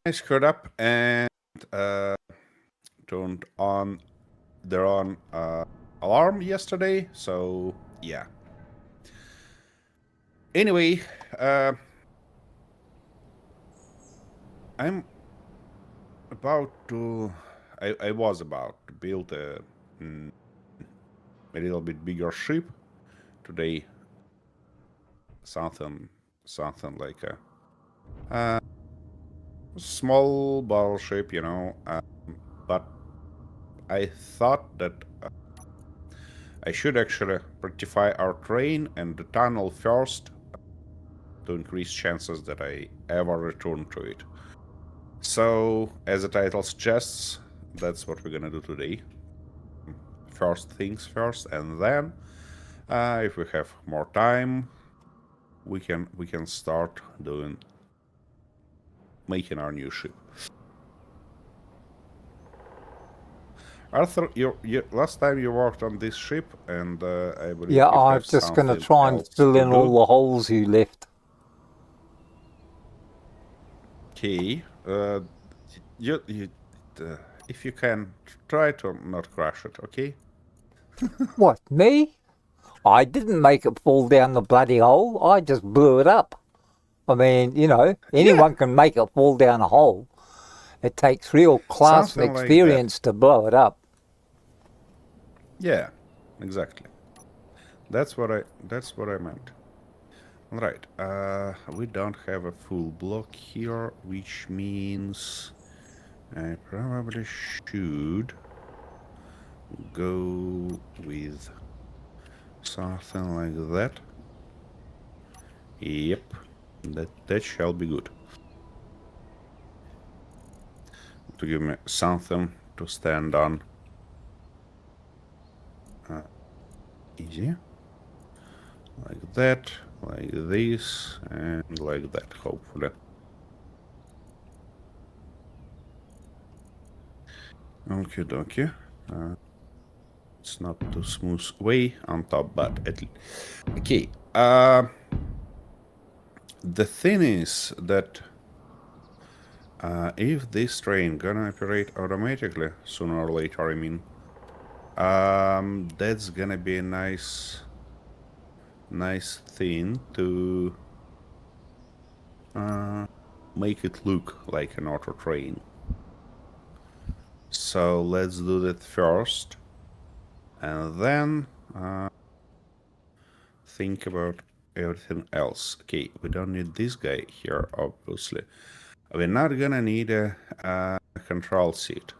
I screwed up and turned on their own alarm yesterday, so yeah. Anyway, I'm about to. I was about to build a little bit bigger ship today. Something like a small battleship, but I thought that I should actually fortify our train and the tunnel first to increase chances that I ever return to it. So, as the title suggests, that's what we're gonna do today. First things first, and then, if we have more time, we can start making our new ship. Arthur, you last time you worked on this ship, and I believe Yeah, you I'm have just going to something try and else fill to in do. all the holes you left. Okay. You if you can, try to not crash it, okay? What, me? I didn't make it fall down the bloody hole. I just blew it up. I mean, Yeah, anyone can make it fall down a hole. It takes real class and something like that. experience to blow it up. Yeah, exactly. That's what I meant. All right. We don't have a full block here, which means I probably should go with something like that. Yep, that shall be good. To give me something to stand on. Easy. Like that, like this, and like that, hopefully. Okie dokie. It's not too smooth way on top, but at least. Okay. The thing is that if this train gonna operate automatically sooner or later, I mean, that's gonna be a nice thing to make it look like an auto train. So let's do that first, and then think about everything else. Okay, we don't need this guy here, obviously. We're not gonna need a control seat.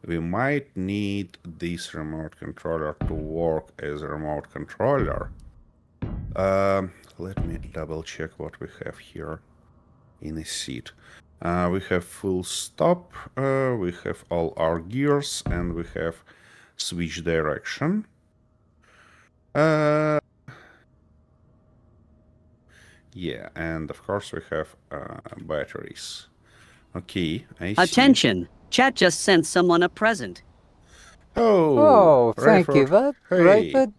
We might need this remote controller to work as a remote controller. Let me double check what we have here in a seat. We have full stop, we have all our gears, and we have switch direction. Yeah, and of course we have batteries. Okay, I see. Attention! Chat just sent someone a present. Oh, Oh, thank you, Rayford. Hey, Rayford.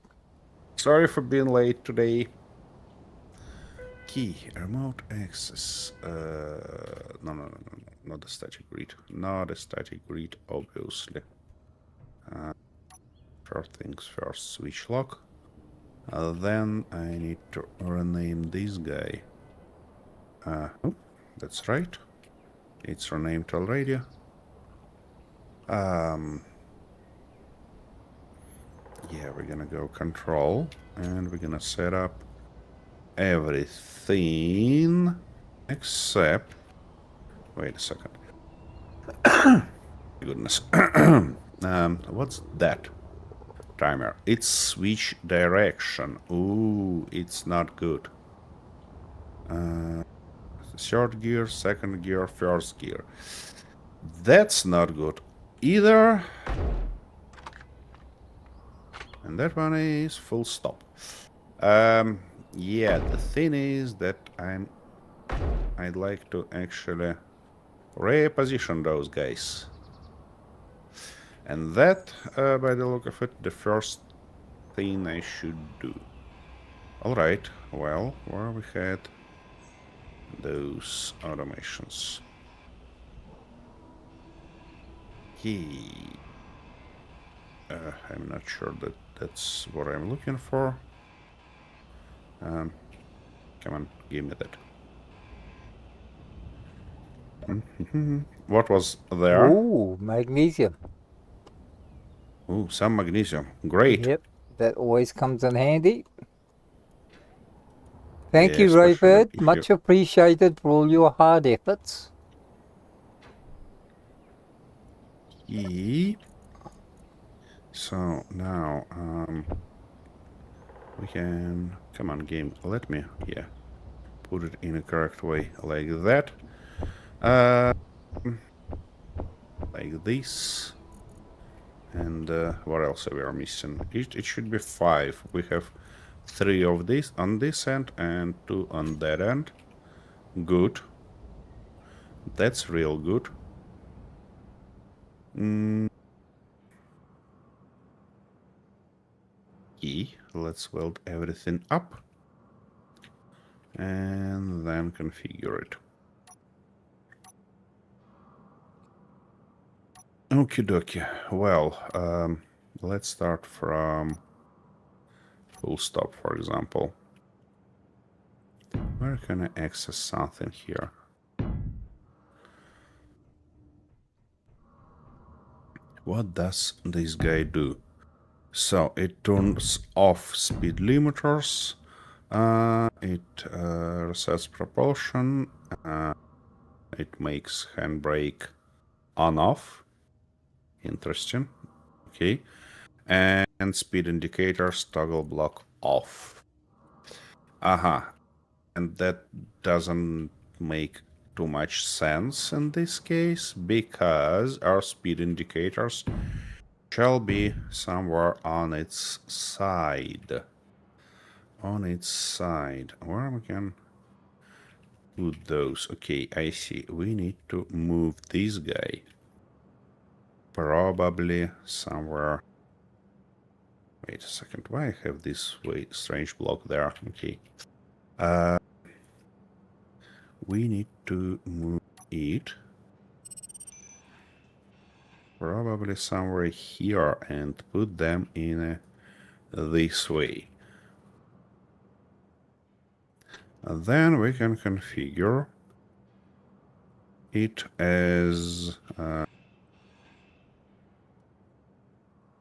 sorry for being late today. Key, remote access. No, not a static grid. Not a static grid, obviously. First things first, switch lock. Then I need to rename this guy. Oh, that's right. It's renamed already. Yeah, we're gonna go control, and we're gonna set up everything except. Wait a second. Goodness. What's that? Timer. It's switch direction. Ooh, it's not good. Third gear, second gear, first gear. That's not good either. And that one is full stop. Yeah, the thing is that I'd like to actually reposition those guys. And that, by the look of it, the first thing I should do. Alright, well, where we had those automations. Okay. I'm not sure that that's what I'm looking for. Come on, give me that. What was there? Ooh, magnesium. Ooh, some magnesium. Great. Yep, that always comes in handy. Thank Yeah, you, especially Raybird. if you... Much appreciated for all your hard efforts. Yeah. So now, we can... Come on, game. Let me, yeah, put it in a correct way, like that. Like this. And what else are we missing? It should be 5. We have 3 of this on this end and 2 on that end. Good. That's real good. Let's weld everything up. And then configure it. Okie dokie. Well, let's start from full stop, for example. Where can I access something here? What does this guy do? So it turns off speed limiters. It resets propulsion. It makes handbrake on-off. Interesting. Okay. And speed indicators toggle block off. And that doesn't make too much sense in this case because our speed indicators shall be somewhere on its side. On its side. Where we can put those? Okay, I see. We need to move this guy. Probably somewhere. Wait a second. Why I have this way strange block there? Okay. We need to move it probably somewhere here and put them in this way. And then we can configure it as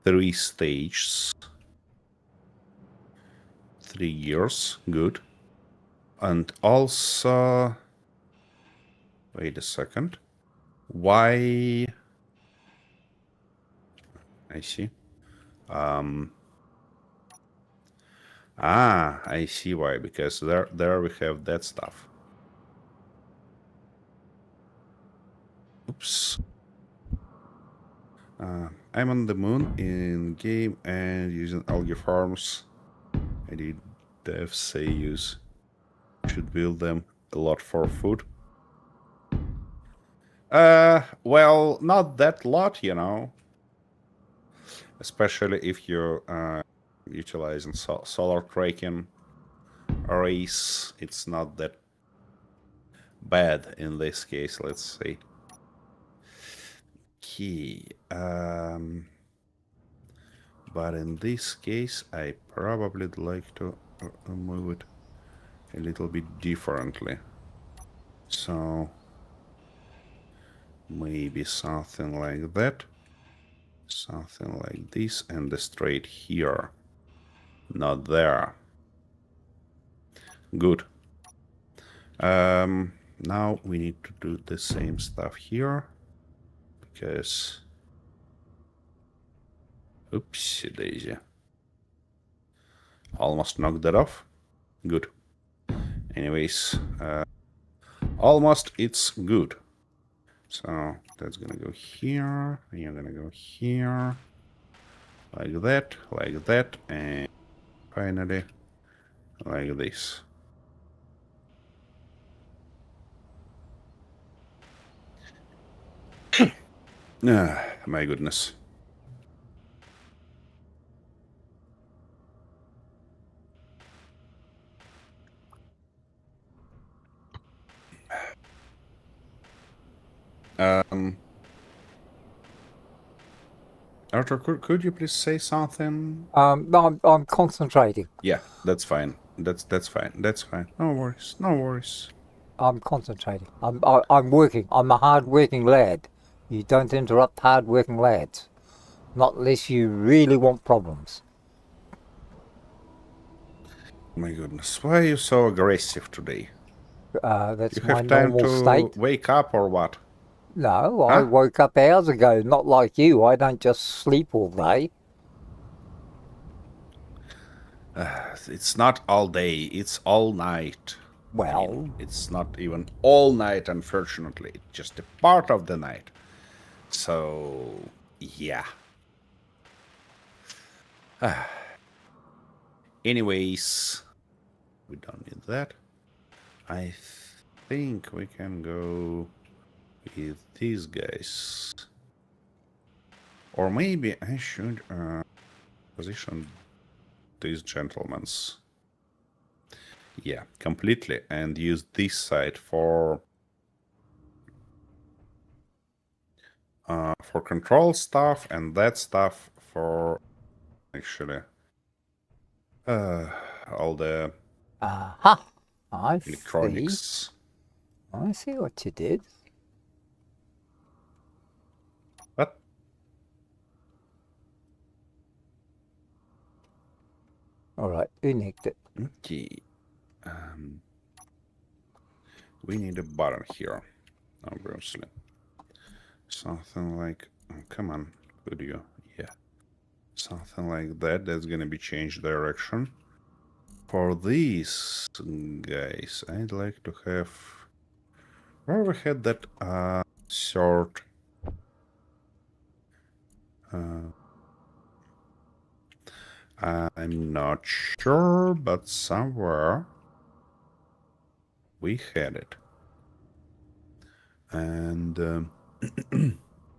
3 stages, 3 gears, good. And also, wait a second, why, I see. I see why, because there we have that stuff. Oops. I'm on the moon in game and using algae farms. I did dev say use. Should build them a lot for food. Well, not that lot, you know. Especially if you're utilizing solar tracking arrays, it's not that bad in this case, let's say. Okay. But in this case, I probably would like to move it a little bit differently. So maybe something like that. Something like this, and the straight here. Not there. Good. Now we need to do the same stuff here. Because... Oopsie daisy. Almost knocked that off. Good. Anyways, almost it's good. So that's gonna go here. You're gonna go here. Like that, and finally like this. My goodness. Arthur, could you please say something? I'm concentrating. Yeah, that's fine. That's fine. That's fine. No worries. No worries. I'm concentrating. I'm working. I'm a hard-working lad. You don't interrupt hard-working lads. Not unless you really want problems. My goodness, why are you so aggressive today? That's You my have time normal to state. wake up or what? No, I Huh? woke up hours ago. Not like you. I don't just sleep all day. It's not all day, it's all night. I mean, Well, it's not even all night, unfortunately. It's just a part of the night. So, yeah. Anyways, we don't need that. I think we can go with these guys. Or maybe I should position these gentlemen's. Yeah, completely. And use this side for control stuff and that stuff for actually all the aha. I see. electronics. I see what you did. But All right, who nicked it? okay, we need a button here, obviously. Something like, oh, come on, could you? Yeah, something like that. That's gonna be change direction. For these guys, I'd like to have. Where we had that sort. I'm not sure, but somewhere we had it. And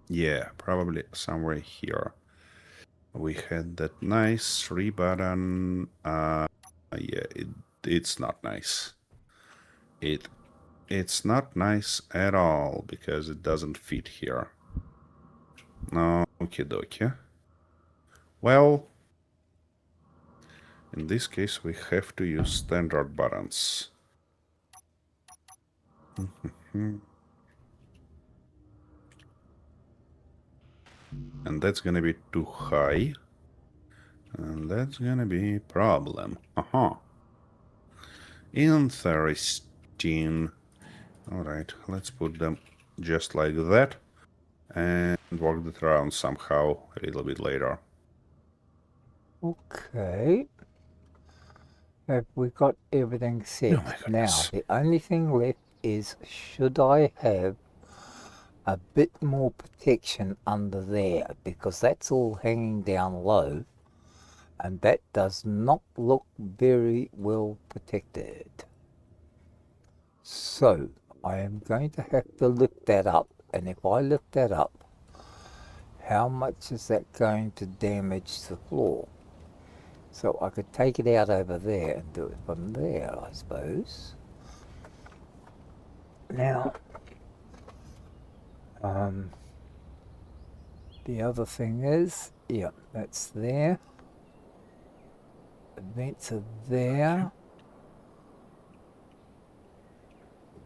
yeah, probably somewhere here. We had that nice 3-button. Yeah, it's not nice. It's not nice at all because it doesn't fit here. No, okie dokie. Well, in this case, we have to use standard buttons. And that's gonna be too high. And that's gonna be a problem. Interesting. Alright, let's put them just like that. And work it around somehow a little bit later. Okay. Have we got everything set? Oh my Now, goodness. the only thing left is, should I have a bit more protection under there? Because that's all hanging down low. And that does not look very well protected. So, I am going to have to lift that up. And if I lift that up, how much is that going to damage the floor? So I could take it out over there and do it from there, I suppose. Now, the other thing is, yeah, that's there. The vents are there.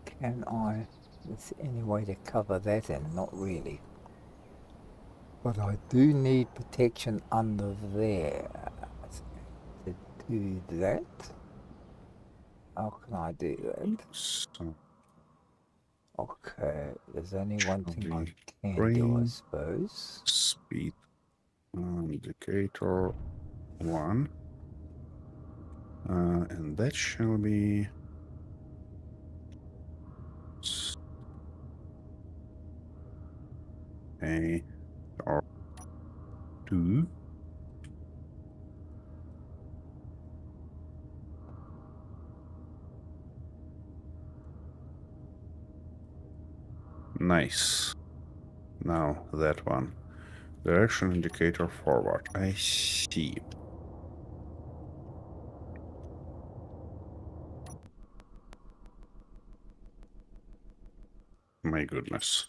Can I, is there any way to cover that in? Not really. But I do need protection under there to do that. How can I do that? So, Okay, there's only one thing I the can do, I brain suppose. speed indicator 1. And that shall be a or 2. Nice. Now that one. Direction indicator forward. I see. My goodness.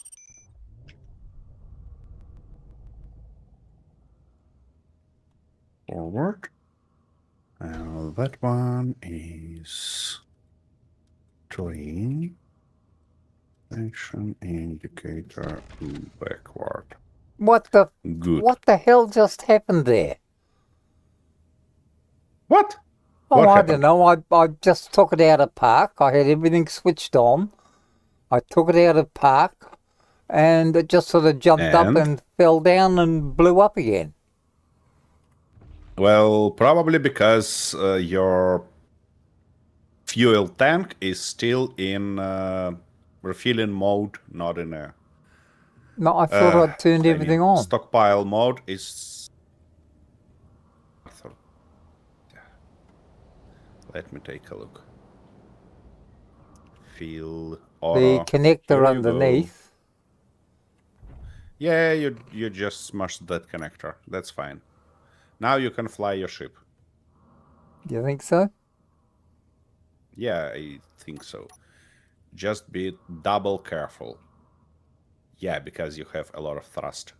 Forward. And that one is 3. Action indicator backward. What the Good. what the hell just happened there? What? Oh, What I happened? don't know. I just took it out of park. I had everything switched on. I took it out of park, and it just sort of jumped up And? and fell down and blew up again. Well, probably because your fuel tank is still in refilling mode, not in a No, I thought I'd turned everything on. stockpile mode is. Let me take a look. Fuel auto. The connector Here you underneath. go. Yeah, you just smashed that connector. That's fine. Now you can fly your ship. Do you think so? Yeah, I think so. Just be double careful. Yeah, because you have a lot of thrust.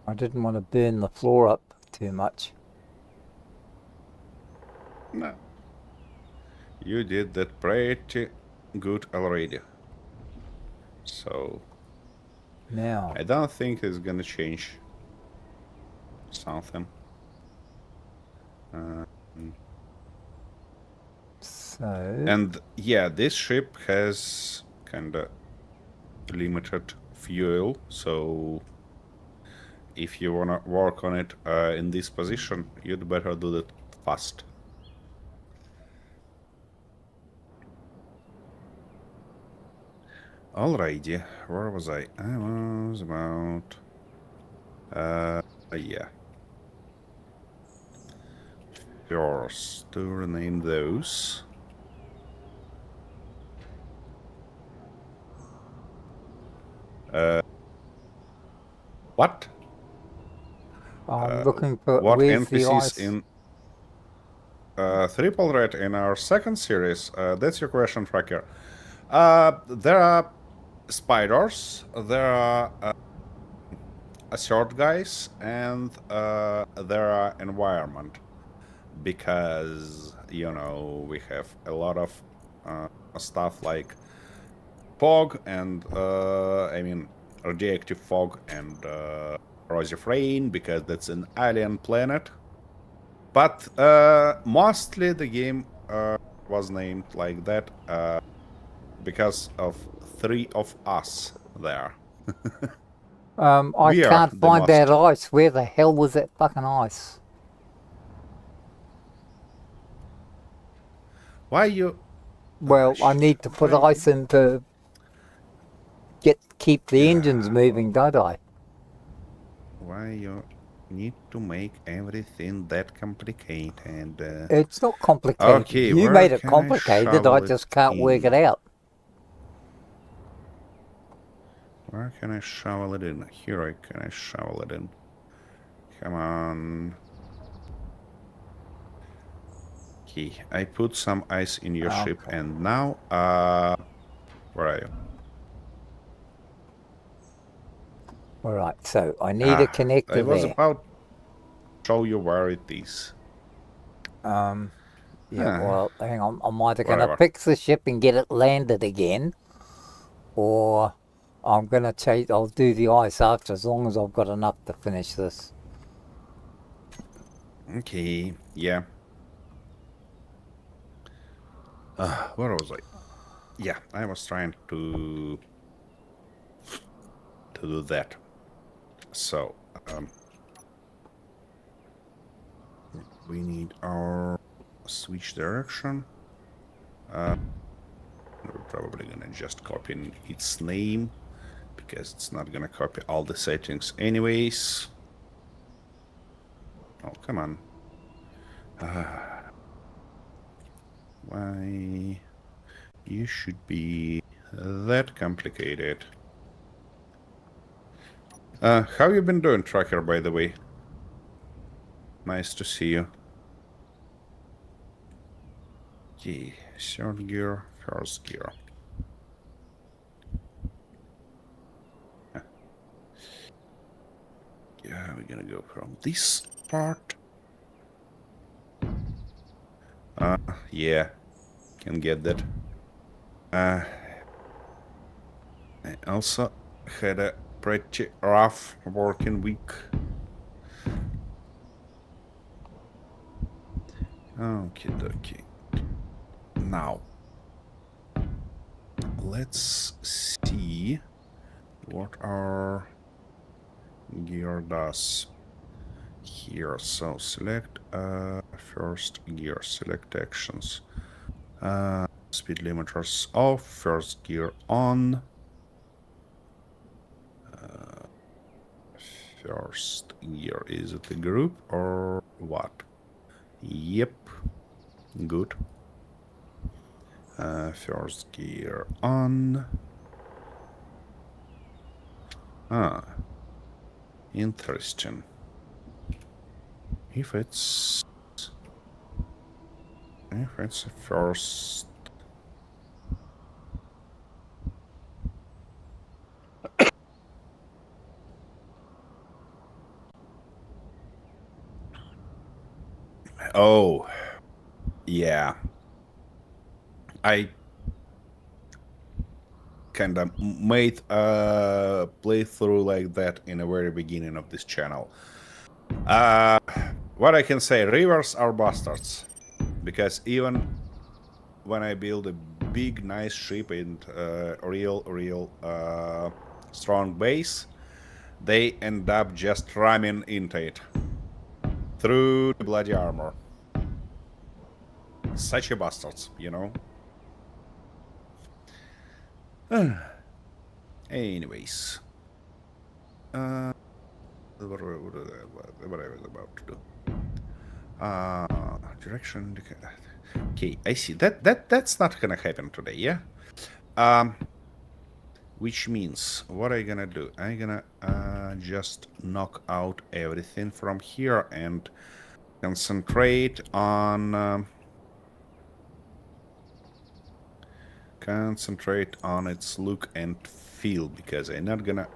I didn't want to burn the floor up too much. No. You did that pretty good already. So Now, I don't think it's gonna change something. so And yeah, this ship has kinda limited fuel, so if you wanna work on it in this position, you'd better do that fast. Alrighty, where was I? I was about... yeah. First, to rename those. What? I'm looking for What where's the NPCs ice? in Triple Red in our second series? That's your question, Tracker. There are spiders, there are assert guys, and there are environment. Because, you know, we have a lot of stuff like fog and, I mean, radioactive fog and corrosive rain, because that's an alien planet. But mostly the game was named like that because of 3 of us there. I We are can't the find that most- ice. Where the hell was that fucking ice? Why you... Well, I shit. need to put Why- ice in to keep the engines moving, don't I? Why you need to make everything that complicated? It's not complicated. Okay, You where made it can I complicated. I shovel it just can't work it in? out. Where can I shovel it in? Here can I shovel it in. Come on. Okay, I put some ice in your ship, Okay. and now, where are you? All right, so I need a connector I was there. about to show you where it is. Yeah, well, hang on. I'm either going to Whatever. fix the ship and get it landed again, or I'm going to change. I'll do the ice after, as long as I've got enough to finish this. Okay, yeah. Where was I? Yeah, I was trying to do that. So, we need our switch direction. We're probably gonna just copy its name because it's not gonna copy all the settings anyways. Oh, come on. Why? You should be that complicated. How you been doing, Tracker, by the way? Nice to see you. Yeah, third gear, first gear. Yeah, we're gonna go from this part. Yeah, can get that. I also had a pretty rough working week. Okay, dokie. Now, let's see what our gear does here. So select first gear, select actions. Speed limiters off, first gear on. First gear, is it a group or what? Yep, good. First gear on. Interesting. If it's a first. Oh, yeah. I kind of made a playthrough like that in the very beginning of this channel. What I can say, rivers are bastards, because even when I build a big, nice ship and real strong base, they end up just ramming into it through the bloody armor. Such a bastards, you know. Anyways, what I was about to do. Direction. Okay, I see. That's not gonna happen today, yeah. Which means what I'm gonna do? I'm gonna just knock out everything from here and concentrate on its look and feel, because I'm not gonna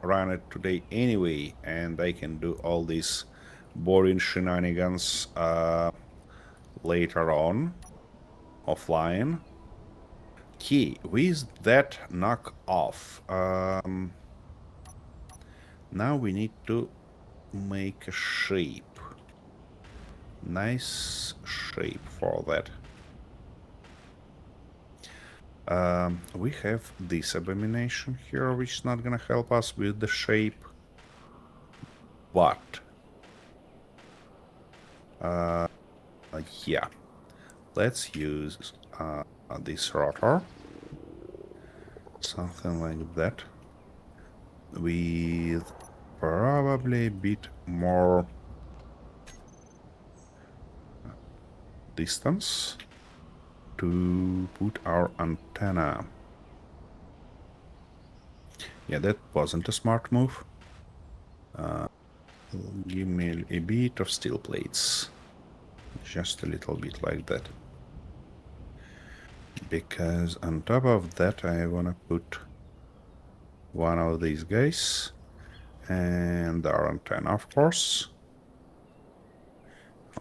run it today anyway, and I can do all these boring shenanigans later on offline. Okay, with that knock off, now we need to make a shape. Nice shape for that. We have this abomination here, which is not gonna help us with the shape. But yeah, let's use this rotor, something like that, with probably a bit more distance to put our antenna. Yeah, that wasn't a smart move. Give me a bit of steel plates, just a little bit like that, because on top of that I wanna put one of these guys and our antenna, of course.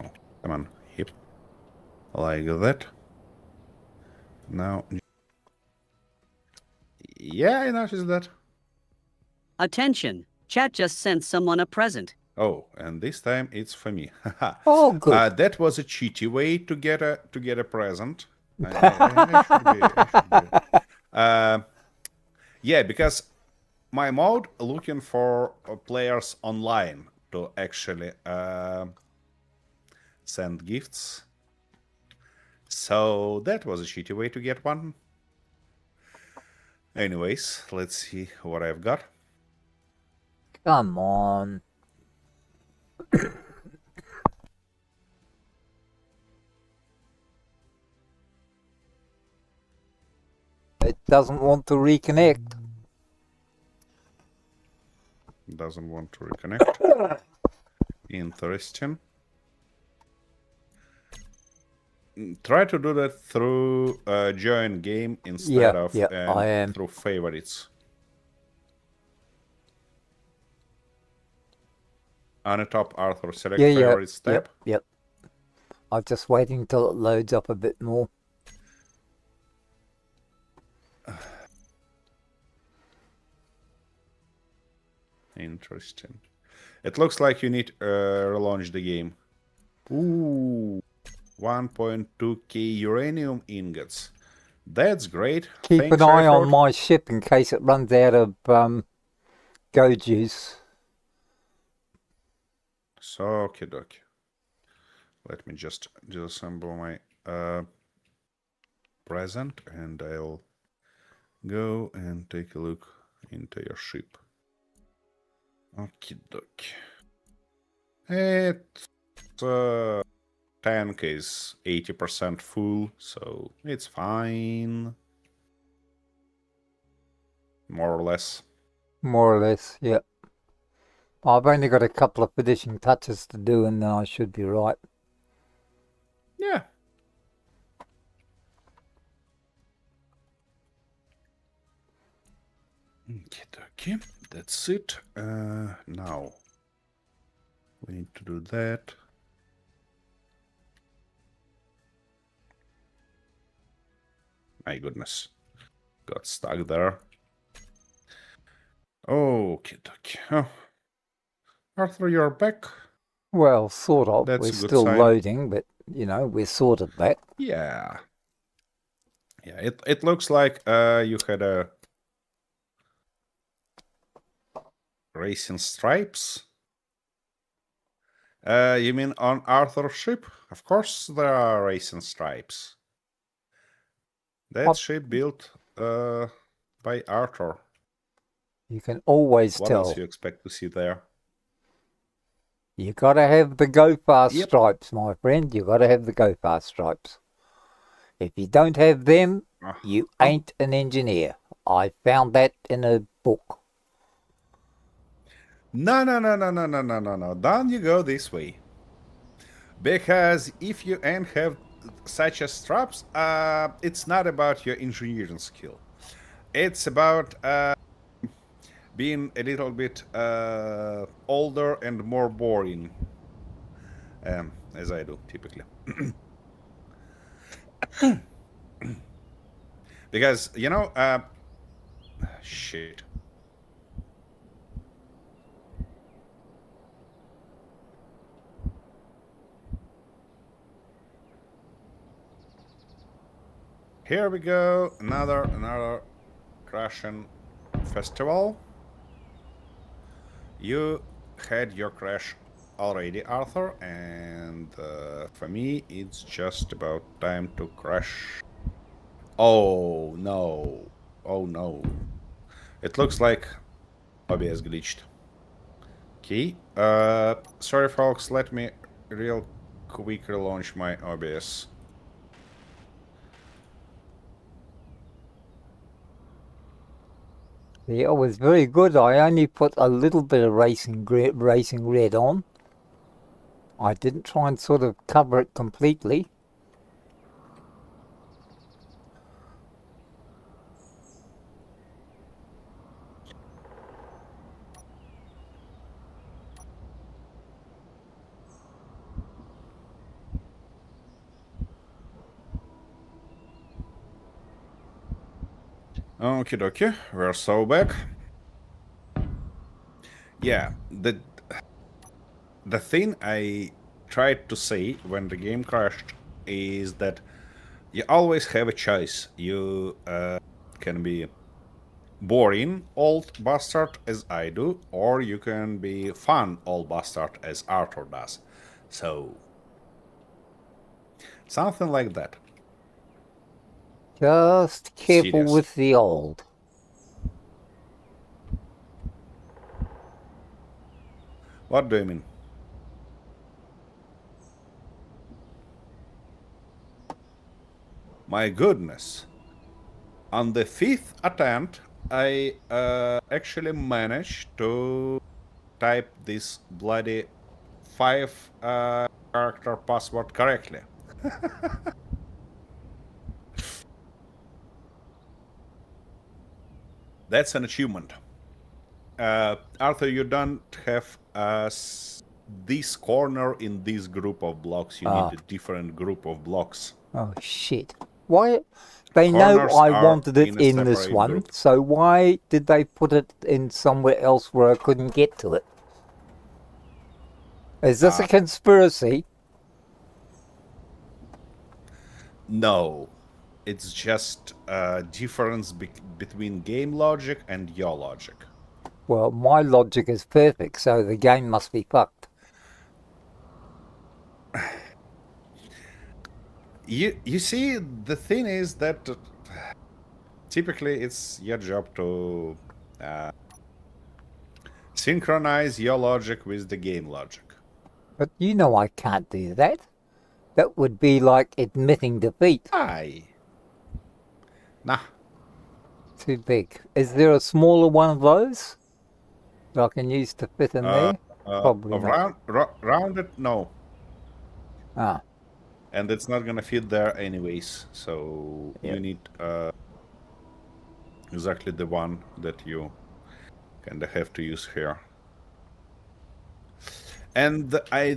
Oh, come on, yep, like that. Now, yeah, I noticed that. Attention! Chat just sent someone a present. Oh, and this time it's for me. Oh, good. That was a cheaty way to get a present. I should be. Yeah, because my mode looking for players online to actually send gifts. So that was a shitty way to get one. Anyways, let's see what I've got. Come on. It doesn't want to reconnect. Doesn't want to reconnect. Interesting. Try to do that through join game instead of I am. through favorites. On the top, Arthur, select favorites tab. Yep. I'm just waiting until it loads up a bit more. Interesting. It looks like you need to relaunch the game. Ooh, 1.2k uranium ingots. That's great. Keep an eye on my ship in case it runs out of go juice. So, okie dokie. Let me just disassemble my present and I'll go and take a look into your ship. Okie dokie. It's tank is 80% full, so it's fine. More or less. More or less, yeah. I've only got a couple of finishing touches to do and then I should be right. Yeah. Okay, that's it. Now we need to do that. My goodness, got stuck there. Okay. Oh, Arthur, you're back. Well, sort of. That's we're a good still sign. loading, but you know, we're sort of back. Yeah. It looks like you had a racing stripes. You mean on Arthur's ship? Of course there are racing stripes. That ship built by Arthur. You can always What tell. else you expect to see there? You gotta have the go fast stripes, my friend. You gotta have the go fast stripes. If you don't have them, you ain't an engineer. I found that in a book. No. Don't you go this way. Because if you ain't have such as straps, it's not about your engineering skill. It's about being a little bit older and more boring, as I do typically. Because, you know, shit. Here we go, another crashing festival. You had your crash already, Arthur, and for me, it's just about time to crash. Oh no! Oh no! It looks like OBS glitched. Okay. Sorry, folks. Let me real quick relaunch my OBS. Yeah, it was very good. I only put a little bit of racing red on. I didn't try and sort of cover it completely. Okie dokie, we're so back. Yeah, the thing I tried to say when the game crashed is that you always have a choice. You can be boring old bastard as I do, or you can be fun old bastard as Arthur does. So Something like that. Just careful Serious. with the old. What do you mean? My goodness. On the 5th attempt, I actually managed to type this bloody 5 character password correctly. That's an achievement. Arthur, you don't have this corner in this group of blocks. You need a different group of blocks. Oh shit. Why? They know Corners I are wanted it in a in this separate one, group. so why did they put it in somewhere else where I couldn't get to it? Is this a conspiracy? No. It's just a difference between game logic and your logic. Well, my logic is perfect, so the game must be fucked. You see, the thing is that typically it's your job to synchronize your logic with the game logic. But you know I can't do that. That would be like admitting defeat. Aye. Nah. Too big. Is there a smaller one of those that I can use to fit in there? Probably not. Rounded, no. Ah, And it's not gonna fit there anyways, so Yep. you need exactly the one that you kinda have to use here. And I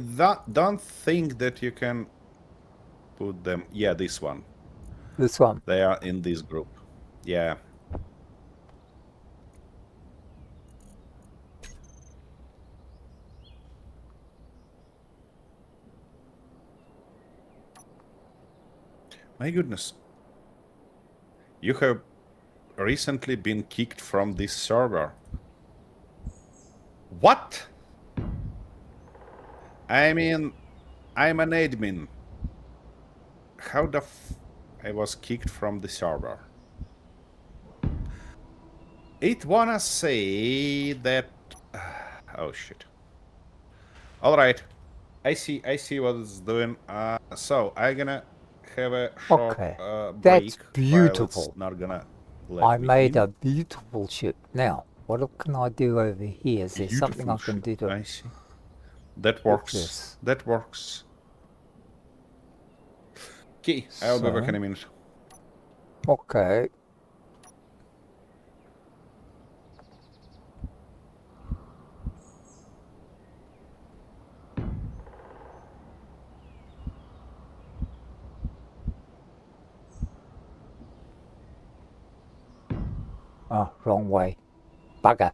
don't think that you can put them... Yeah, this one. this one. They are in this group. Yeah. My goodness. You have recently been kicked from this server. What? I mean, I'm an admin. How the I was kicked from the server? It wanna say that... Oh shit. Alright. I see what it's doing. So, I'm gonna have a short Okay, break. that's While beautiful. it's not gonna let I me made in. a beautiful ship. Now, what can I do over here? Is there something I can do to I see. That fix works. this? That works. Okay, I'll be back in a minute. Okay. Oh, wrong way. Bugger.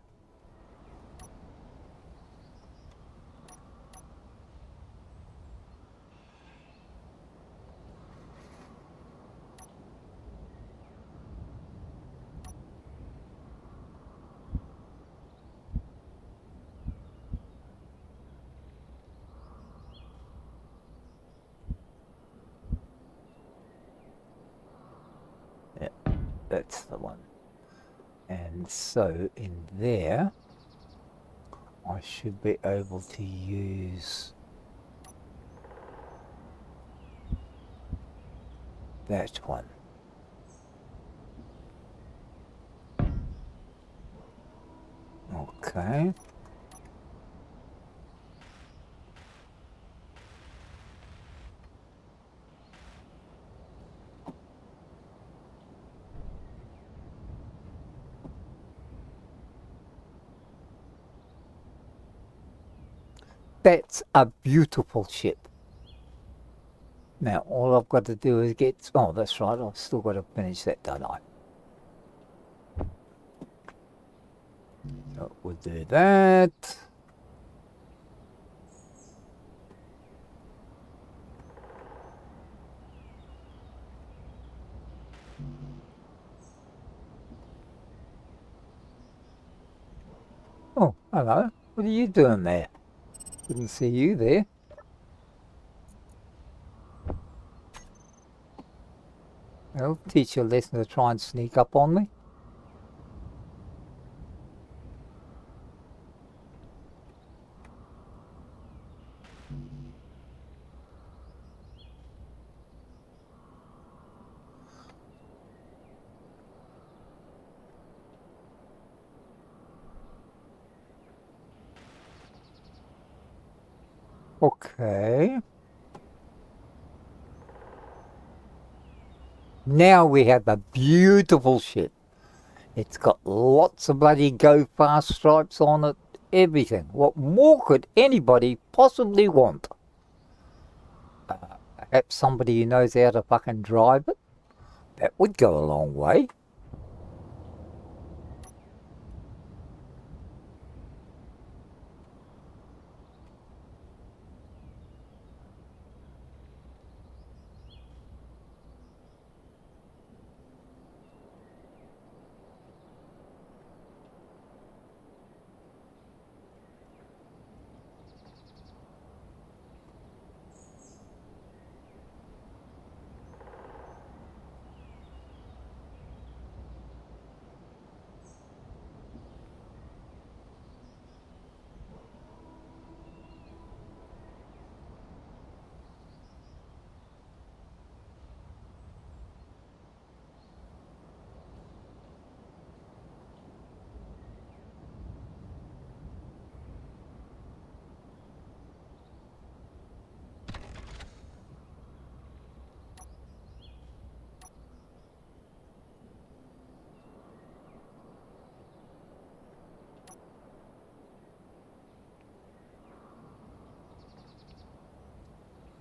Yeah, that's the one. And so in there, I should be able to use that one. Okay. That's a beautiful ship. Now, all I've got to do is get... Oh, that's right. I've still got to finish that, don't I? So we'll do that. Oh, hello. What are you doing there? Didn't see you there. I'll teach you a lesson to try and sneak up on me. Okay. Now we have a beautiful ship. It's got lots of bloody go fast stripes on it. Everything. What more could anybody possibly want? Perhaps somebody who knows how to fucking drive it? That would go a long way.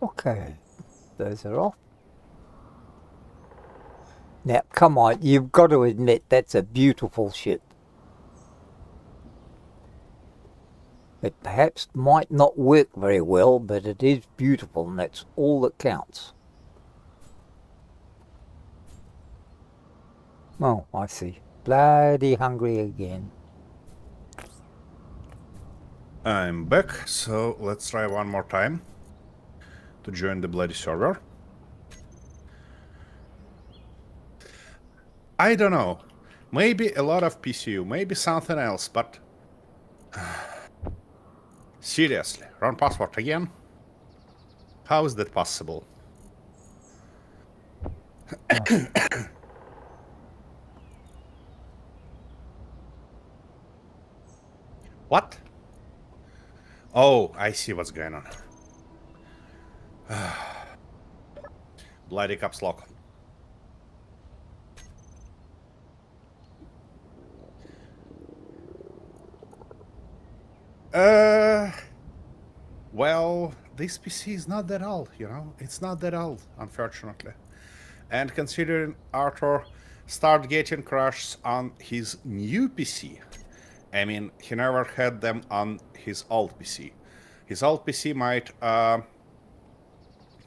Okay, those are off. Now, come on, you've got to admit that's a beautiful ship. It perhaps might not work very well, but it is beautiful, and that's all that counts. Oh, I see. Bloody hungry again. I'm back, so let's try one more time to join the bloody server. I don't know. Maybe a lot of PCU, maybe something else, but... Seriously, wrong password again? How is that possible? What? Oh, I see what's going on. Bloody caps lock. Well, this PC is not that old, you know? It's not that old, unfortunately. And considering Arthur started getting crashes on his new PC, I mean, he never had them on his old PC. His old PC might the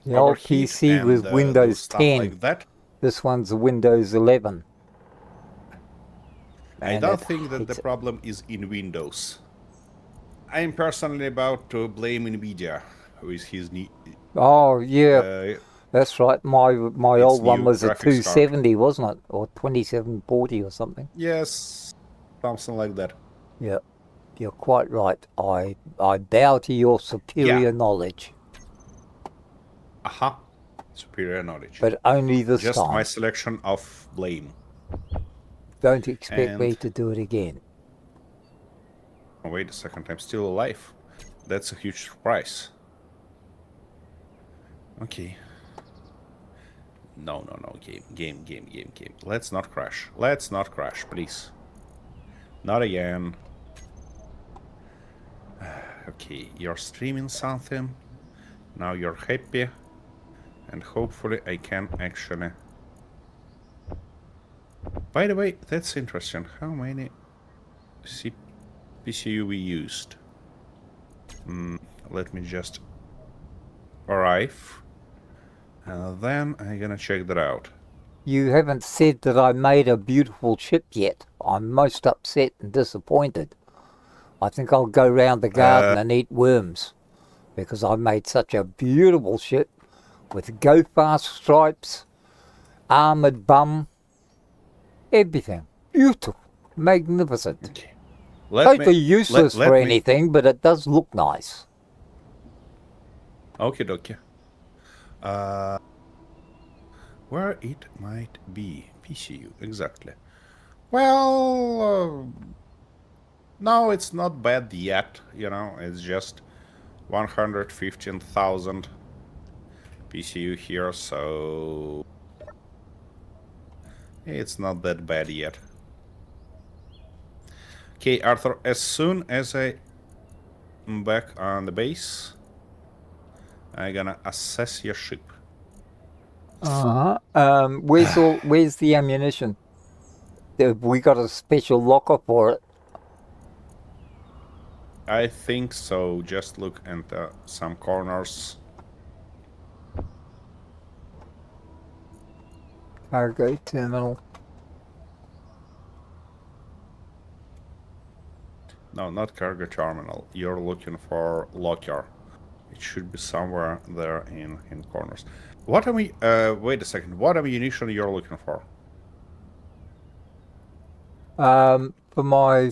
old overheat PC and, was do Windows stuff 10. like that. This one's Windows 11. I And don't it think that the hates it. problem is in Windows. I'm personally about to blame NVIDIA with his Oh, yeah, that's right. My its old one new was a graphics card. 270, wasn't it? Or 2740 or something. Yes, something like that. Yeah, you're quite right. I bow to your superior knowledge, Aha, superior knowledge. but only this Just time. my selection of blame. Don't expect me And- to do it again. Oh, wait a second, I'm still alive. That's a huge surprise. Okay. No, game. Let's not crash. Let's not crash, please. Not again. Okay, you're streaming something. Now you're happy. And hopefully I can actually... By the way, that's interesting. How many PCU we used? Let me just arrive. And then I'm gonna check that out. You haven't said that I made a beautiful ship yet. I'm most upset and disappointed. I think I'll go round the garden and eat worms, because I made such a beautiful ship with go fast stripes armored bum, everything. Beautiful, magnificent. Okay. Totally useless let for me. anything, but it does look nice. Okay, dokie. Where it might be. PCU, exactly. Well, no, it's not bad yet, you know, it's just 115,000 PCU here, so it's not that bad yet. Okay, Arthur, as soon as I'm back on the base, I'm gonna assess your ship. Where's the ammunition? We got a special locker for it. I think so. Just look at some corners. Cargo terminal. No, not cargo terminal. You're looking for locker. It should be somewhere there in corners. What am we? Wait a second. What ammunition you're looking for? For my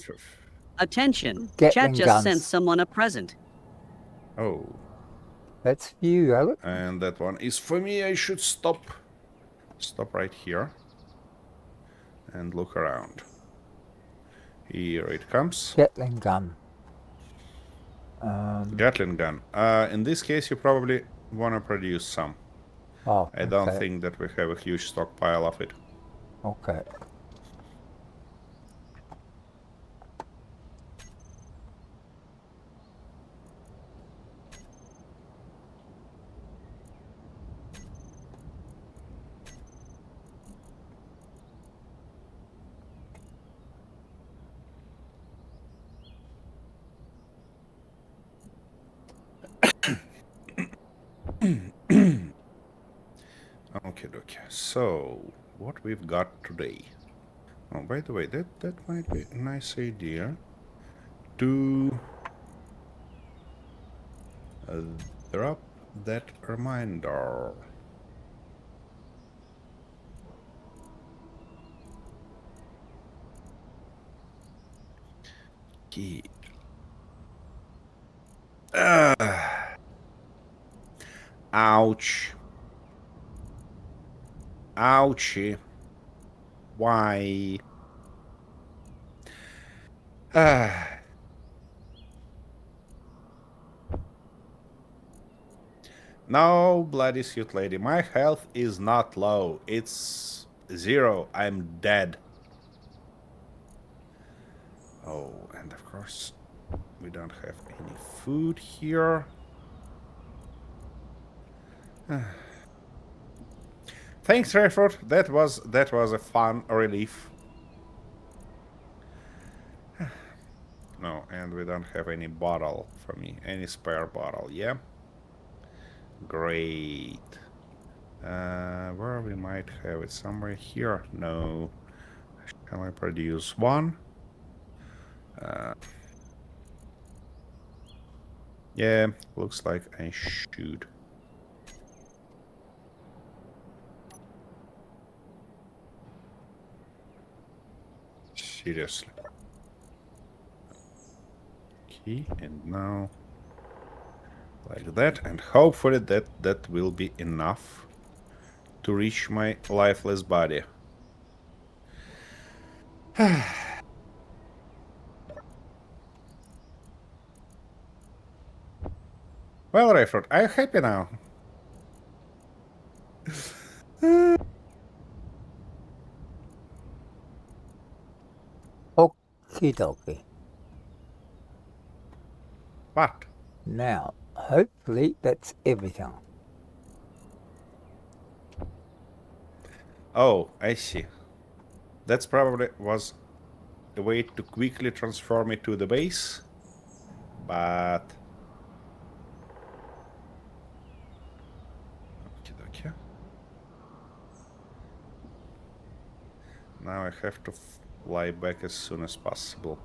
Attention. Chat Gatling just guns. sent someone a present. Oh, That's for you, Alec. and that one is for me. I should stop right here and look around. Here it comes. Gatling gun. Gatling gun. In this case, you probably want to produce some. Oh, I don't okay. think that we have a huge stockpile of it. Okay. Okay. So, what we've got today? Oh, by the way, that might be a nice idea to drop that reminder. Okay. Ouch. Ouchie. Why? No, bloody suit lady. My health is not low. It's 0. I'm dead. Oh, and of course, we don't have any food here. Thanks, Rayford. That was a fun relief. No, and we don't have any bottle for me. Any spare bottle, yeah? Great. Where we might have it? Somewhere here? No. Can I produce one? Yeah, looks like I should. Seriously. Okay, and now like that, and hopefully that will be enough to reach my lifeless body. Well, Rayford, are you happy now? Okie dokie. What? Now, hopefully that's everything. Oh, I see. That's probably was a way to quickly transform me to the base, but okay. Now I have to fly back as soon as possible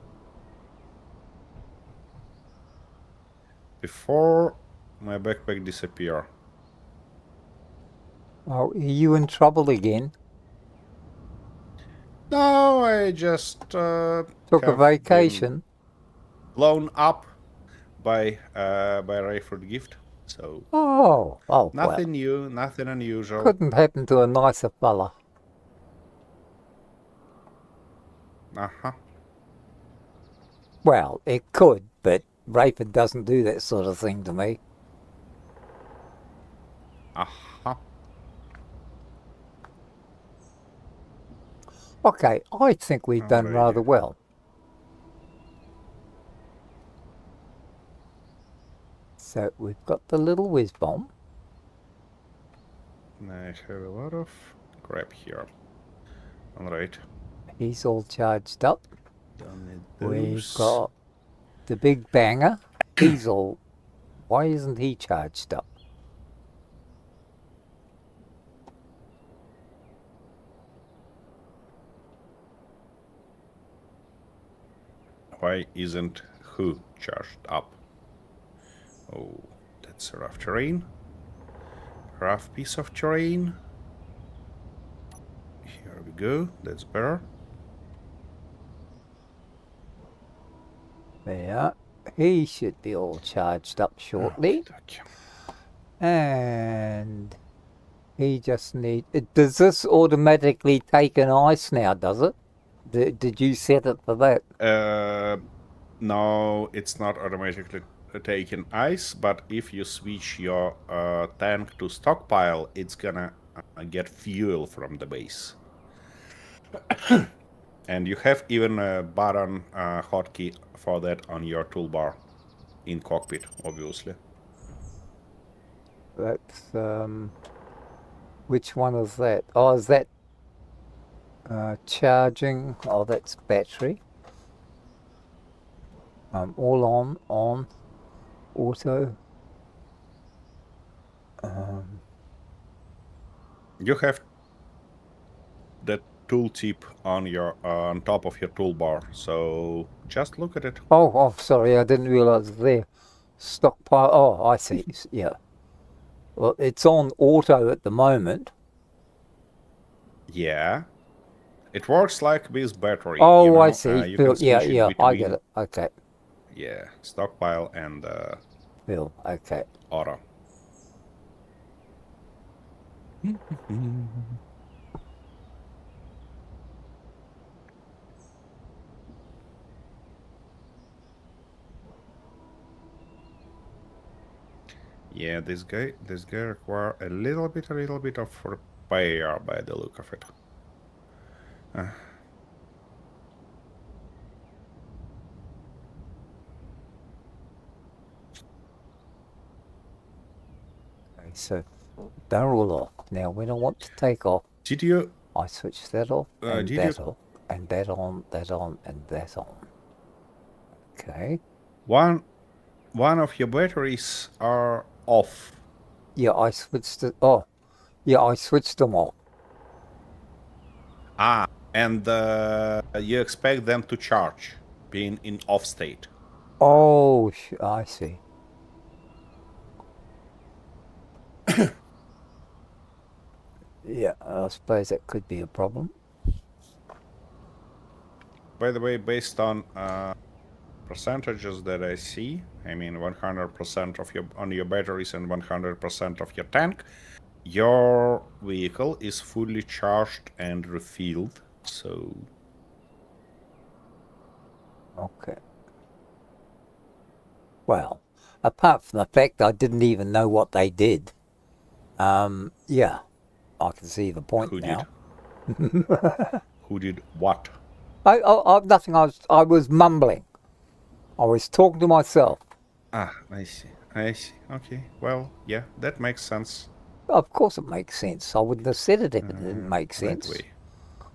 before my backpack disappear. Oh, are you in trouble again? No, I just Took a have been vacation? blown up by Rayford Gift. So Oh, well. nothing new, nothing unusual. Couldn't happen to a nicer fella. Uh-huh. Well, it could, but Rayford doesn't do that sort of thing to me. Uh-huh. Okay, I think we've done rather Alrighty. well. So we've got the little whiz bomb. I have a lot of crap here. Alright. He's all charged up. Don't need We've those. got the big banger. He's all... Why isn't he charged up? Why isn't who charged up? Oh, that's a rough terrain. Rough piece of terrain. Here we go. That's better. There. He should be all charged up shortly. Okay. And he just needs... Does this automatically take an ice now, does it? Did you set it for that? No, it's not automatically taking ice, but if you switch your tank to stockpile, it's gonna get fuel from the base. And you have even a button hotkey for that on your toolbar in cockpit, obviously. That's... Which one is that? Oh, is that... charging? Oh, that's battery. All on, auto. You have that tooltip on your on top of your toolbar, so just look at it. Oh, sorry, I didn't realize it there. Stockpile. Oh, I see. Yeah. Well, it's on auto at the moment. Yeah, it works like this battery. Oh, you know? I see. You can Yeah, switch yeah, I between, get it. Okay. Yeah, stockpile and Bill, okay. auto. Yeah, this guy require a little bit of repair by the look of it. Okay, so they're all off. Now, when I want to take off, Did you? I switch that off, and did that you? off, and that on, and that on. Okay. One of your batteries are off. Yeah, I switched it. Oh, yeah, I switched them off. Ah, and you expect them to charge, being in off state. Oh, I see. Yeah, I suppose that could be a problem. By the way, based on percentages that I see, I mean 100% of your batteries and 100% of your tank, your vehicle is fully charged and refilled. So Okay. Well, apart from the fact I didn't even know what they did, yeah, I can see the point who now. did? Who did what? Nothing. I was mumbling. I was talking to myself. Ah, I see. Okay, well, yeah, that makes sense. Of course, it makes sense. I wouldn't have said it if it didn't make That sense. way.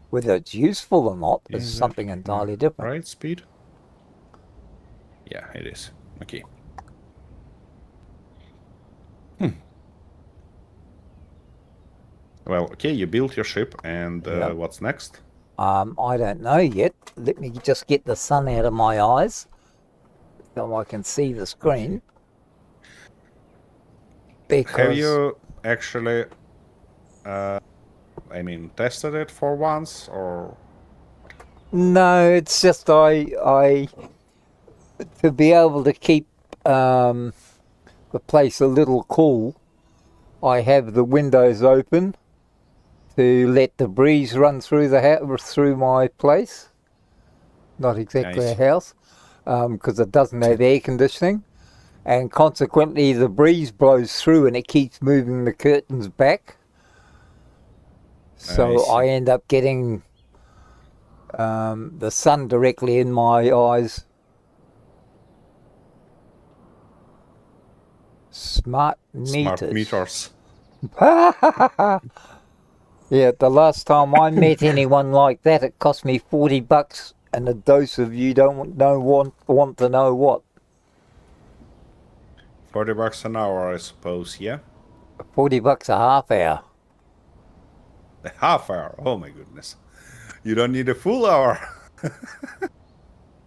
Whether it's useful or not is Is something that, entirely different. Right speed? Yeah, it is. Okay. Well, okay, you built your ship, and Yep. what's next? I don't know yet. Let me just get the sun out of my eyes so I can see the screen. Have you actually I mean, tested it for once, or No, it's just I to be able to keep the place a little cool, I have the windows open to let the breeze run through through my place. Not exactly a nice. house, because it doesn't have air conditioning, and consequently the breeze blows through and it keeps moving the curtains back. I So I see. end up getting the sun directly in my eyes. Smart Smart meters. meters. Yeah, the last time I met anyone like that, it cost me $40 and a dose of you don't know want to know what. $40 an hour, I suppose. Yeah. $40 a half hour. A half hour. Oh my goodness. You don't need a full hour.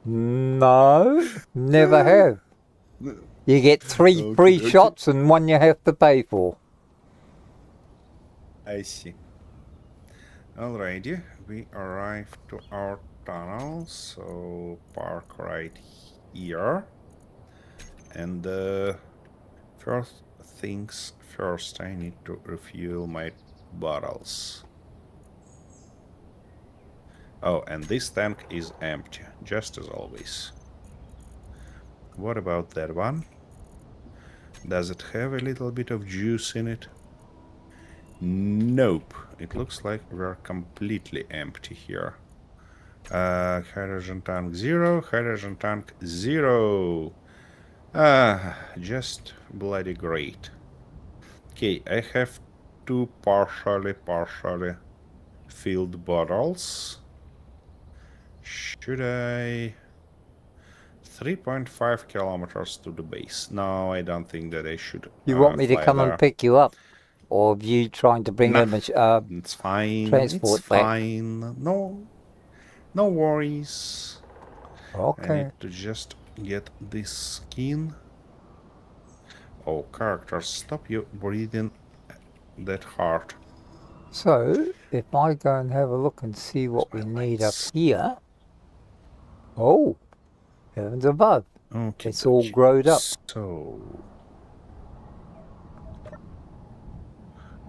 No, never have. You get 3 Okay, free okay. shots and 1 you have to pay for. I see. Alrighty, we arrived to our tunnel, so park right here. And first things first, I need to refuel my bottles. Oh, and this tank is empty, just as always. What about that one? Does it have a little bit of juice in it? Nope. It looks like we're completely empty here. Hydrogen tank 0, hydrogen tank 0. Just bloody great. Okay, I have 2 partially filled bottles. Should I... 3.5 kilometers to the base. No, I don't think that I should You want me to fly come and there. pick you up? Or are you trying to bring Nah, it's fine. It's transport back? fine. No worries. I need Okay. to just get this skin. Oh, characters, stop you breathing that hard. So, if I go and have a look and see what we need up here. Oh, heavens above. Okay, It's all growed up. so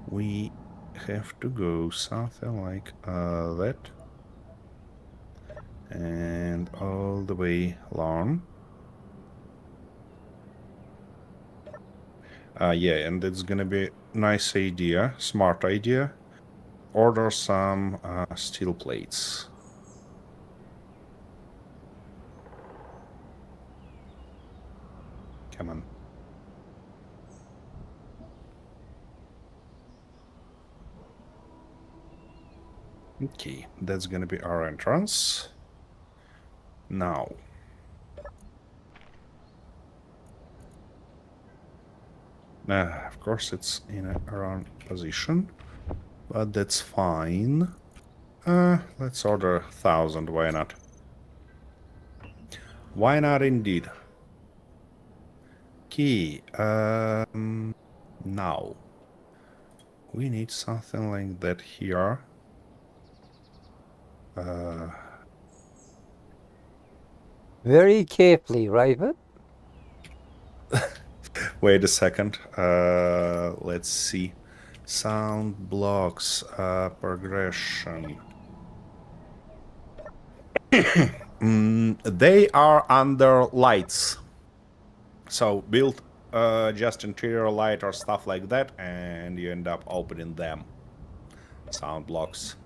we have to go something like that, and all the way along. Yeah, and it's gonna be nice idea, smart idea. Order some steel plates. Come on. Okay, that's gonna be our entrance. Now. Of course it's in a wrong position, but that's fine. Let's order 1,000, why not? Why not indeed? Okay, now. We need something like that here. Very carefully, Raven. Wait a second. Let's see. Sound blocks, progression. They are under lights. So build just interior light or stuff like that, and you end up opening them. Sound blocks.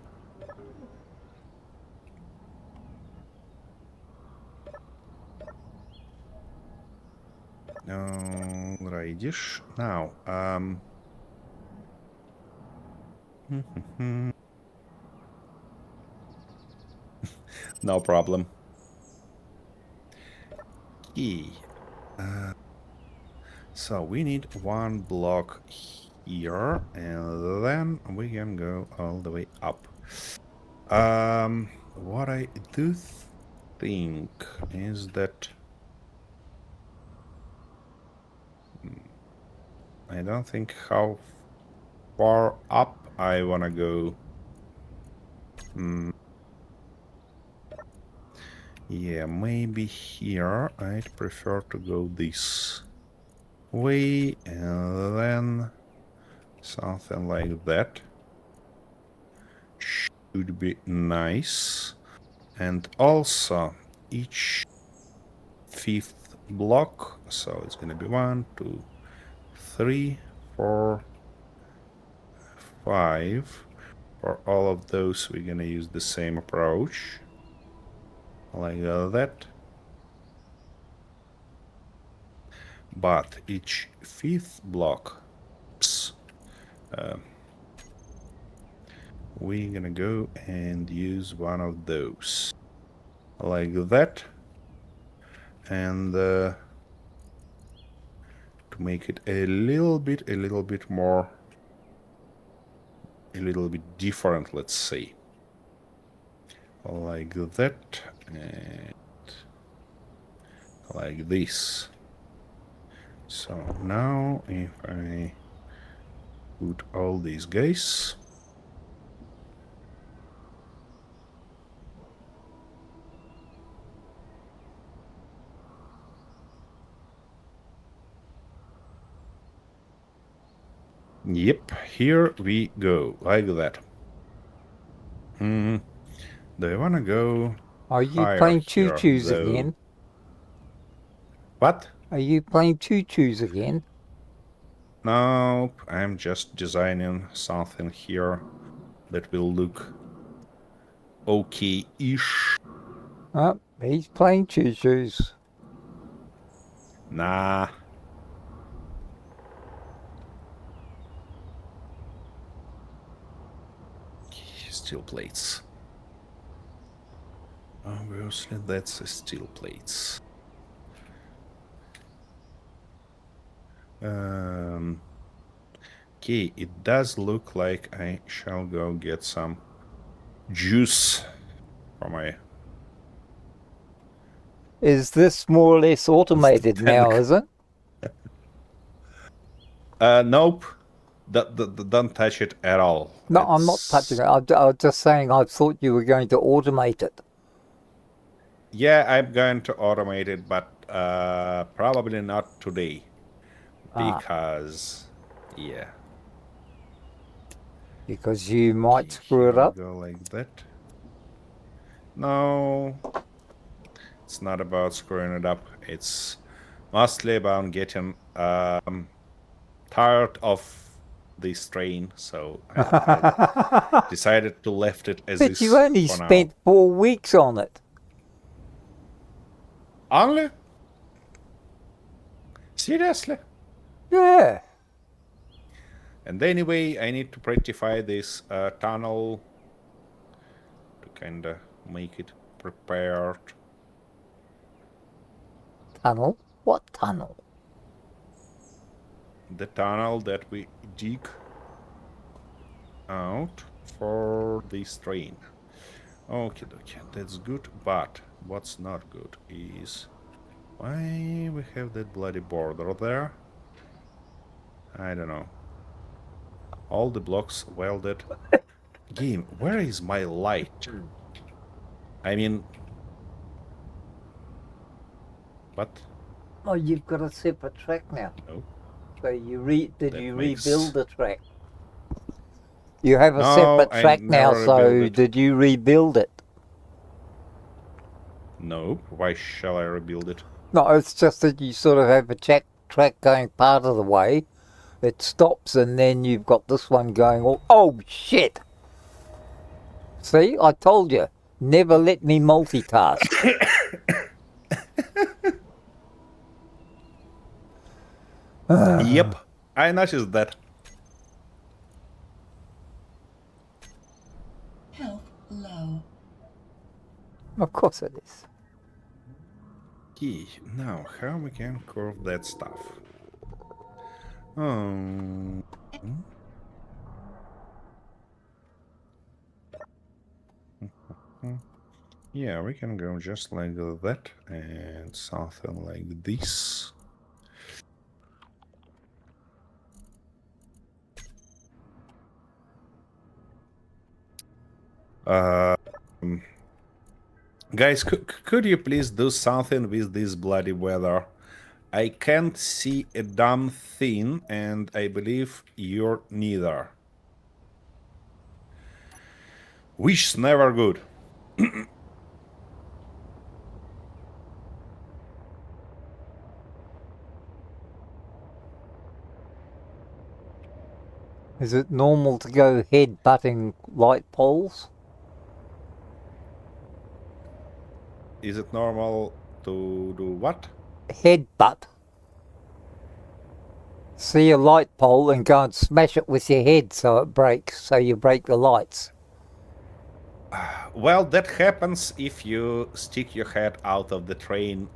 Rightish. Now, no problem. Key. So we need 1 block here, and then we can go all the way up. What I do think is that I don't think how far up I wanna go... yeah, maybe here I'd prefer to go this way, and then something like that should be nice. And also each fifth block, so it's gonna be 1, 2, 3, 4, 5. For all of those, we're gonna use the same approach, like that. But each fifth block, we're gonna go and use one of those, like that. And to make it a little bit more, a little bit different, let's say, like that, and like this. So now if I put all these guys, yep, here we go, like that. Do I want to go Are you higher playing here, choo-choos though? again? What? Are you playing choo-choos again? Nope, I'm just designing something here that will look okay-ish. Oh, he's playing choo-choos. Nah. Steel plates. Obviously, that's a steel plates. Okay, it does look like I shall go get some juice for my... Is this more or less automated now, is it? Nope. Don't touch it at all. No, I'm not touching it. I was just saying I thought you were going to automate it. Yeah, I'm going to automate it, but probably not today. Because, yeah. Because you might Okay, screw it here we up. go like that. No, it's not about screwing it up. It's mostly about getting tired of this train, so I decided to left it as But is you only for spent now. 4 weeks on it. Only? Seriously? Yeah. And anyway, I need to prettify this tunnel to kind of make it prepared. Tunnel? What tunnel? The tunnel that we dig out for this train. Okay, that's good, but what's not good is why we have that bloody border there. I don't know. All the blocks welded. Game, where is my light? I mean... What? Oh, you've got a separate track now. No. So you That makes- rebuild the track? You have a No, separate I track now, never so rebuild it. did you rebuild it? No, why shall I rebuild it? No, it's just that you sort of have a track going part of the way. It stops and then you've got this one going, oh shit! See, I told you, never let me multitask. Yep, I noticed that. Health low. Of course it is. Okay, now how we can curve that stuff? Yeah, we can go just like that and something like this. Guys, could you please do something with this bloody weather? I can't see a damn thing, and I believe you're neither. Wish's never good. Is it normal to go head-butting light poles? Is it normal to do what? Headbutt. See a light pole and go and smash it with your head so it breaks, so you break the lights. Well, that happens if you stick your head out of the train.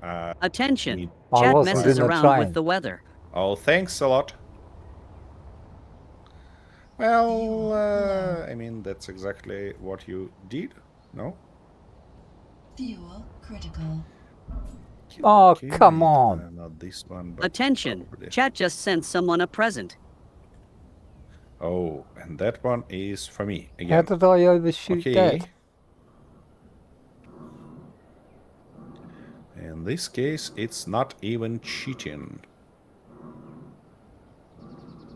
Attention. I Chat wasn't messes in the around train. with the weather. Oh, thanks a lot. Well, I mean, that's exactly what you did, no? Fuel critical. Oh, Okay, come on. not this one, but Attention. probably. Chat just sent someone a present. Oh, and that one is for me How again. did I overshoot Okay. that? In this case, it's not even cheating.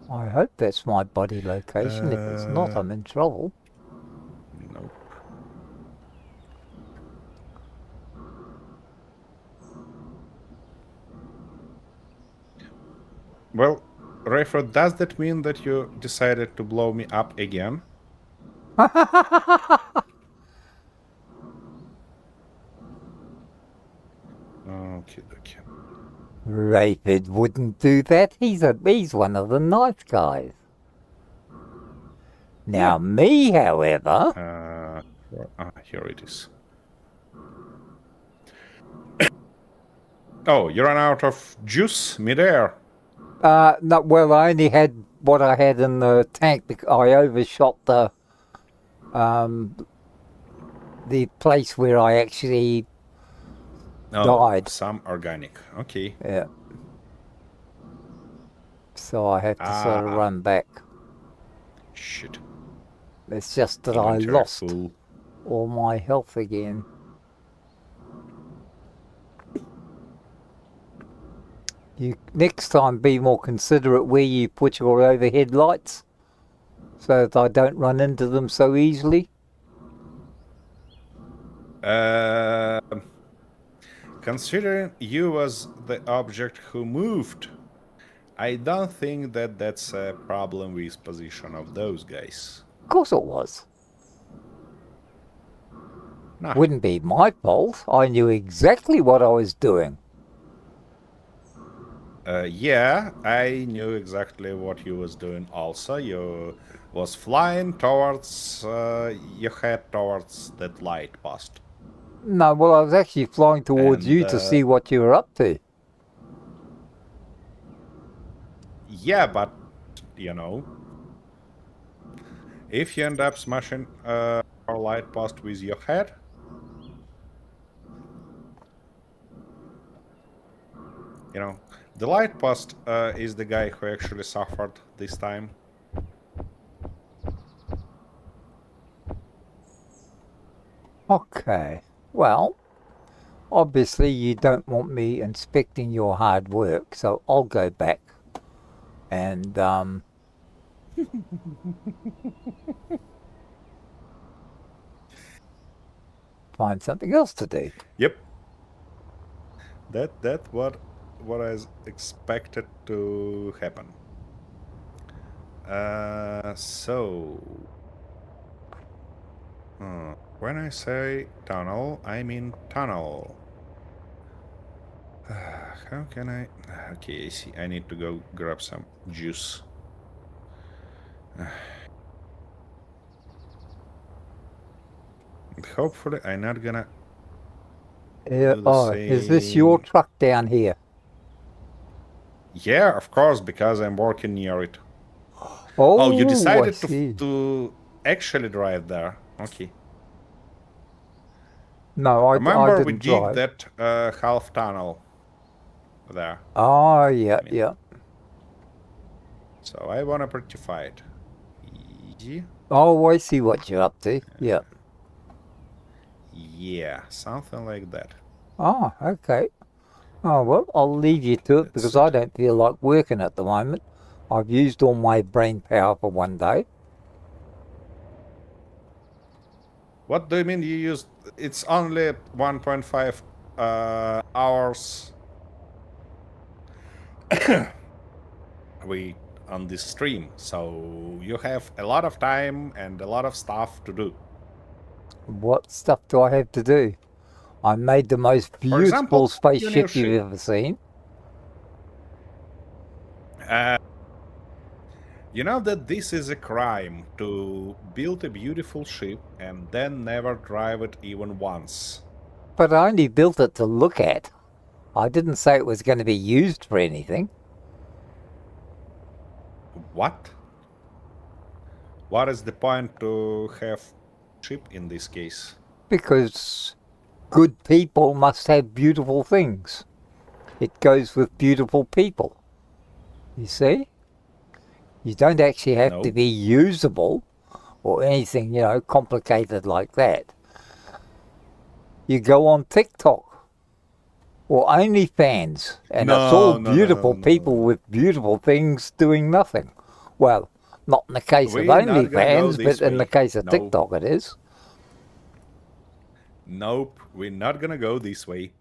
I hope that's my body location. If it's not, I'm in trouble. Nope. Well, Rayford, does that mean that you decided to blow me up again? Okay, okay. Rayford wouldn't do that. He's one of the nice guys. Now me, however... Here it is. Oh, you ran out of juice midair. no, well, I only had what I had in the tank because I overshot the place where I actually died. Some organic. Okay. Yeah. So I have to sort of run back. Shit. It's just that I Inventory lost full. all my health again. You next time be more considerate where you put your overhead lights so that I don't run into them so easily. Considering you was the object who moved, I don't think that that's a problem with position of those guys. Of course it was. Nah. Wouldn't be my fault. I knew exactly what I was doing. Yeah, I knew exactly what you was doing also. You was flying towards, you head towards that light post. No, well, I was actually flying towards And, you to see what you were up to. Yeah, but, you know, if you end up smashing our light post with your head, you know, the light post is the guy who actually suffered this time. Okay. Well, obviously you don't want me inspecting your hard work, so I'll go back and find something else to do. Yep. That what I expected to happen. So when I say tunnel, I mean tunnel. How can I? Okay, I see. I need to go grab some juice. Hopefully, I'm not gonna. Do the Oh, is this your same. truck down here? Yeah, of course, because I'm working near it. Oh, Oh, you I decided see. to actually drive there. Okay. No, I Remember, we didn't dig drive. that half tunnel there. Oh, yeah, mean- yeah. So I want to prettify it. Easy. Oh, I see what you're up to. Yeah. Yeah, something like that. Oh, okay. Oh, well, I'll leave you to it That's because it. I don't feel like working at the moment. I've used all my brain power for one day. What do you mean you used? It's only 1.5 hours we on this stream, so you have a lot of time and a lot of stuff to do. What stuff do I have to do? I made the most For example, beautiful your new spaceship ship. you've ever seen. You know that this is a crime to build a beautiful ship and then never drive it even once. But I only built it to look at. I didn't say it was going to be used for anything. What? What is the point to have ship in this case? Because good people must have beautiful things. It goes with beautiful people. You see? You don't actually have No. to be usable or anything, complicated like that. You go on TikTok or OnlyFans and it's all beautiful people with beautiful things doing nothing. Well, not in the case of We're not gonna go OnlyFans, this but in the way. case of No. TikTok it is. Nope, we're not gonna go this way.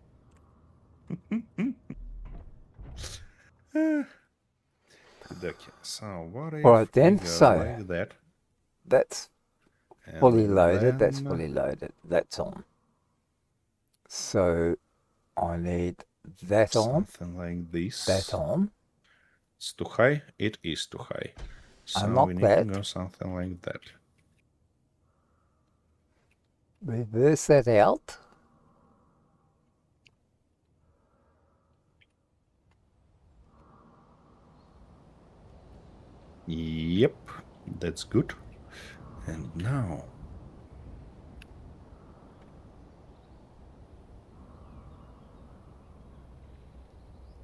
Okay, so what if Right then, we go so like that? that's And fully loaded, that's then- fully loaded, that's on. So I need that on, Something like this. that on. It's too high. It is too high. So Unlock we need that. to go something like that. Reverse that out. Yep, that's good. And now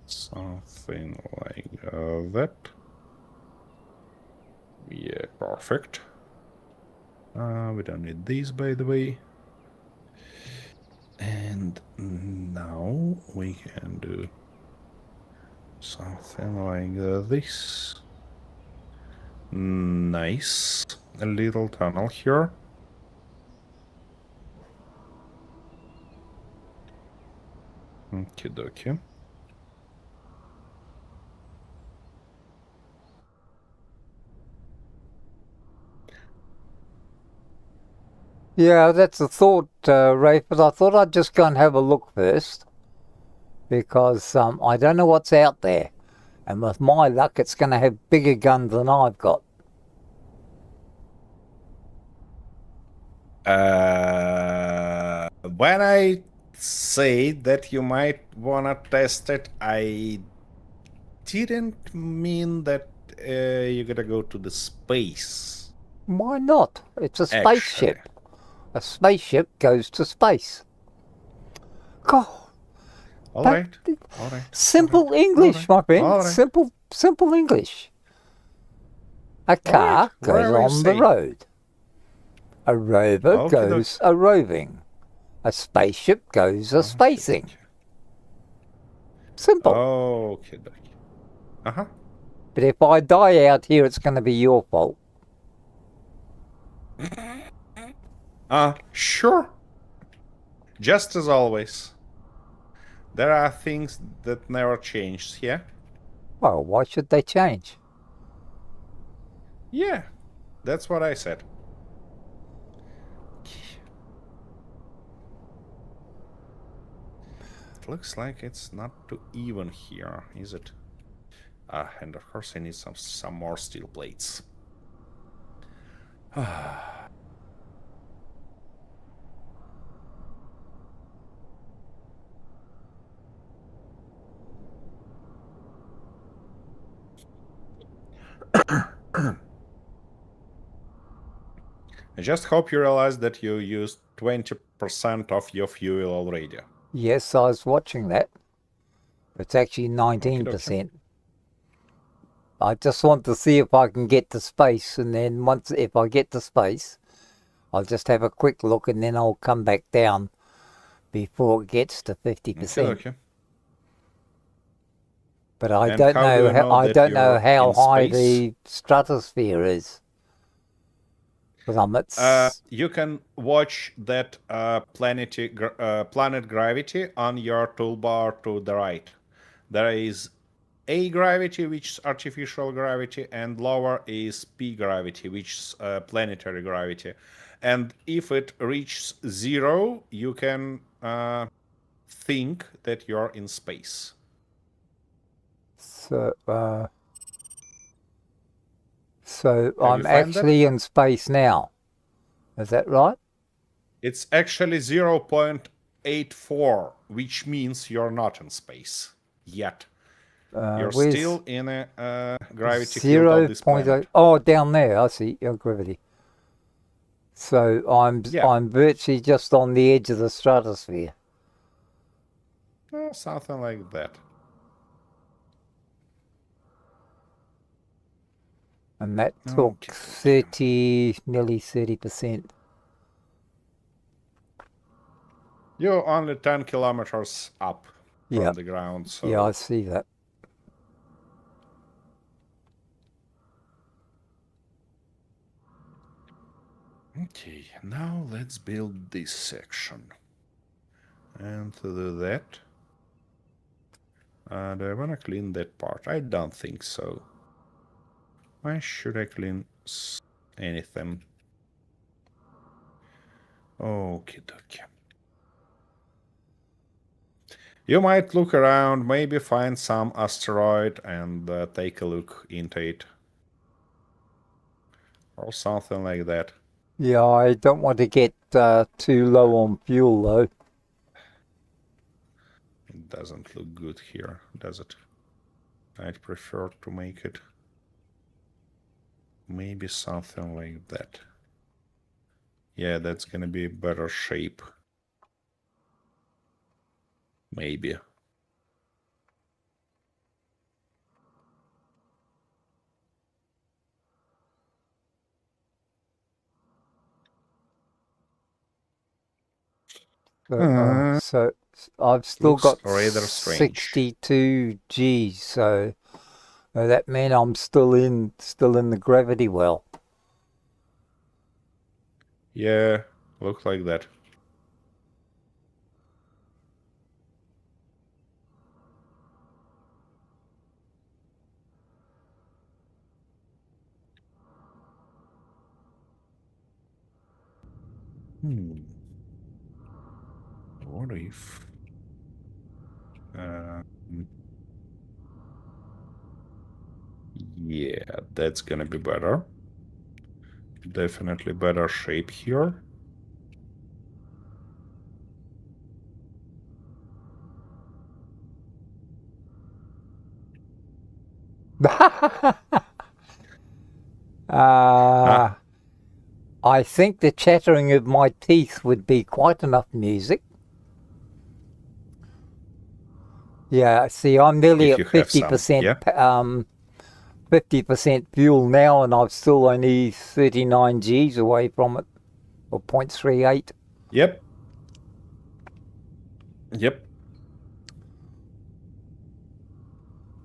something like that. Yeah, perfect. We don't need these, by the way. And now we can do something like this. Nice. A little tunnel here. Okie dokie. Yeah, that's a thought, Rafe, but I thought I'd just go and have a look first. Because I don't know what's out there. And with my luck, it's going to have bigger guns than I've got. When I say that you might wanna test it, I didn't mean that you're gonna go to the space. Why not? It's a spaceship. Actually. A spaceship goes to space. God. All That- right. Simple English, my friend. all right. Simple English. A car goes whatever you on the say. road. A rover Okie goes a roving. A spaceship goes a spacing. Simple. Okay, dokie. Uh-huh. But if I die out here, it's going to be your fault. Sure. Just as always. There are things that never change, yeah? Well, why should they change? Yeah, that's what I said. It looks like it's not too even here, is it? And of course I need some more steel plates. I just hope you realize that you used 20% of your fuel already. Yes, I was watching that. It's actually 19%. I just want to see if I can get to space, and then if I get to space, I'll just have a quick look and then I'll come back down before it gets to 50%. Okay. But I And don't how do know. you know I that don't know you're how in high space? the stratosphere is. Because I'm at. You can watch that planet gravity on your toolbar to the right. There is A gravity, which is artificial gravity, and lower is P gravity, which is planetary gravity. And if it reaches 0, you can think that you're in space. So Have I'm you find that? actually in space now. Is that right? It's actually 0.84, which means you're not in space yet. You're Where's still in a gravity field of this 0.8? planet. Oh, down there. I see. Your gravity. So Yeah, I'm virtually just on the edge of the stratosphere. something like that. And that took Okay. nearly 30%. You're only 10 kilometers up from the ground, so... Yeah, I see that. Okay, now let's build this section. And to do that... do I want to clean that part? I don't think so. Why should I clean anything? Okie dokie. You might look around, maybe find some asteroid and take a look into it. Or something like that. Yeah, I don't want to get too low on fuel though. It doesn't look good here, does it? I'd prefer to make it maybe something like that. Yeah, that's gonna be a better shape. Maybe. So I've still Looks got rather strange. 62 G, so that means I'm still in the gravity well. Yeah, looks like that. What if... yeah, that's gonna be better. Definitely better shape here. I think the chattering of my teeth would be quite enough music. Yeah, see, I'm nearly If at you have some, 50%, yeah. 50% fuel now, and I'm still only 39 Gs away from it, or 0.38. Yep. Yep.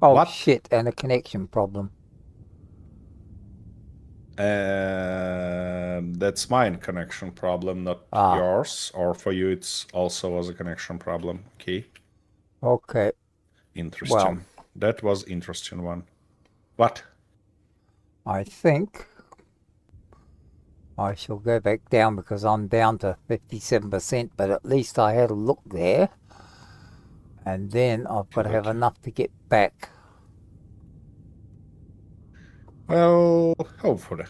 Oh, What? shit, and a connection problem. That's mine connection problem, not yours. Or for you, it's also was a connection problem. Okay. Okay. Interesting. Well, that was interesting one. What? I think I shall go back down because I'm down to 57%, but at least I had a look there. And then I've got to have enough to get back. Well, hopefully.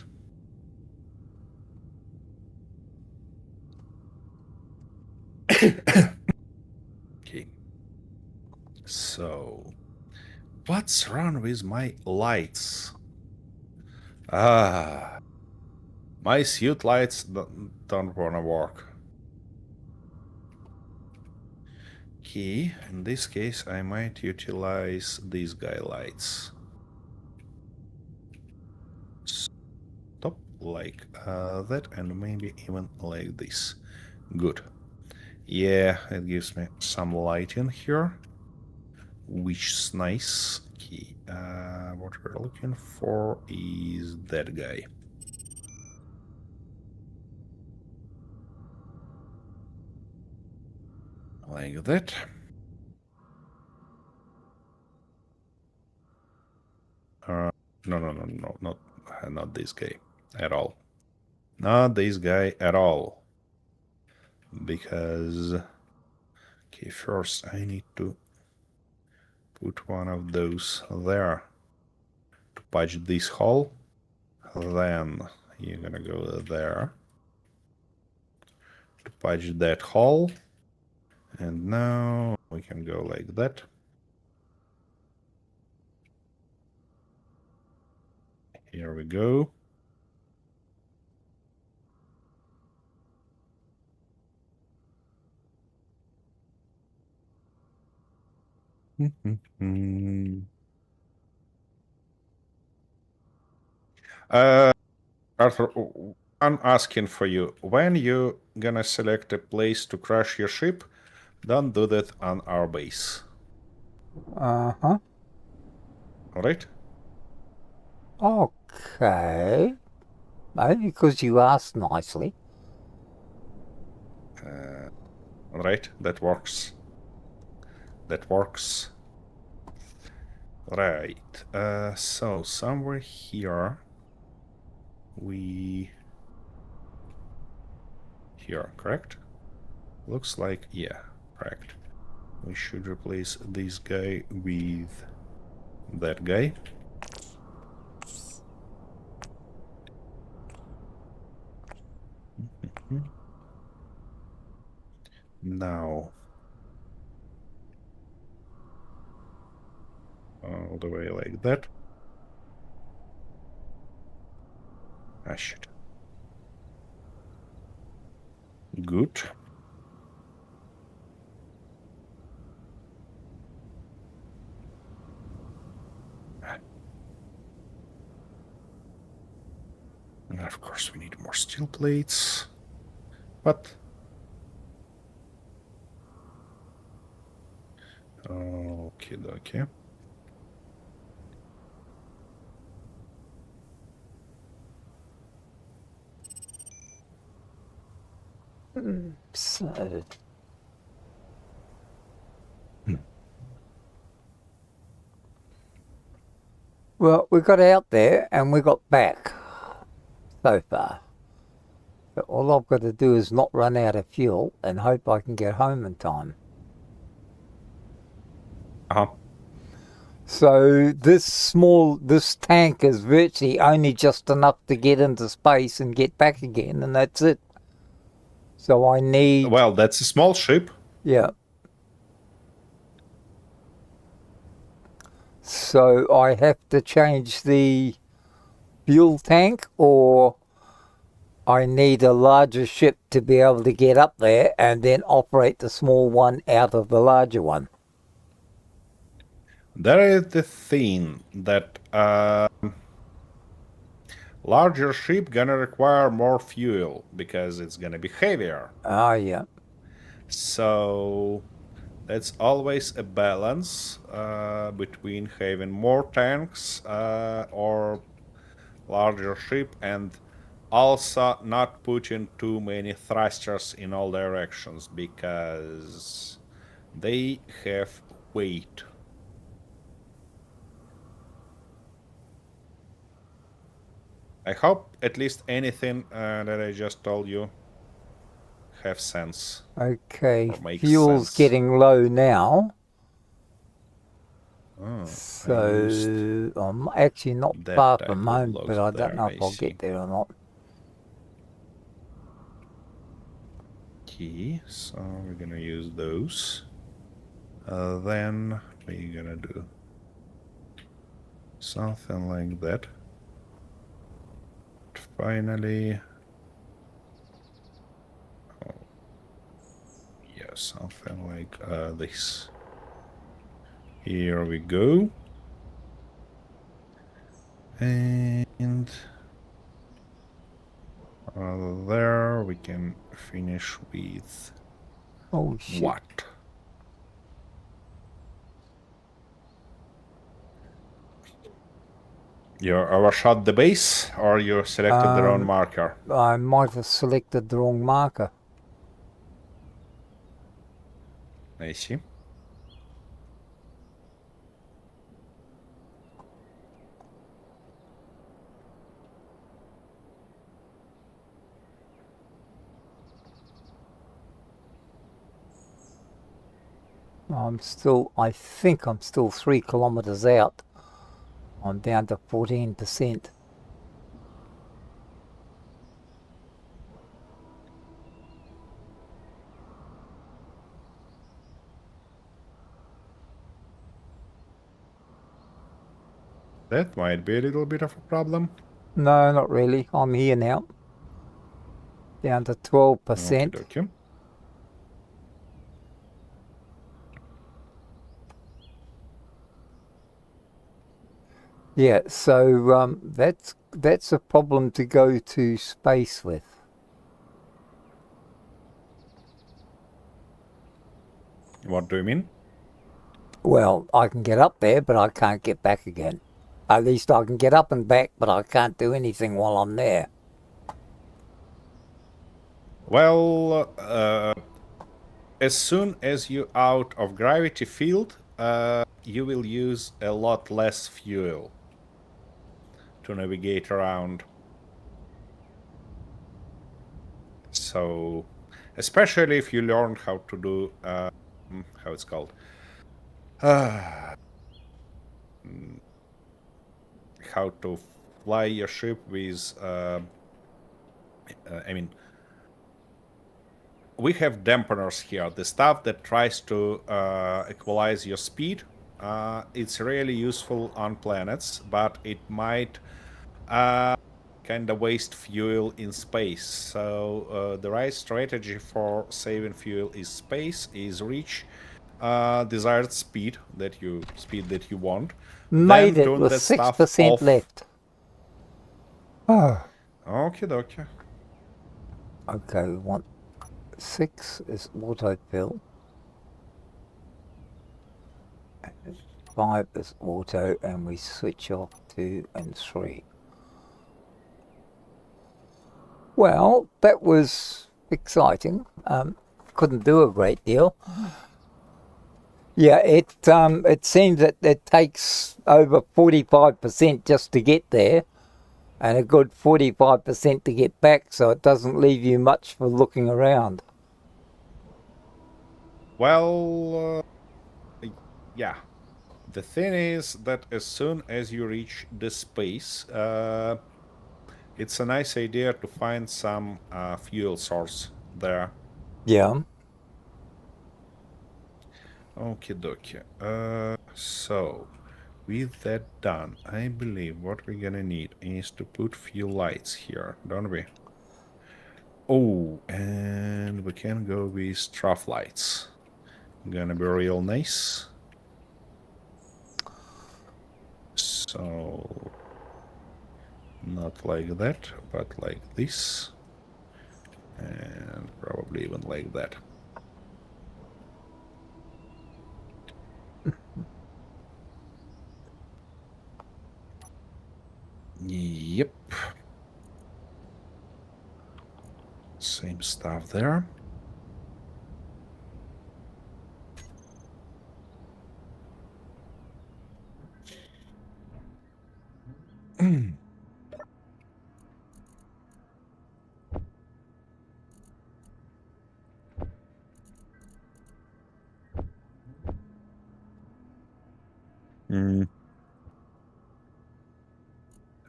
Okay. So, what's wrong with my lights? My suit lights don't wanna work. Okay, in this case, I might utilize these guy lights. Stop. like that, and maybe even like this. Good. Yeah, it gives me some light in here, which is nice. Okay, what we're looking for is that guy. Like that. No, not this guy at all. Not this guy at all. Because, okay, first I need to put one of those there to patch this hole. Then you're gonna go there to patch that hole. And now we can go like that. Here we go. Arthur, I'm asking for you. When you gonna select a place to crash your ship, don't do that on our base. Uh-huh. Alright? Okay. Maybe because you asked nicely. Alright, that works. That works. Right. So somewhere here here, correct? Looks like, yeah, correct. We should replace this guy with that guy. Now, all the way like that. Ah, shit. Good. And of course we need more steel plates. But okay. So, well, we got out there and we got back so far. But all I've got to do is not run out of fuel and hope I can get home in time. Uh-huh. So this tank is virtually only just enough to get into space and get back again, and that's it. So I need... Well, that's a small ship. Yeah. So I have to change the fuel tank, or I need a larger ship to be able to get up there and then operate the small one out of the larger one. That is the thing that larger ship gonna require more fuel because it's gonna be heavier. Ah, yeah. So that's always a balance between having more tanks or larger ship, and also not putting too many thrusters in all directions because they have weight. I hope at least anything that I just told you have sense. Okay, Or makes fuel's sense. getting low now. Oh, So I'm actually not that far type from of home, logs but I there, don't know I if I'll see. get there or not. Okay, so we're gonna use those. Then we're gonna do something like that. Finally, yeah, something like this. Here we go. And can finish with Oh shit. what? You overshot the base, or you selected the wrong marker? I might have selected the wrong marker. I see. I think I'm still 3 kilometers out. I'm down to 14%. That might be a little bit of a problem. No, not really. I'm here now. Down to 12%. Okey-dokey. Yeah, so that's a problem to go to space with. What do you mean? Well, I can get up there, but I can't get back again. At least I can get up and back, but I can't do anything while I'm there. Well, as soon as you're out of gravity field, you will use a lot less fuel to navigate around. So, especially if you learn how to do, how it's called, how to fly your ship with, I mean, we have dampeners here, the stuff that tries to equalize your speed. It's really useful on planets, but it might kind of waste fuel in space. So the right strategy for saving fuel is space, is reach desired speed that you want. Made then it turn with that stuff 6% off. left. Oh. Okie dokie. Okay, we want 6 is autofill. 5 is auto, and we switch off 2 and 3. Well, that was exciting. Couldn't do a great deal. Yeah, it seems that it takes over 45% just to get there, and a good 45% to get back, so it doesn't leave you much for looking around. Well, yeah. The thing is that as soon as you reach the space, it's a nice idea to find some fuel source there. Yeah. Okie dokie. So, with that done, I believe what we're gonna need is to put few lights here, don't we? Oh, and we can go with trough lights. Gonna be real nice. So, not like that, but like this. And probably even like that. Yep. Same stuff there.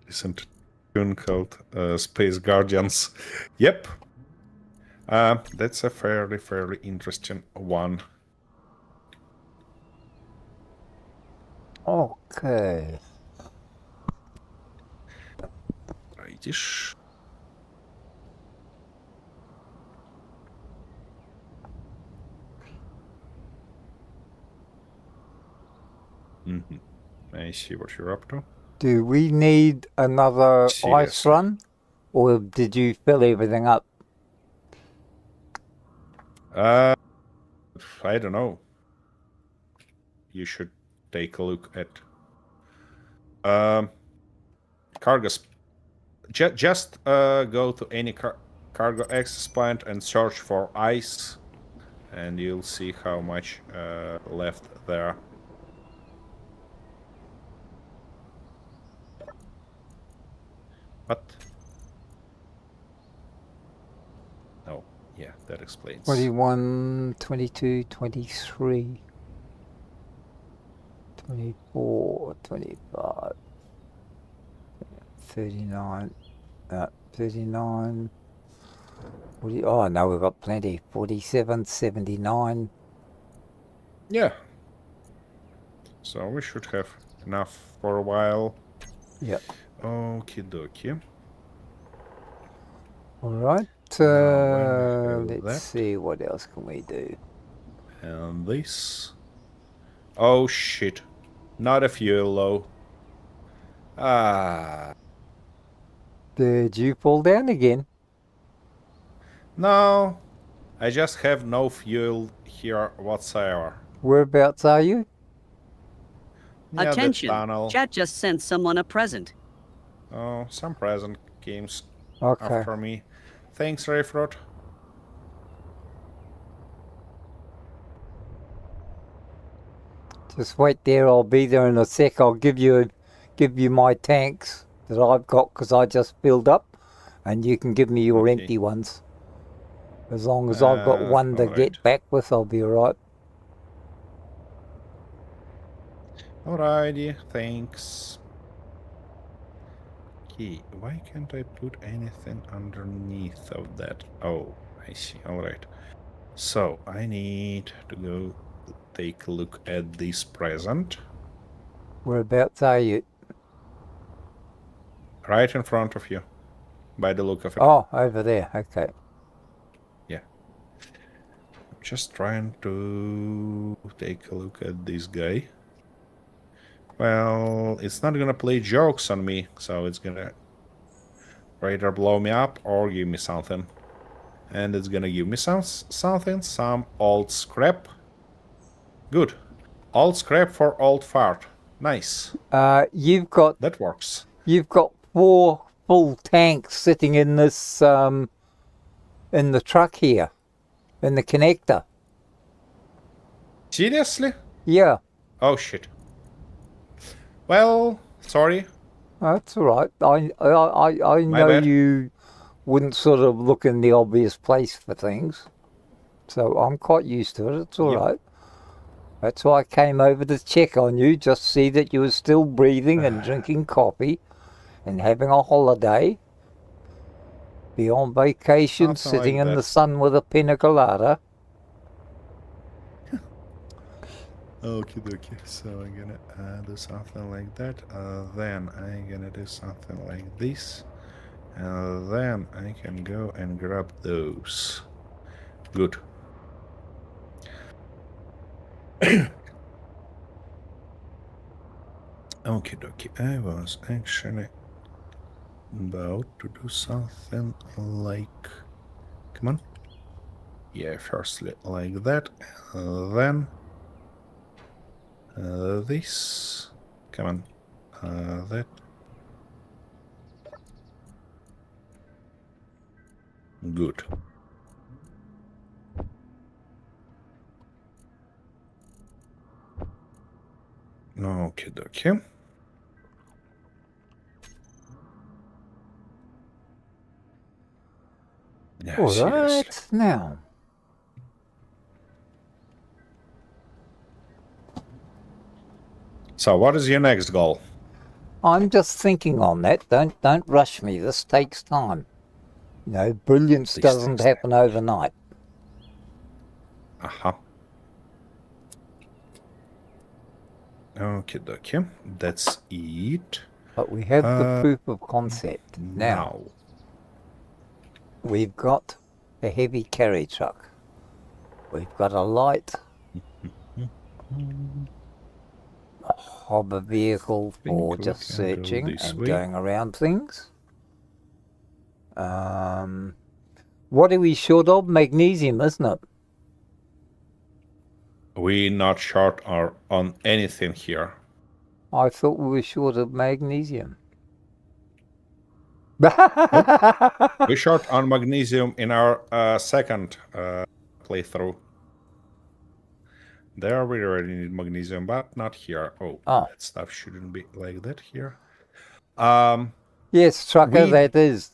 Listen to tune called Space Guardians. Yep. That's a fairly interesting one. Okay. Rightish. I see what you're up to. Do we need another ice Seriously. run, or did you fill everything up? I don't know. You should take a look at cargo. Just go to any cargo access point and search for ice, and you'll see how much left there. What? Oh, yeah, that explains. 21, 22, 23, 24, 25, 39, 39, 40, oh no, we've got plenty, 47, 79. Yeah. So we should have enough for a while. Yep. Okie dokie. All right, Now, let's that. see, what else can we do? And this. Oh shit. Not a fuel low. Ah. Did you fall down again? No. I just have no fuel here whatsoever. Whereabouts are you? Yeah, the Attention. tunnel. Chat just sent someone a present. Oh, some present came Okay. after me. Thanks, Rayfrod. Just wait there, I'll be there in a sec. I'll give you my tanks that I've got because I just filled up, and you can give me your Okay. empty ones. As long as I've got one to alright. get back with, I'll be alright. Alrighty, thanks. Okay, why can't I put anything underneath of that? Oh, I see. Alright. So, I need to go take a look at this present. Whereabouts are you? Right in front of you. By the look of it. Oh, over there. Okay. Yeah. Just trying to take a look at this guy. Well, it's not gonna play jokes on me, so it's gonna either blow me up or give me something. And it's gonna give me some old scrap. Good. Old scrap for old fart. Nice. You've got That works. 4 full tanks sitting in this in the truck here, in the connector. Seriously? Yeah. Oh shit. Well, sorry. That's all right. I My know bad. you wouldn't sort of look in the obvious place for things, so I'm quite used to it. It's all Yep. right. That's why I came over to check on you, just see that you were still breathing and drinking coffee and having a holiday. Be on vacation, Something sitting like in the that. sun with a pina colada. Okie dokie. So I'm gonna do something like that. Then I'm gonna do something like this. And then I can go and grab those. Good. Okie dokie. I was actually about to do something like. Come on. Yeah, firstly like that. Then. This. Come on. That. Good. Okie dokie. Yeah, All seriously. right, now. So, what is your next goal? I'm just thinking on that. Don't rush me. This takes time. You know, brilliance This doesn't takes happen overnight. Uh-huh. Okie dokie. That's it. But we have the proof of concept. Now, we've got a heavy carry truck. We've got a light, a hover vehicle for we just can go searching this and way. going around things. What are we short of? Magnesium, isn't it? We're not short or on anything here. I thought we were short of magnesium. We're short on magnesium in our second playthrough. There we already need magnesium, but not here. Oh, that stuff shouldn't be like that here. Yes, Trucker, that is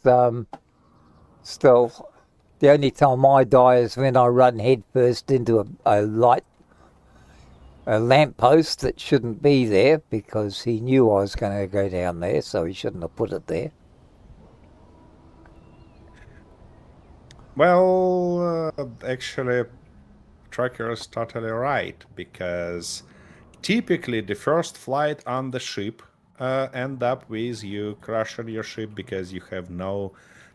still the only time I die is when I run headfirst into a lamppost that shouldn't be there because he knew I was going to go down there, so he shouldn't have put it there. Well, actually, Trucker is totally right, because typically the first flight on the ship end up with you crashing your ship because you have not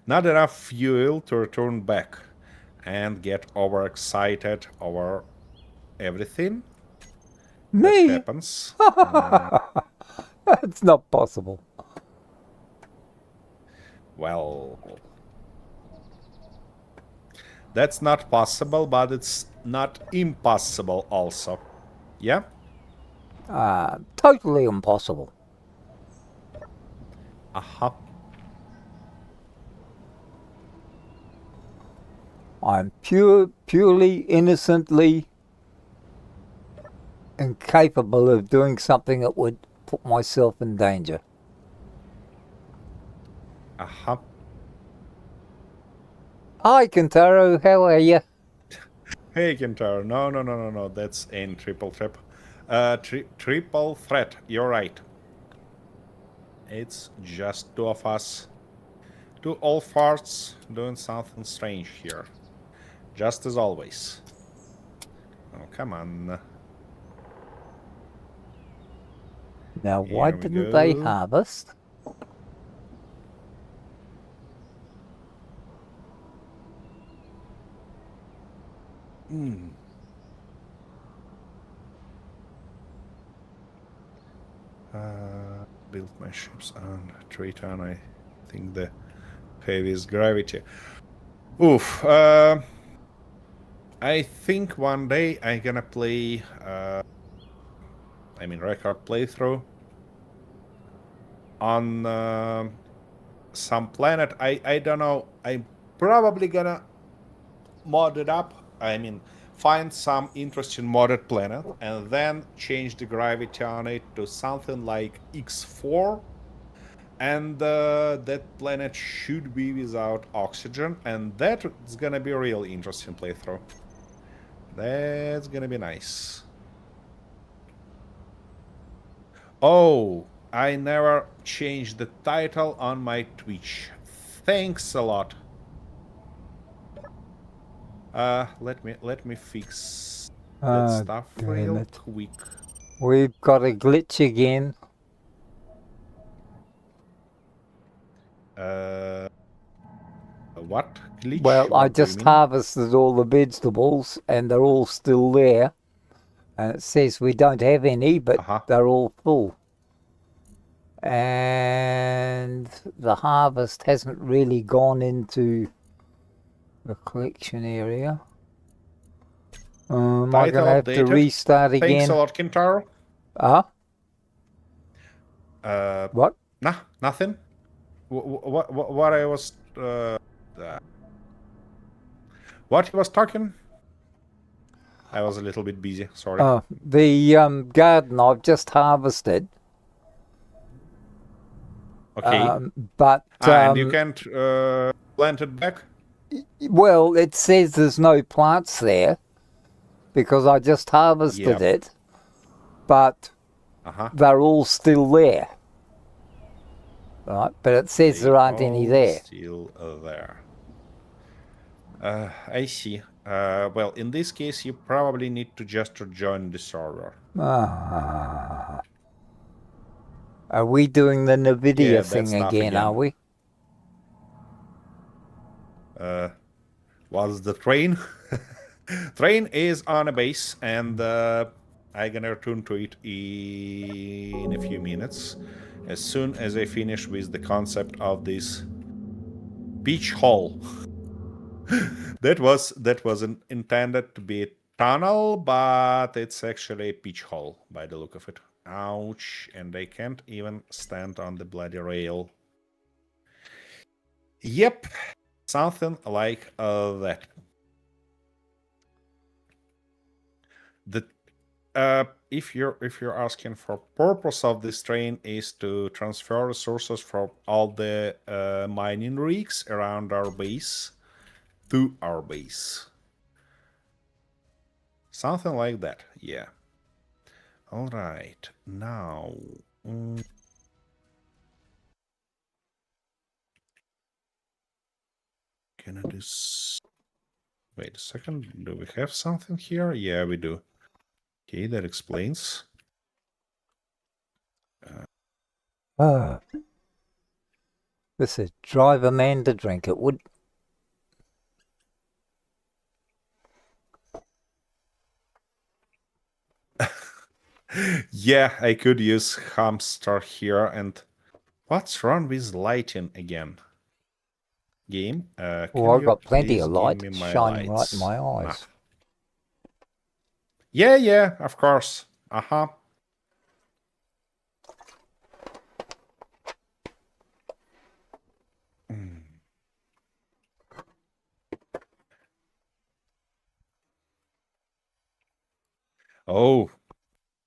enough fuel to return back and get overexcited over everything. Me? That happens. It's not possible. Well, that's not possible, but it's not impossible also. Yeah? Totally impossible. Uh-huh. I'm purely, innocently incapable of doing something that would put myself in danger. Uh-huh. Hi, Kentaro. How are you? Hey, Kentaro. No. That's in triple trip. Triple threat. You're right. It's just two of us. Two old farts doing something strange here. Just as always. Oh, come on. Now, why didn't they harvest? Build my ships on Triton. I think the heaviest gravity. Oof. I think one day I'm gonna play. Record playthrough on some planet. I don't know. I'm probably gonna mod it up. Find some interesting modded planet and then change the gravity on it to something like X4, and that planet should be without oxygen, and that's gonna be a real interesting playthrough. That's gonna be nice. Oh, I never changed the title on my Twitch. Thanks a lot. Let me fix that stuff real quick. We've got a glitch again. What glitch? Well, I just harvested all the vegetables and they're all still there. And it says we don't have any, but they're all full. And the harvest hasn't really gone into the collection area. Am I going to have to restart again? Thanks a lot, Kintaro. What? Nah, nothing. What I was... what he was talking? I was a little bit busy, sorry. The garden I've just harvested. Okay. But... and you can't plant it back? Well, it says there's no plants there because I just harvested it, but they're all still there. Right, but it says there aren't any there. Still there. I see. Well, in this case, you probably need to just rejoin the server. Are we doing the NVIDIA thing again, are we? Was the train? Train is on a base, and I'm gonna return to it in a few minutes, as soon as I finish with the concept of this beach hall. that wasn't intended to be a tunnel, but it's actually a pitch hole by the look of it. Ouch, and I can't even stand on the bloody rail. Yep, something like that. If you're asking for purpose of this train is to transfer resources from all the mining rigs around our base to our base. Something like that, yeah. All right, now... Can I do... Wait a second, do we have something here? Yeah, we do. Okay, that explains. This is drive a man to drink. It would... Yeah, I could use hamster here. And what's wrong with lighting again? Game? Well, I've got plenty please of give light me my shining right lights? in my eyes. Nah. Yeah, of course. Uh-huh. Oh,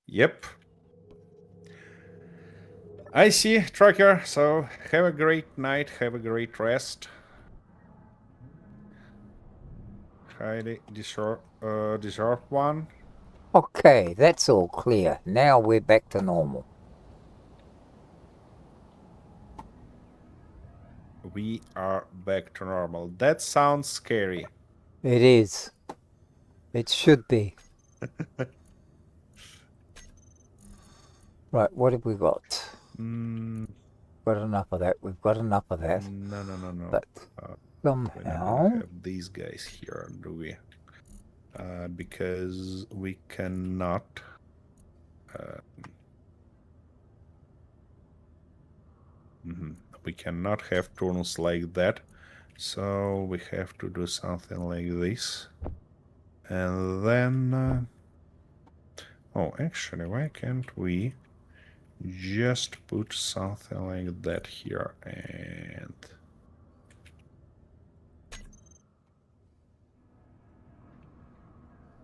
yep. I see, Tracker. So have a great night, have a great rest. Highly deserve one. Okay, that's all clear. Now we're back to normal. We are back to normal. That sounds scary. It is. It should be. Right, what have we got? Got enough of that. We've got enough of that. No. But We somehow... don't have these guys here, do we? Because we cannot... We cannot have turns like that. So we have to do something like this. And then... oh, actually, why can't we just put something like that here and...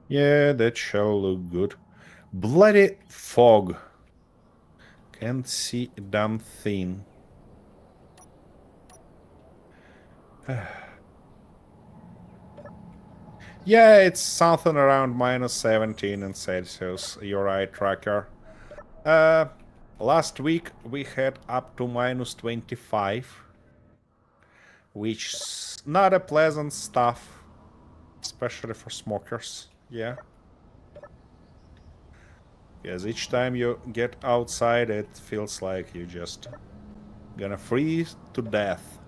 yeah, that shall look good. Bloody fog. Can't see a damn thing. Yeah, it's something around -17 in Celsius. You're right, Tracker. Last week we had up to -25, which is not a pleasant stuff, especially for smokers. Yeah. Because each time you get outside, it feels like you just gonna freeze to death.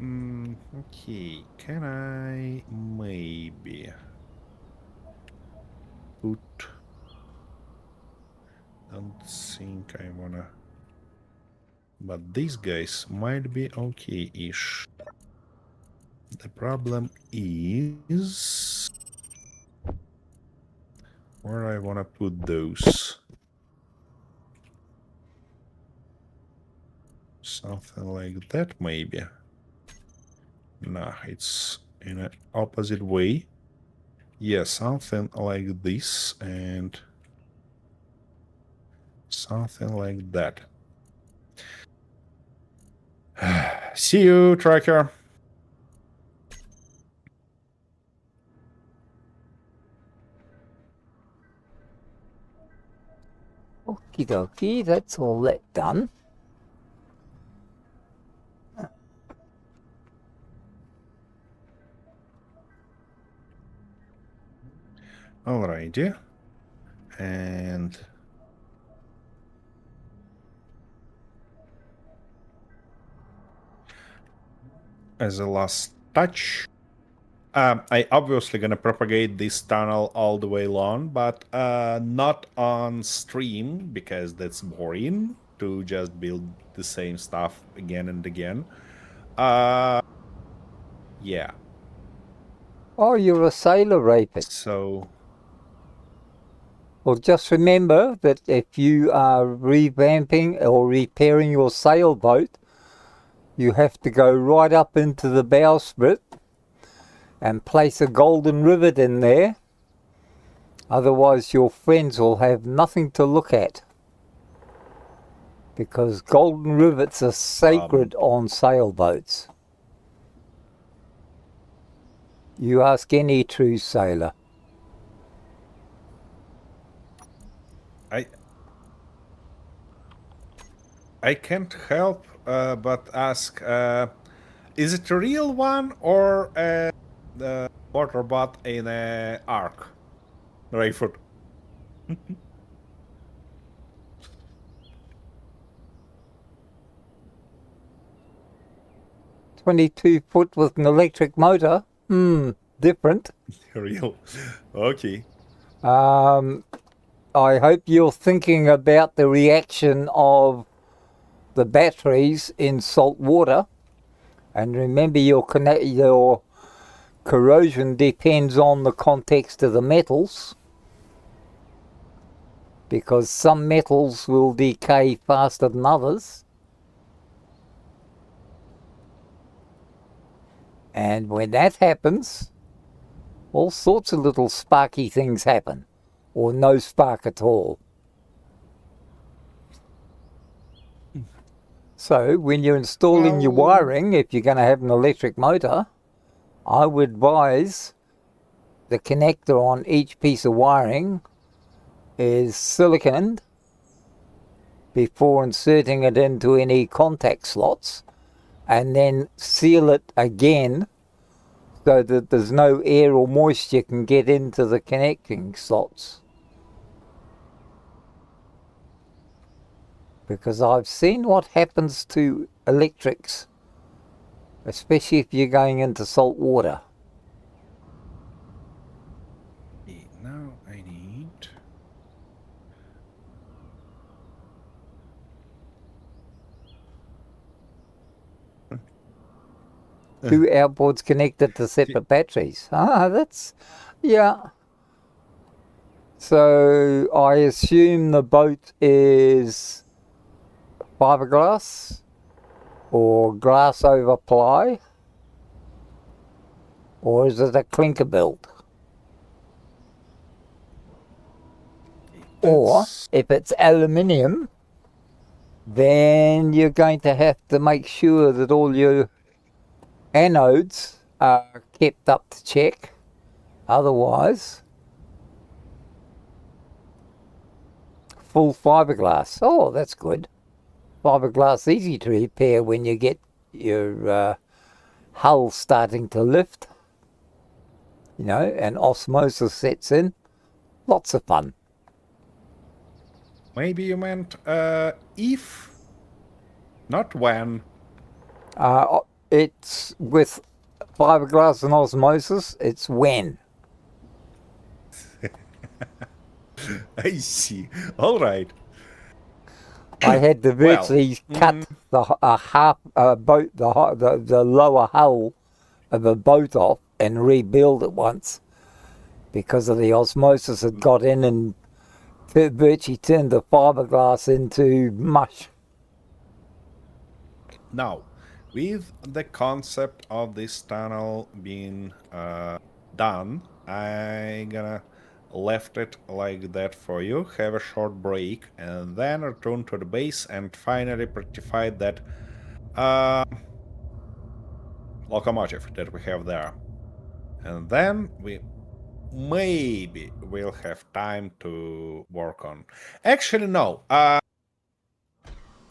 Okay, can I maybe put... don't think I wanna... but these guys might be okay-ish. The problem is... where I wanna put those. Something like that, maybe. Nah, it's in an opposite way. Yeah, something like this and something like that. See you, Tracker. Okie dokie, that's all that done. Alrighty. And as a last touch, I obviously gonna propagate this tunnel all the way long, but not on stream because that's boring to just build the same stuff again and again. Yeah. Oh, you're a sailor, Rapid. So, Well, just remember that if you are revamping or repairing your sailboat, you have to go right up into the bowsprit and place a golden rivet in there. Otherwise, your friends will have nothing to look at. Because golden rivets are sacred on sailboats. You ask any true sailor. I can't help but ask, is it a real one or the water bot in a arc? Rayford. 22-foot with an electric motor? Different. Real. Okay. I hope you're thinking about the reaction of the batteries in salt water. And remember, your corrosion depends on the context of the metals. Because some metals will decay faster than others. And when that happens, all sorts of little sparky things happen, or no spark at all. So when you're installing your wiring, if you're going to have an electric motor, I would advise the connector on each piece of wiring is siliconed before inserting it into any contact slots, and then seal it again so that there's no air or moisture can get into the connecting slots. Because I've seen what happens to electrics, especially if you're going into salt water. Now I need... Two outboards connected to separate batteries. That's... yeah. So I assume the boat is fiberglass or glass over ply, or is it a clinker build? Or if it's aluminium, then you're going to have to make sure that all your anodes are kept up to check. Otherwise, full fiberglass. Oh, that's good. Fiberglass easy to repair when you get your hull starting to lift, you know, and osmosis sets in. Lots of fun. Maybe you meant if, not when. It's with fiberglass and osmosis, it's when. I see. All right. I had to virtually cut the lower hull of a boat off and rebuild it once because of the osmosis that got in and virtually turned the fiberglass into mush. Now, with the concept of this tunnel being done, I'm gonna left it like that for you, have a short break, and then return to the base and finally rectify that locomotive that we have there. And then we maybe will have time to work on... Actually, no.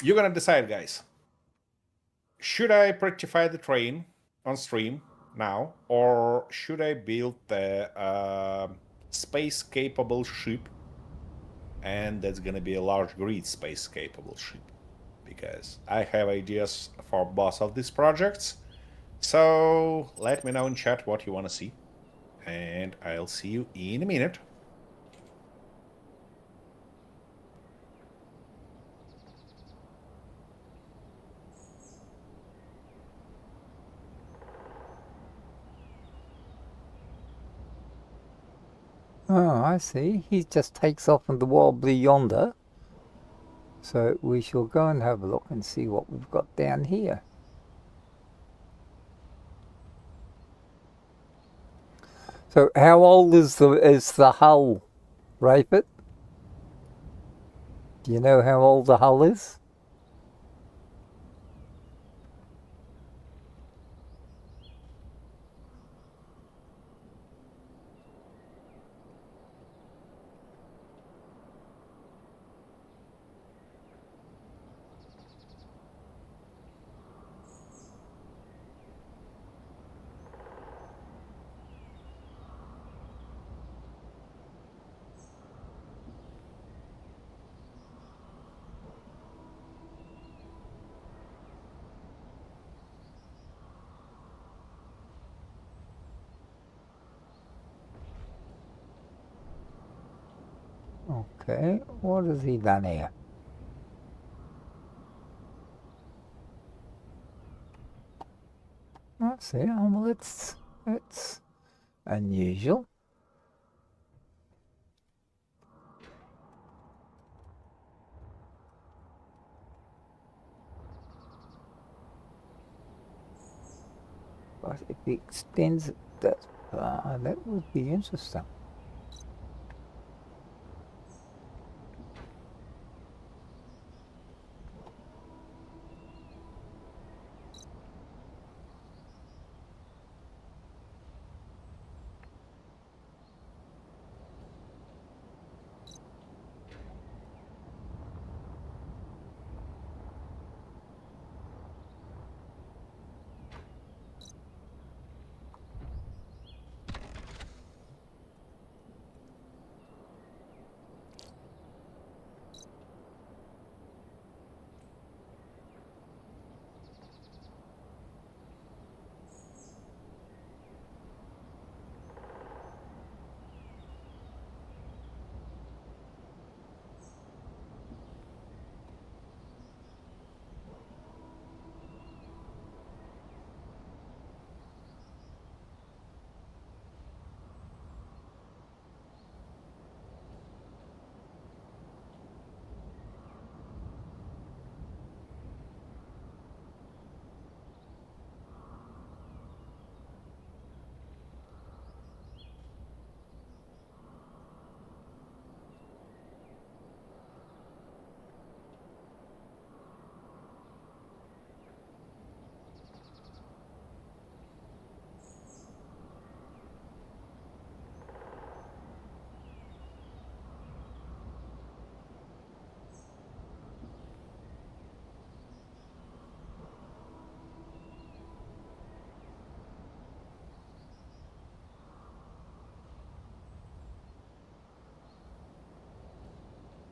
You're gonna decide, guys. Should I rectify the train on stream now, or should I build the space-capable ship? And that's gonna be a large grid space-capable ship, because I have ideas for both of these projects. So let me know in chat what you want to see, and I'll see you in a minute. Oh, I see. He just takes off in the wobbly yonder. So we shall go and have a look and see what we've got down here. So how old is the hull, Rayford? Do you know how old the hull is? Okay, what has he done here? I see. Well, it's unusual. But if he extends it that far, that would be interesting.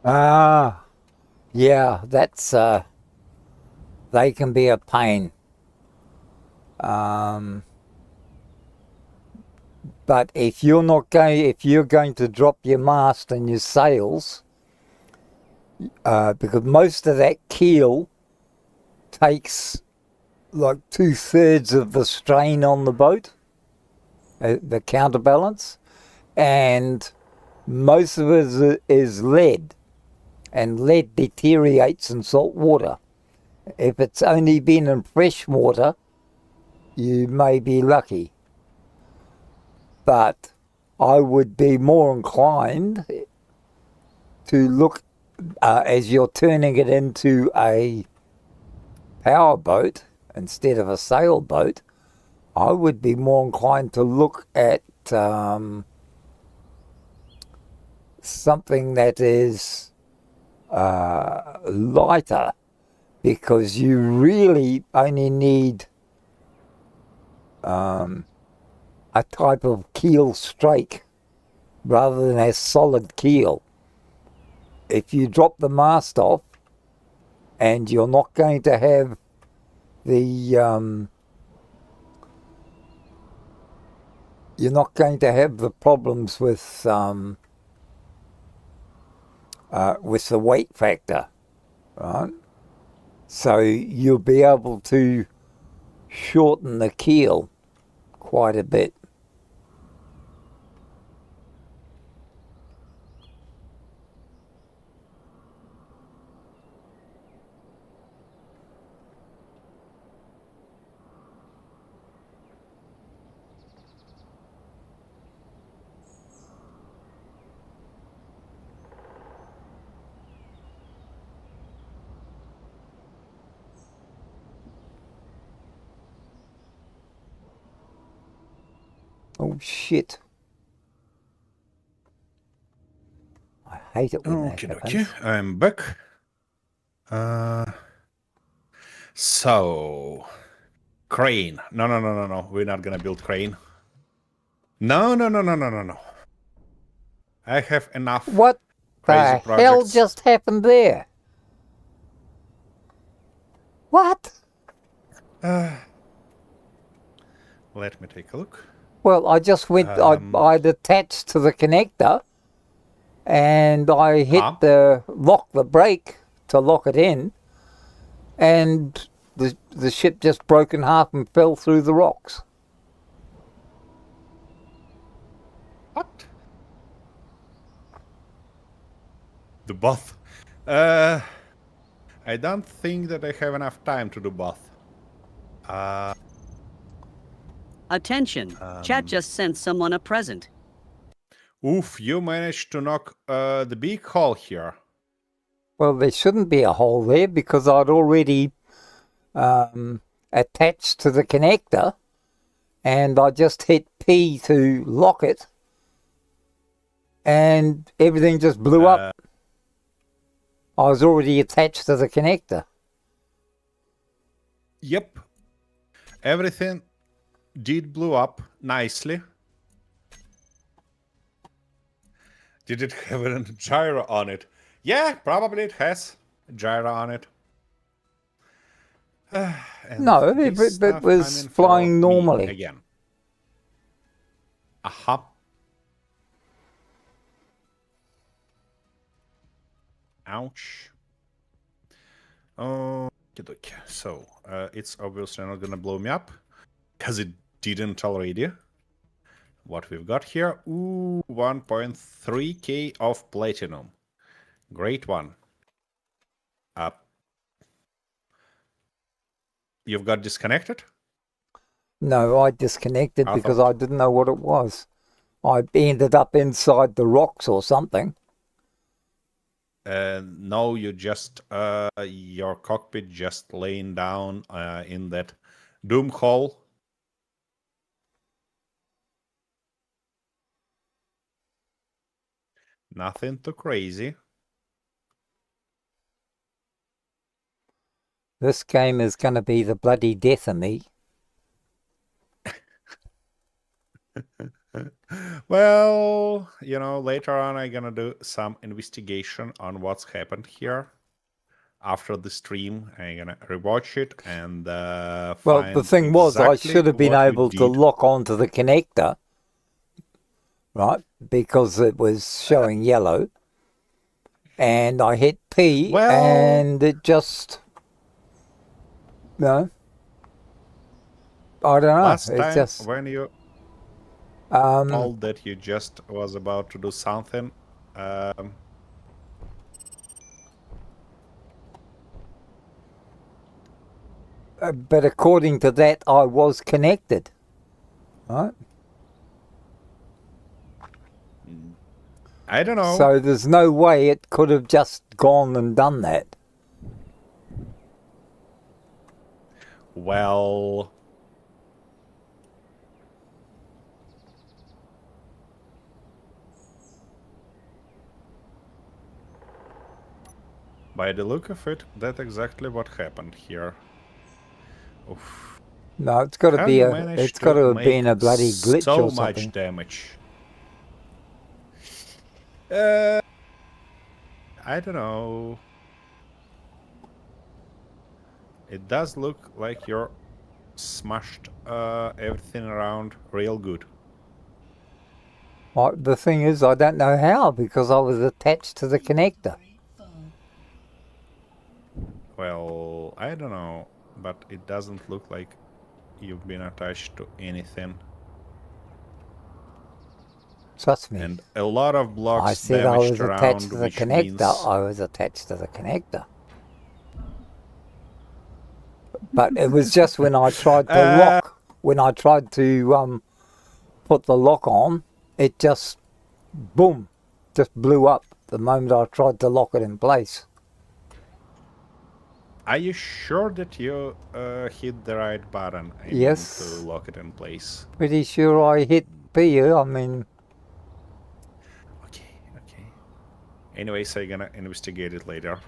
Ah, yeah, that's they can be a pain. But if you're going to drop your mast and your sails, because most of that keel takes like 2/3 of the strain on the boat, the counterbalance, and most of it is lead, and lead deteriorates in salt water. If it's only been in fresh water, you may be lucky. But I would be more inclined to look, as you're turning it into a power boat instead of a sailboat, I would be more inclined to look at something that is lighter, because you really only need a type of keel strake rather than a solid keel. If you drop the mast off and you're not going to have the problems with the weight factor, right? So you'll be able to shorten the keel quite a bit. Oh, shit. I hate it when that Okay, happens. okay. I'm back. So, crane. No. We're not gonna build crane. No. I have enough What crazy the hell projects. just happened there? What? Let me take a look. Well, I just went, I'd attached to the connector and I hit lock the brake to lock it in, and the ship just broke in half and fell through the rocks. What? The both. I don't think that I have enough time to do both. Attention, chat just sent someone a present. Oof, you managed to knock the big hole here. Well, there shouldn't be a hole there because I'd already attached to the connector, and I just hit P to lock it, and everything just blew up. I was already attached to the connector. Yep. Everything did blew up nicely. Did it have a gyro on it? Yeah, probably it has a gyro on it. No, it was flying normally. Again. Aha. Ouch. Okay. So, it's obviously not gonna blow me up, because it didn't already. What we've got here, 1.3k of platinum. Great one. You've got disconnected? No, I disconnected because I didn't know what it was. I ended up inside the rocks or something. No, you just, your cockpit just laying down in that doom hole. Nothing too crazy. This game is going to be the bloody death of me. Well, you know, later on I'm gonna do some investigation on what's happened here. After the stream, I'm gonna rewatch it and well, the thing was, I exactly should have been what we able to did. lock onto the connector, right? Because it was showing yellow. And I hit P, Well, and it just, no, I don't know. last It time just, when you told that you just was about to do something, but according to that, I was connected, right? I don't know. So there's no way it could have just gone and done that. Well, by the look of it, that's exactly what happened here. Oof. No, it's got to be it's got to have been a bloody glitch so or something. much damage. I don't know. It does look like you're smashed everything around real good. Well, the thing is, I don't know how, because I was attached to the connector. Well, I don't know, but it doesn't look like you've been attached to anything. Trust me. And a lot of blocks I said I was damaged attached around, to the which connector. means... I was attached to the connector. But it was just when I tried to lock, when I tried to put the lock on, it just, boom, just blew up the moment I tried to lock it in place. Are you sure that you hit the right button? Yes. To lock it in place. Pretty sure I hit to you. I mean, Okay, okay. Anyways, I'm gonna investigate it later.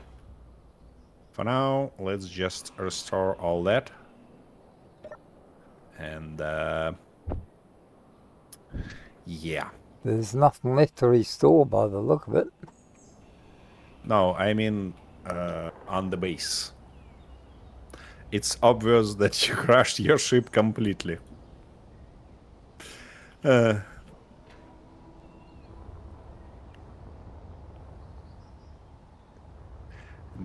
For now, let's just restore all that. And, yeah. there's nothing left to restore by the look of it. No, I mean, on the base. It's obvious that you crashed your ship completely. And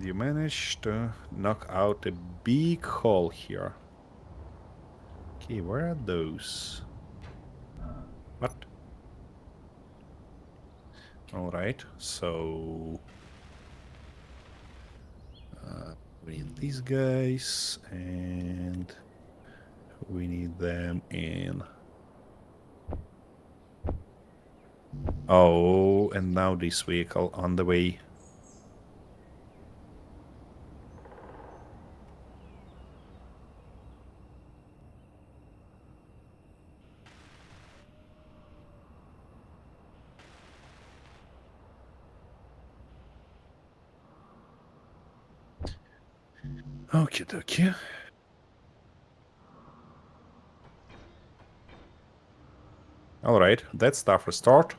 you managed to knock out a big hole here. Okay, where are those? What? Alright, so... we need these guys, and we need them in... Oh, and now this vehicle on the way. Okie dokie. Alright, that stuff restored.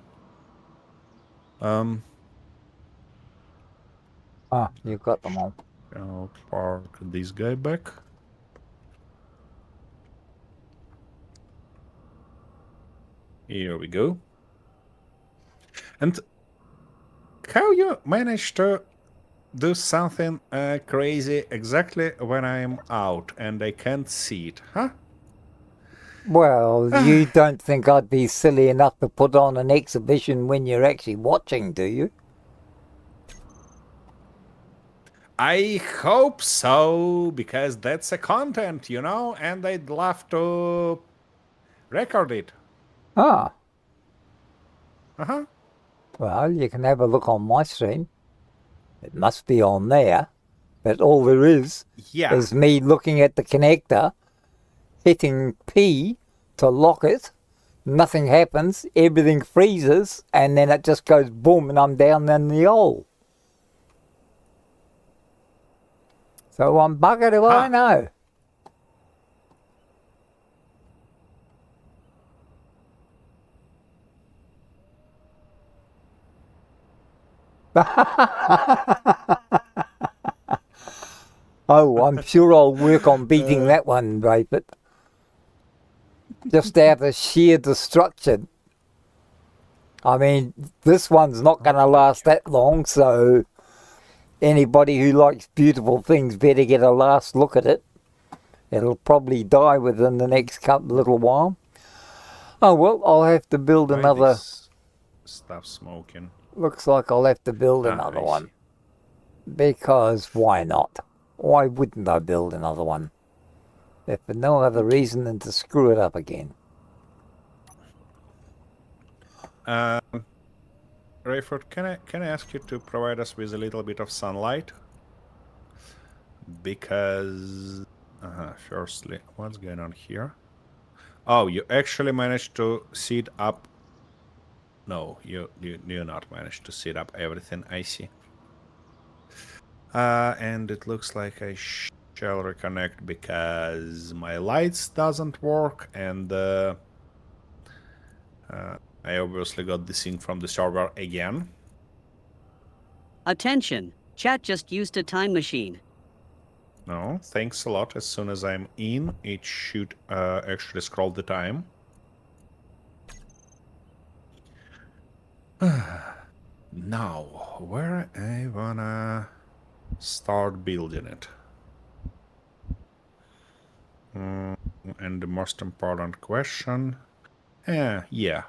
Ah, you've got them all. I'll park this guy back. Here we go. And how you managed to do something crazy exactly when I'm out and I can't see it, huh? Well, you don't think I'd be silly enough to put on an exhibition when you're actually watching, do you? I hope so, because that's a content, you know, and I'd love to record it. Ah, Uh-huh. well, you can have a look on my stream. It must be on there. But all there is Yeah. me looking at the connector, hitting P to lock it. Nothing happens. Everything freezes. And then it just goes boom and I'm down in the hole. So I'm buggered if I know. Oh, I'm sure I'll work on beating that one, David. Just out of sheer destruction. I mean, this one's not going to last that long, so anybody who likes beautiful things better get a last look at it. It'll probably die within the next little while. Oh, well, I'll have to build Why another... this stuff smoking. Looks like I'll have to build another one. Because why not? Why wouldn't I build another one? If for no other reason than to screw it up again. Rayford, can I ask you to provide us with a little bit of sunlight? Because... firstly, what's going on here? Oh, you actually managed to seed up... No, you not managed to seed up everything, I see. And it looks like I shall reconnect because my lights doesn't work, and I obviously got this thing from the server again. Attention, chat just used a time machine. No, thanks a lot. As soon as I'm in, it should actually scroll the time. Now, where I wanna start building it? And the most important question... yeah.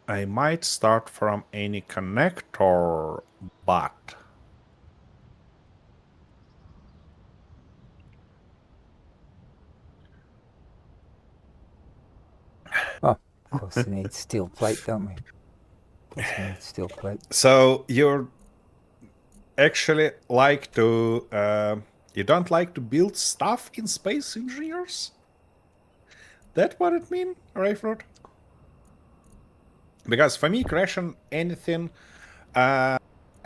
I might start from any connector, but... Oh, of course we need steel plate, don't we? Of course we need steel plate. So you're actually like to... you don't like to build stuff in Space Engineers? that what it mean, Rayford? Because for me, crashing anything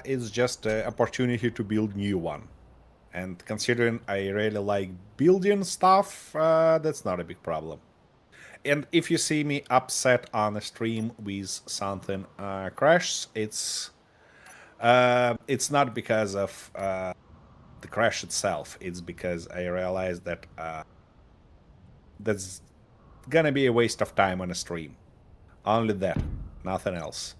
is just an opportunity to build new one. And considering I really like building stuff, that's not a big problem. And if you see me upset on a stream with something crashes, it's not because of the crash itself. It's because I realized that that's gonna be a waste of time on a stream. Only that, nothing else.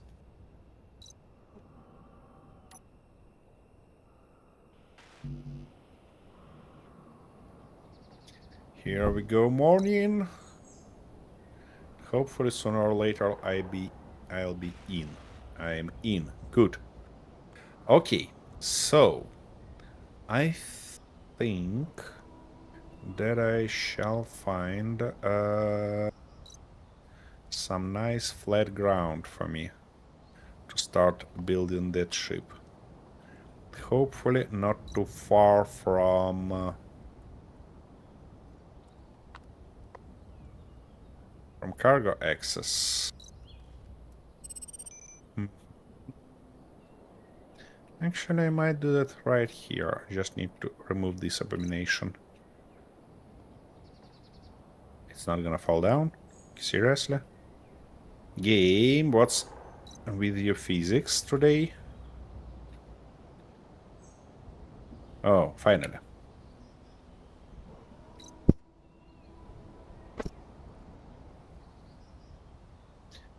Here we go, morning. Hopefully sooner or later I'll be in. I'm in. Good. Okay, so I think that I shall find some nice flat ground for me to start building that ship. Hopefully not too far from cargo access. Actually, I might do that right here. Just need to remove this abomination. It's not gonna fall down? Seriously? Game, what's with your physics today? Oh, finally.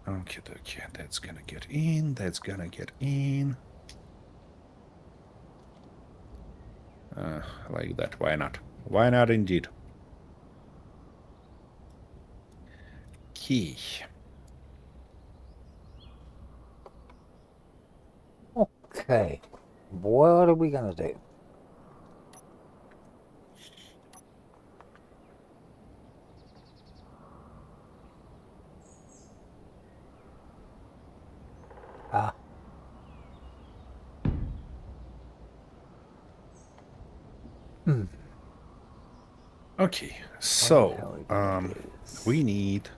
Okay, that's gonna get in, that's gonna get in. Like that, why not? Why not indeed? Key. Okay. What are we gonna do? Ah. Okay, What the so hell are we gonna do? we need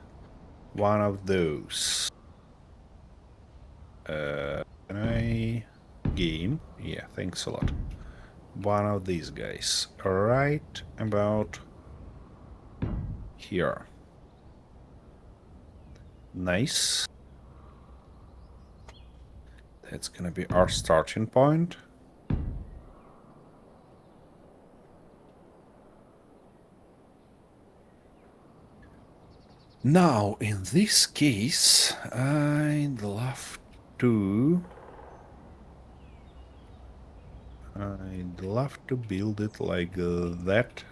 one of those. Can I game? Yeah, thanks a lot. One of these guys, right about here. Nice. That's gonna be our starting point. Now, in this case, I'd love to build it like that.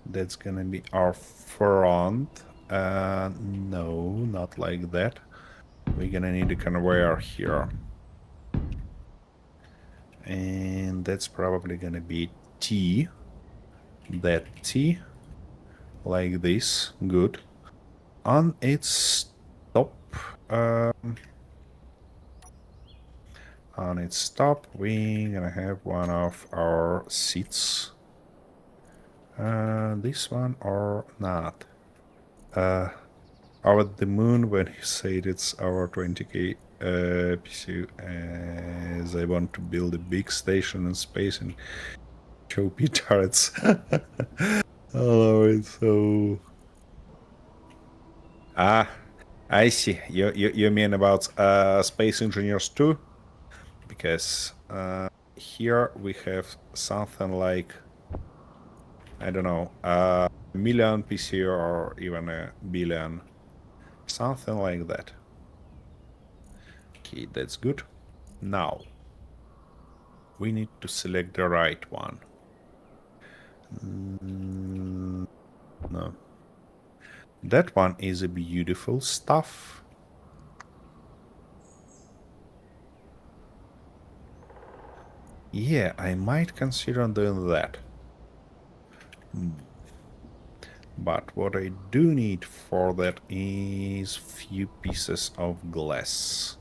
That's gonna be our front. No, not like that. We're gonna need a conveyor here. And that's probably gonna be T. That T. Like this. Good. On its top, we're gonna have one of our seats. This one or not. Over the moon when he said it's our 20k PCU, as I want to build a big station in space and show P turrets. Oh, it's so... Ah, I see. You mean about space engineers too? Because here we have something like, I don't know, a million PC or even a billion. Something like that. Okay, that's good. Now, we need to select the right one. No. That one is a beautiful stuff. Yeah, I might consider doing that. But what I do need for that is few pieces of glass.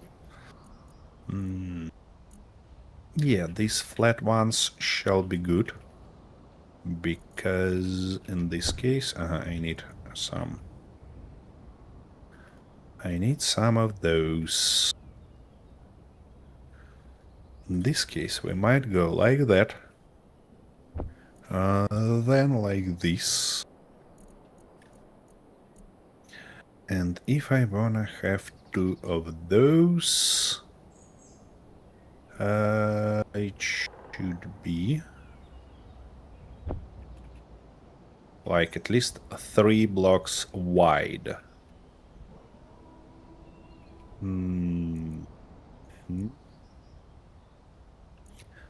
Yeah, these flat ones shall be good. Because in this case, I need some. I need some of those. In this case, we might go like that. Then like this. And if I wanna have 2 of those, it should be like at least 3 blocks wide.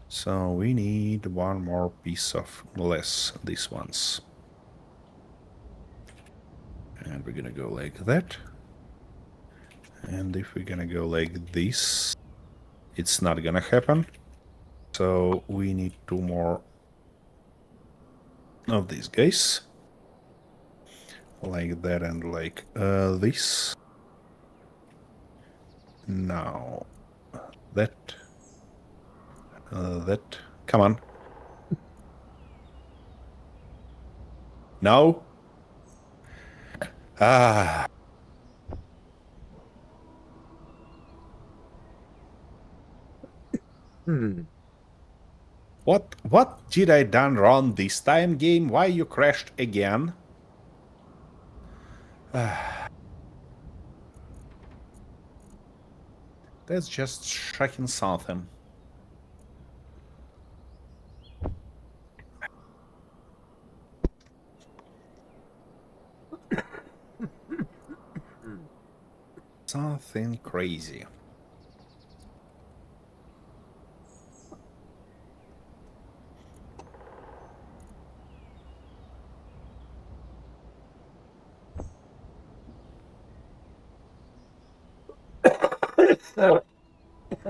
So we need 1 more piece of less these ones. And we're gonna go like that. And if we're gonna go like this, it's not gonna happen. So we need 2 more of these guys. Like that and like this. Now that. That. Come on. No. Ah. What did I done wrong this time, game? Why you crashed again? That's just shocking something. Something crazy.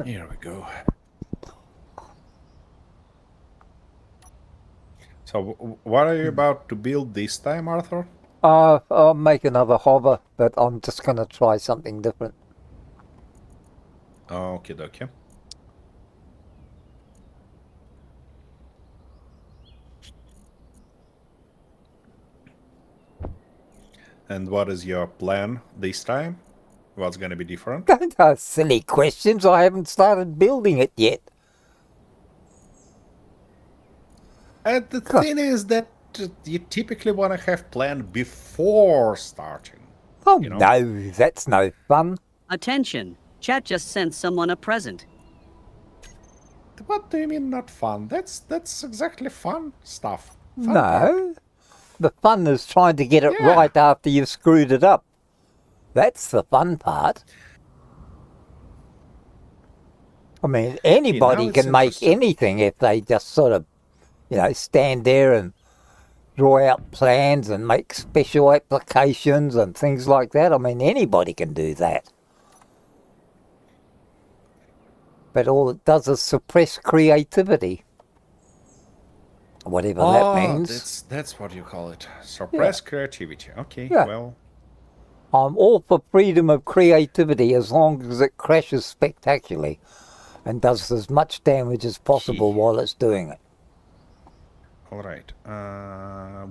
Here we go. So, what are you about to build this time, Arthur? I'll make another hover, but I'm just going to try something different. Okie dokie. And what is your plan this time? What's gonna be different? Don't ask silly questions. I haven't started building it yet. And the thing is that you typically want to have planned before starting. Oh, You know? no, that's no fun. Attention! Chat just sent someone a present. What do you mean not fun? That's exactly fun stuff. Fun part. No. The fun is trying to get it Yeah. right after you've screwed it up. That's the fun part. I mean, anybody it's can make interesting. anything if they just sort of, stand there and draw out plans and make special applications and things like that. I mean, anybody can do that. But all it does is suppress creativity. Whatever that means. That's what you call it. Suppress creativity. Okay, Yeah. well. I'm all for freedom of creativity as long as it crashes spectacularly and does as much damage as possible while it's doing it. All right.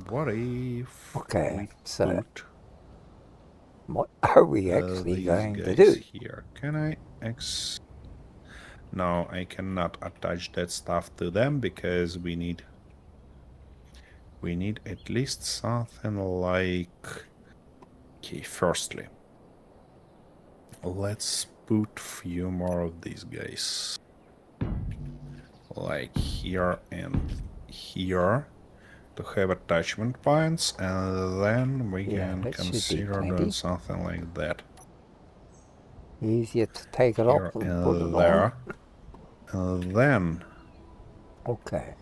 What if Okay, we so put what are we actually these going to guys do? here? Can I No, I cannot attach that stuff to them because we need at least something like. Okay, firstly, let's put few more of these guys like here and here to have attachment points, and then we Yeah, can that should be consider plenty. doing something like that. Easier to take it Here off and put it and on. there. And then, Okay.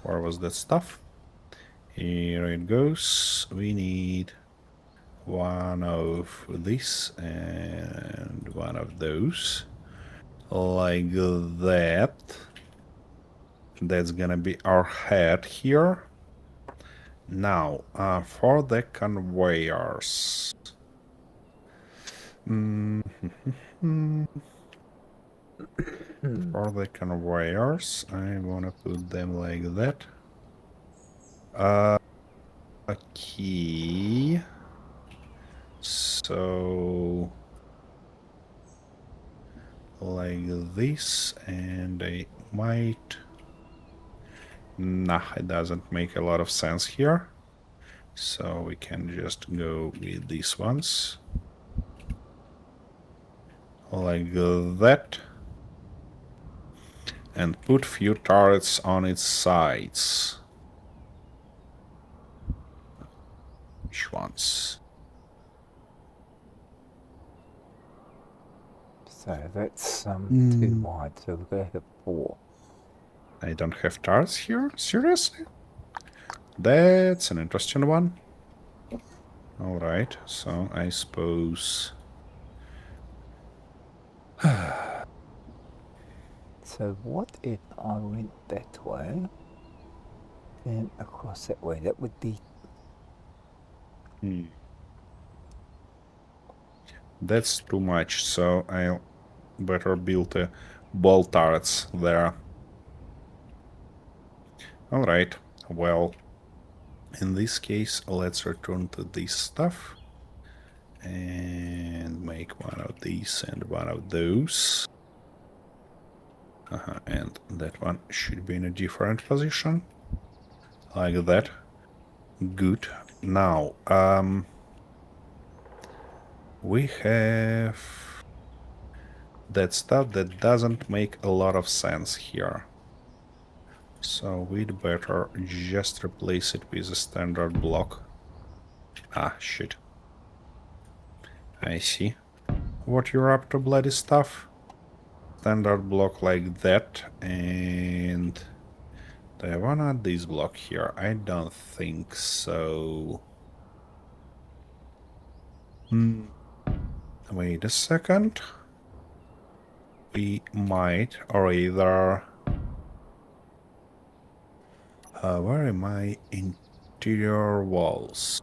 where was that stuff? Here it goes. We need one of this and one of those. Like that. That's gonna be our head here. Now, for the conveyors. For the conveyors, I wanna put them like that. key. So like this, and I might... Nah, it doesn't make a lot of sense here. So we can just go with these ones. Like that. And put few turrets on its sides. Which ones? So that's too wide, so we're going to have 4. I don't have turrets here? Seriously? That's an interesting one. Alright, so I suppose... So what if I went that way, then across that way? That would be... That's too much, so I'll better build a ball turrets there. Alright, well, in this case, let's return to this stuff. And make one of these and one of those. And that one should be in a different position. Like that. Good. Now, we have that stuff that doesn't make a lot of sense here. So we'd better just replace it with a standard block. Ah, shit. I see what you're up to, bloody stuff. Standard block like that, and do I wanna add this block here? I don't think so. Wait a second. We might, or either... where are my interior walls?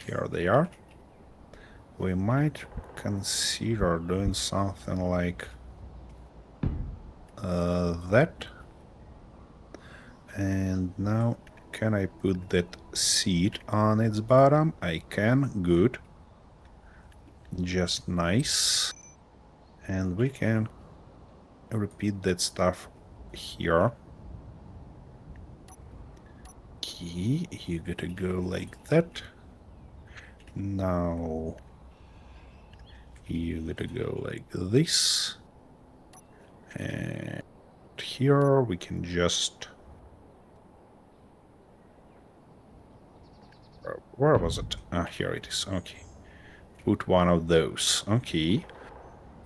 Here they are. We might consider doing something like that. And now, can I put that seat on its bottom? I can. Good. Just nice. And we can repeat that stuff here. Key, you gotta go like that. Now you gotta go like this. And here we can just... Where was it? Ah, here it is. Okay. Put one of those. Okay.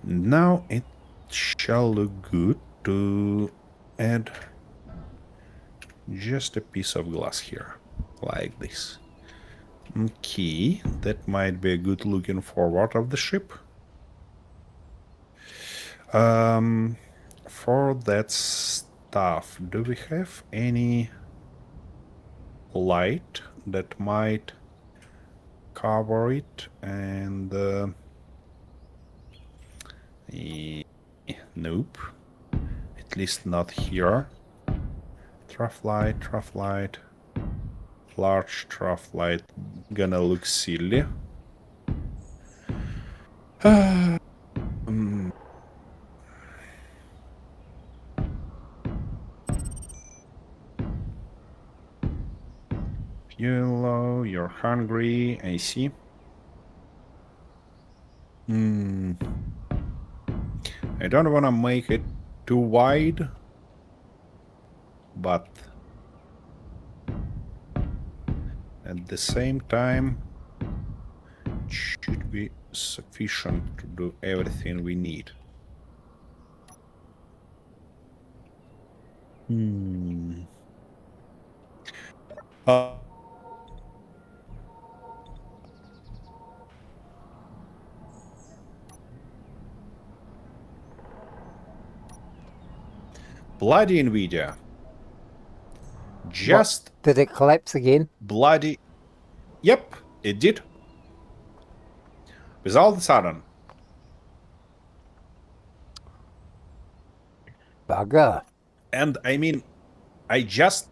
Now it shall look good to add just a piece of glass here. Like this. Okay. That might be a good looking forward of the ship. For that stuff, do we have any light that might cover it? And nope, at least not here. Trough light, large trough light, gonna look silly. Yellow, you're hungry, I see. I don't want to make it too wide, but at the same time, it should be sufficient to do everything we need. Bloody Nvidia. Just... What? Did it collapse again? Bloody... Yep, it did. With all of a sudden. Bugger. And I mean, I'm just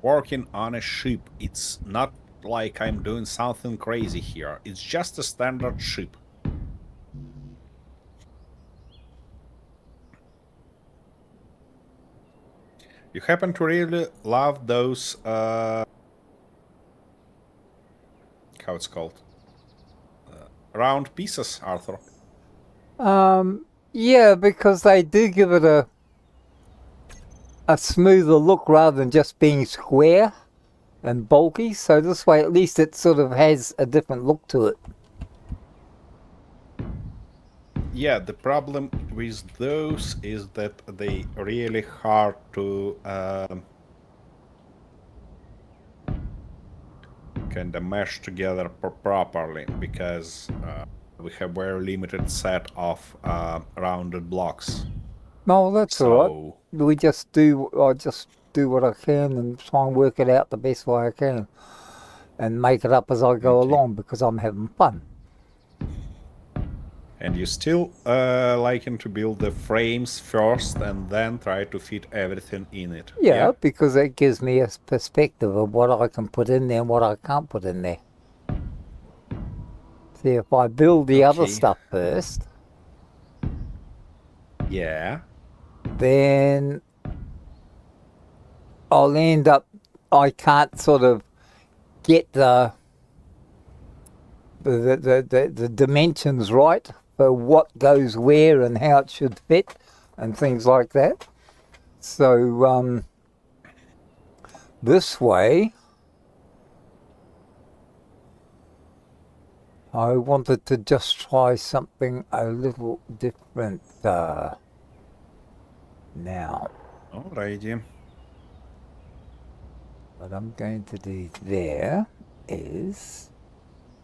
working on a ship. It's not like I'm doing something crazy here. It's just a standard ship. You happen to really love those, how it's called? Round pieces, Arthur. Yeah, because they do give it a smoother look rather than just being square and bulky. So this way, at least it sort of has a different look to it. Yeah, the problem with those is that they really hard to kind of mesh together properly because we have very limited set of rounded blocks. No, that's all right. So We just I just do what I can and try and work it out the best way I can, and make it up as I go Okay. along because I'm having fun. And you still liking to build the frames first and then try to fit everything in it. Yeah, because it gives me a perspective of what I can put in there and what I can't put in there. See, if I build the other Okay. stuff first, Yeah. then I'll end up, I can't sort of get the dimensions right for what goes where and how it should fit and things like that. So this way, I wanted to just try something a little different now. Alrighty. What I'm going to do there is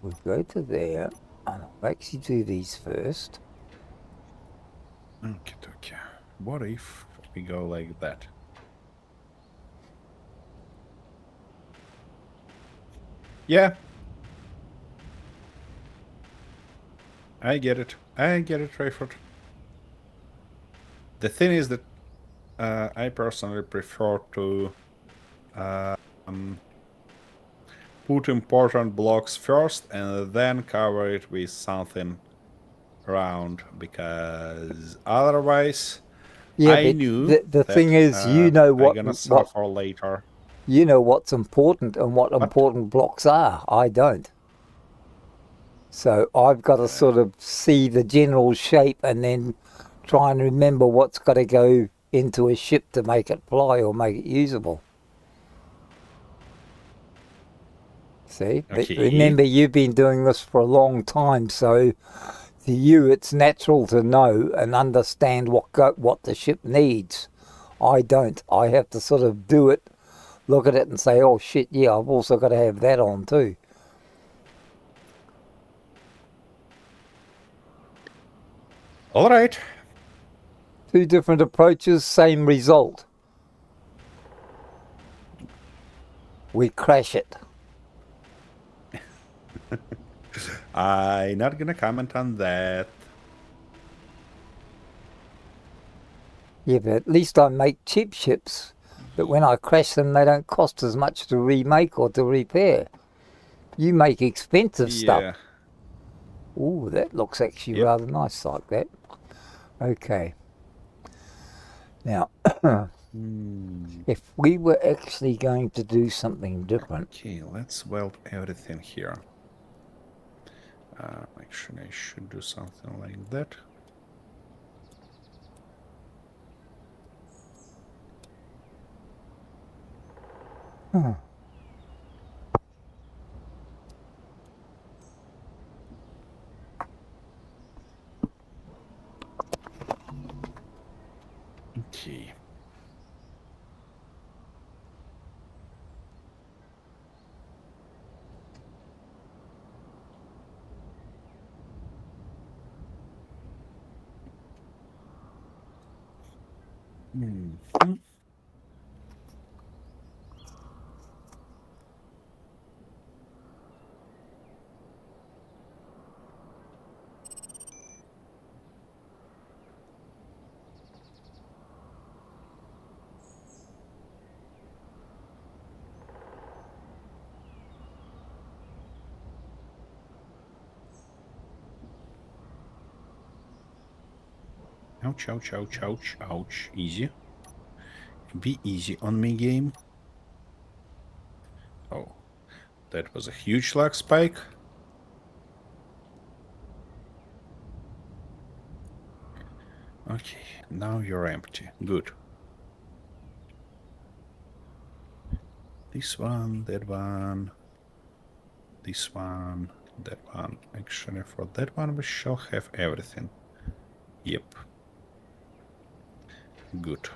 we'll go to there and I'll actually do these first. Okay. What if we go like that? Yeah. I get it, Rayford. The thing is that I personally prefer to put important blocks first and then cover it with something round, because otherwise Yeah, I but knew the that thing is, you know I'm what gonna suffer later. you know what's important and what But important blocks are. I don't. So I've got to sort of see the general shape and then try and remember what's got to go into a ship to make it fly or make it usable. See? But okay. remember, you've been doing this for a long time, so to you it's natural to know and understand what the ship needs. I don't. I have to sort of do it, look at it and say, oh shit, yeah, I've also got to have that on too. All right. Two different approaches, same result. We crash it. I'm not gonna comment on that. Yeah, but at least I make cheap ships. But when I crash them, they don't cost as much to remake or to repair. You make expensive stuff. Ooh, that looks actually rather nice like that. Okay. Now, if we were actually going to do something different. Okay, let's weld everything here. Actually, I should do something like that. Okay. Ouch, ouch, ouch, ouch, ouch. Easy. Be easy on me, game. Oh, that was a huge lag spike. Okay, now you're empty. Good. This one, that one, this one, that one. Actually, for that one, we shall have everything. Yep. Good.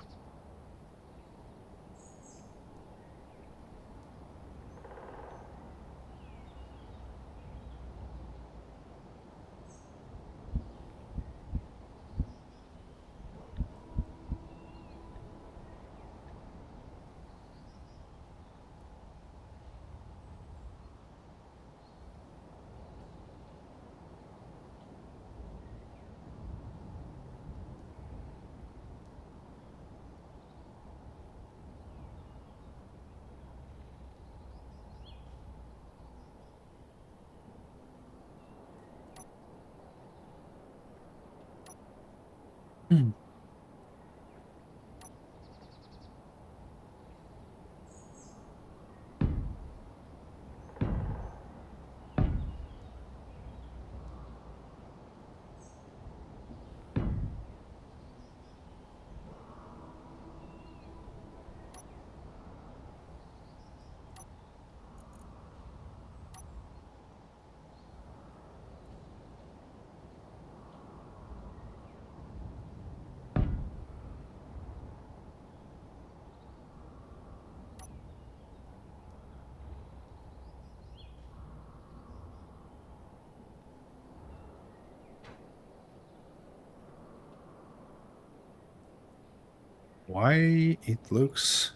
Why it looks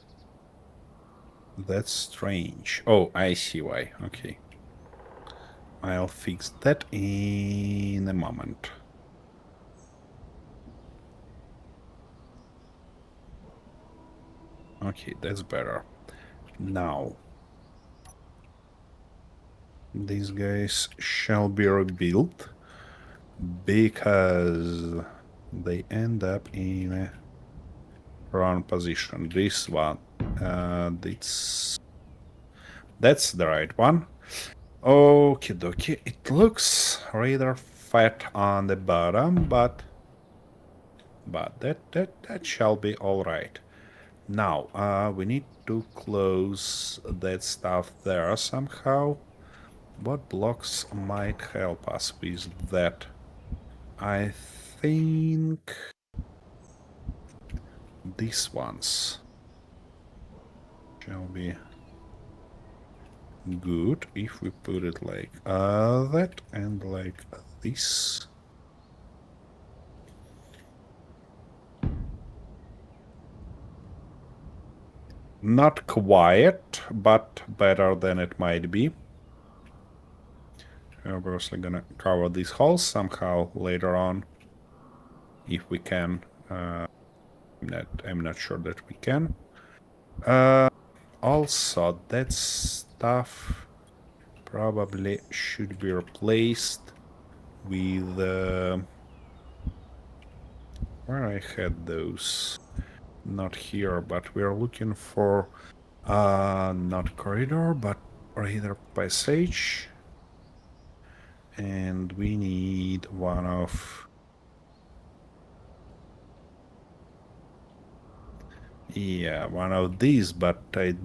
that strange? Oh, I see why. Okay. I'll fix that in a moment. Okay, that's better. Now, these guys shall be rebuilt because they end up in a wrong position. This one, that's the right one. Okie dokie. It looks rather fat on the bottom, but that shall be all right. Now, we need to close that stuff there somehow. What blocks might help us with that? I think these ones shall be good if we put it like that and like this. Not quiet, but better than it might be. We're obviously gonna cover these holes somehow later on, if we can. I'm not sure that we can. Also, that stuff probably should be replaced with where I had those. Not here, but we're looking for not corridor, but rather passage. And we need one of... Yeah, one of these, but I'd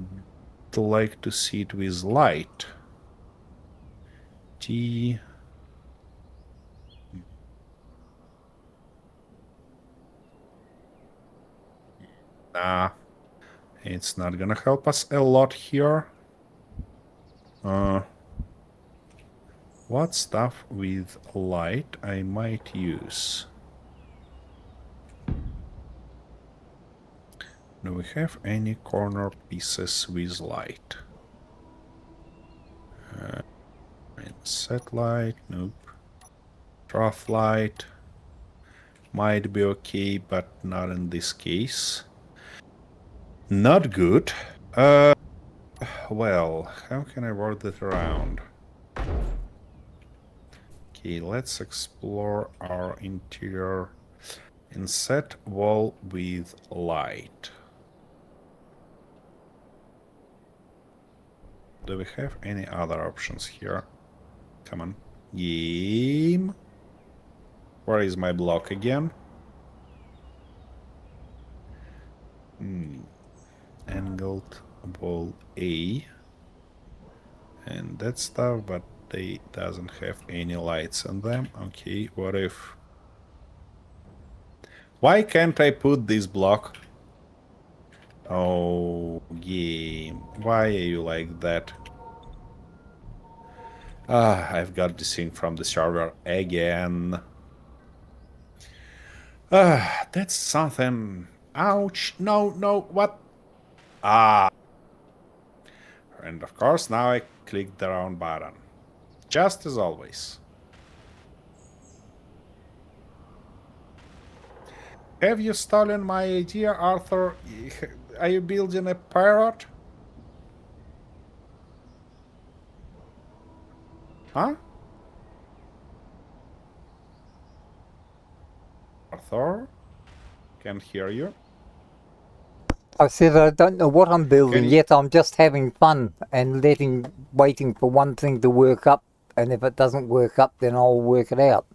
like to see it with light. T... Nah, it's not gonna help us a lot here. What stuff with light I might use? Do we have any corner pieces with light? Set light, nope. Trough light might be okay, but not in this case. Not good. Well, how can I work that around? Okay, let's explore our interior Inset wall with light. Do we have any other options here? Come on. Game. Where is my block again? Angled wall A. And that stuff, but they doesn't have any lights on them. Okay, what if... Why can't I put this block? Oh, game. Why are you like that? Ah, I've got this thing from the server again. Ah, that's something. Ouch. No, no, what? Ah. And of course, now I clicked the wrong button. Just as always. Have you stolen my idea, Arthur? Are you building a pirate? Huh? Arthur? Can't hear you. I said I don't know what I'm building you- yet. I'm just having fun and waiting for one thing to work up. And if it doesn't work up, then I'll work it out.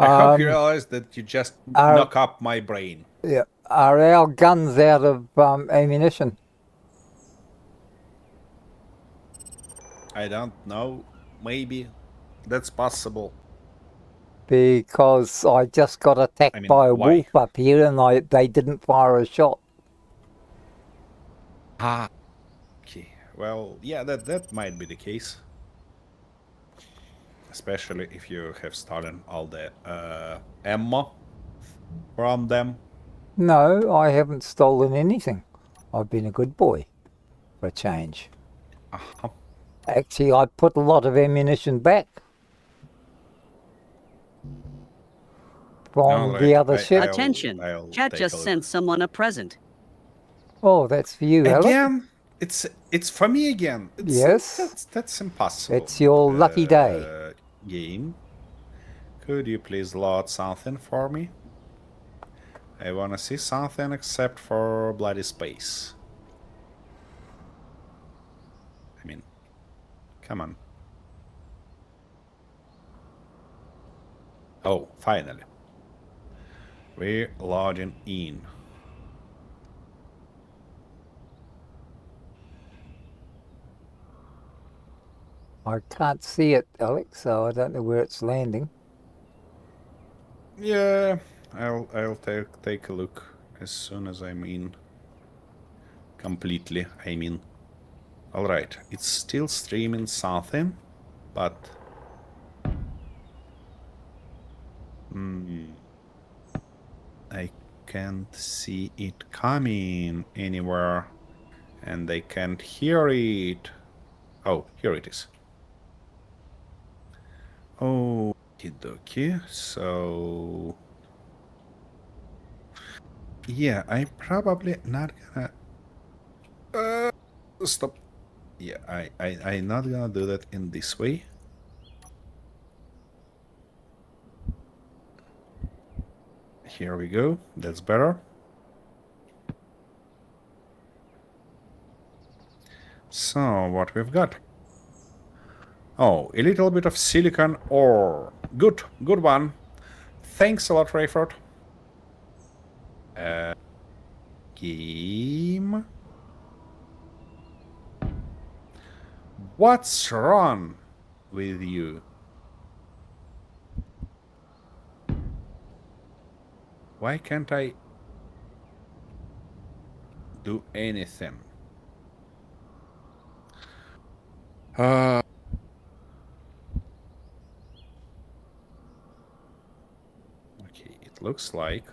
I hope you realize that you just knock up my brain. Yeah. Are our guns out of ammunition? I don't know. Maybe. That's possible. Because I just got attacked I mean, by a why? wolf up here and they didn't fire a shot. Ah. Okay. Well, yeah, that might be the case. Especially if you have stolen all the ammo from them. No, I haven't stolen anything. I've been a good boy for a change. Uh-huh. Actually, I put a lot of ammunition back from Alright, the other ship. Attention. I'll Chat take just a look. sent someone a present. Oh, that's for you, Alex. Again? It's for me again. Yes. That's impossible. It's your lucky day. Game. Could you please load something for me? I wanna see something except for bloody space. I mean, come on. Oh, finally. We're loading in. I can't see it, Alex, so I don't know where it's landing. Yeah, I'll take a look as soon as I'm in. Completely, I mean. Alright, it's still streaming something, but... I can't see it coming anywhere. And I can't hear it. Oh, here it is. Okie dokie, so... Yeah, I'm probably not gonna... Stop. Yeah, I'm not gonna do that in this way. Here we go, that's better. So, what we've got? Oh, a little bit of silicon ore. Good one. Thanks a lot, Rayford. Game. What's wrong with you? Why can't I do anything? Okay, it looks like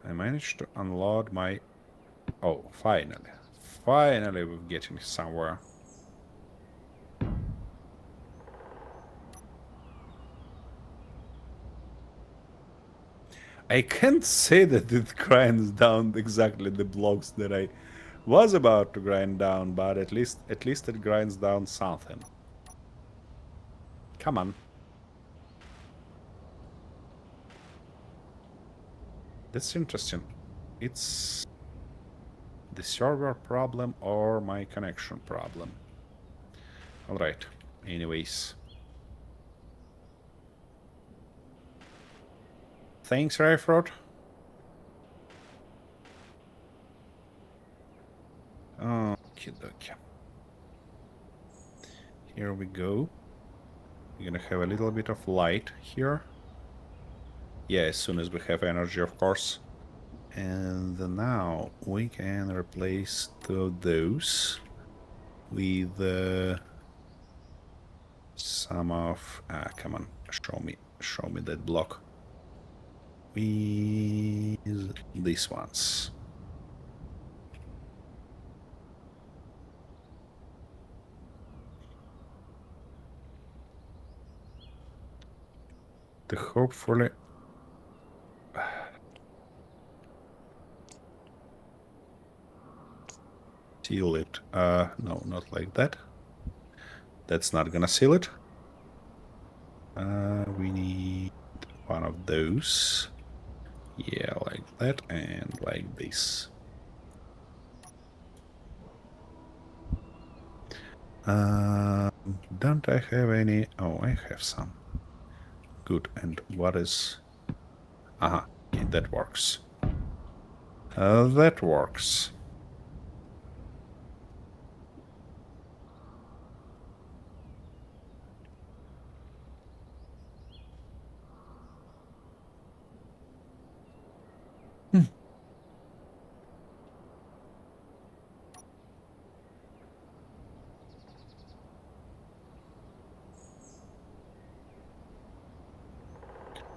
I managed to unload my... Oh, finally. Finally we're getting somewhere. I can't say that it grinds down exactly the blocks that I was about to grind down, but at least it grinds down something. Come on. That's interesting. It's the server problem or my connection problem. Alright. Anyways. Thanks, Rayfrod. Okie dokie. Here we go. We're gonna have a little bit of light here. Yeah, as soon as we have energy, of course. And now we can replace those with some of... come on, show me that block. With these ones. To hopefully... seal it. No, not like that. That's not gonna seal it. We need one of those. Yeah, like that and like this. Don't I have any? Oh, I have some. Good. And what is... Aha, okay, that works. That works.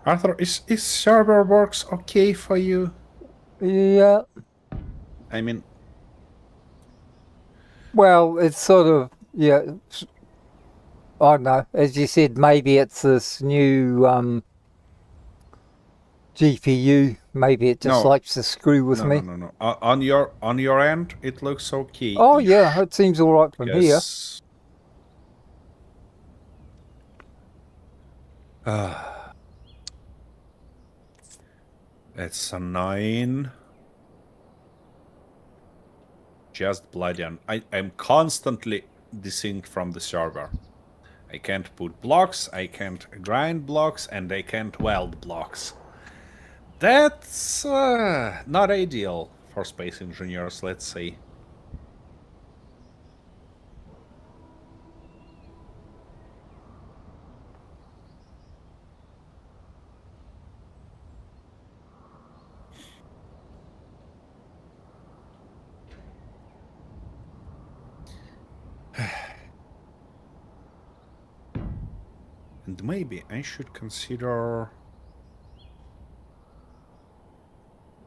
Arthur, is server works okay for you? Yeah. I mean... Well, it's sort of, yeah, I don't know. As you said, maybe it's this new GPU. Maybe it just No. likes to screw with me. No. On your end, it looks okay. Oh, yeah, it seems all right from here. Yes. It's annoying. Just bloody I'm constantly desynced from the server. I can't put blocks, I can't grind blocks, and I can't weld blocks. That's not ideal for space engineers, let's say. And maybe I should consider...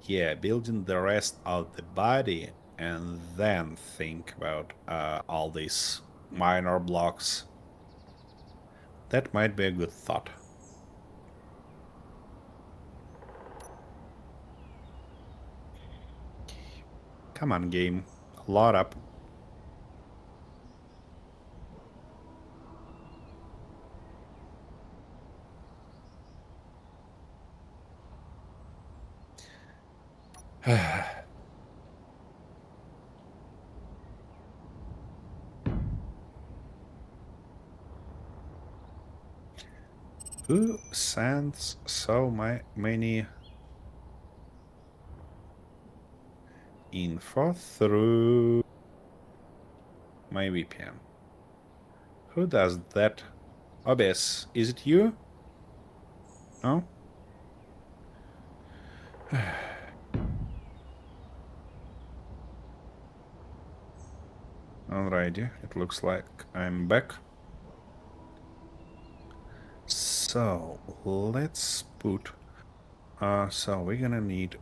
Yeah, building the rest of the body and then think about all these minor blocks. That might be a good thought. Come on, game. Load up. Who sends so many info through my VPN? Who does that? OBS, is it you? No? Alrighty, it looks like I'm back. So, let's put... so we're gonna need...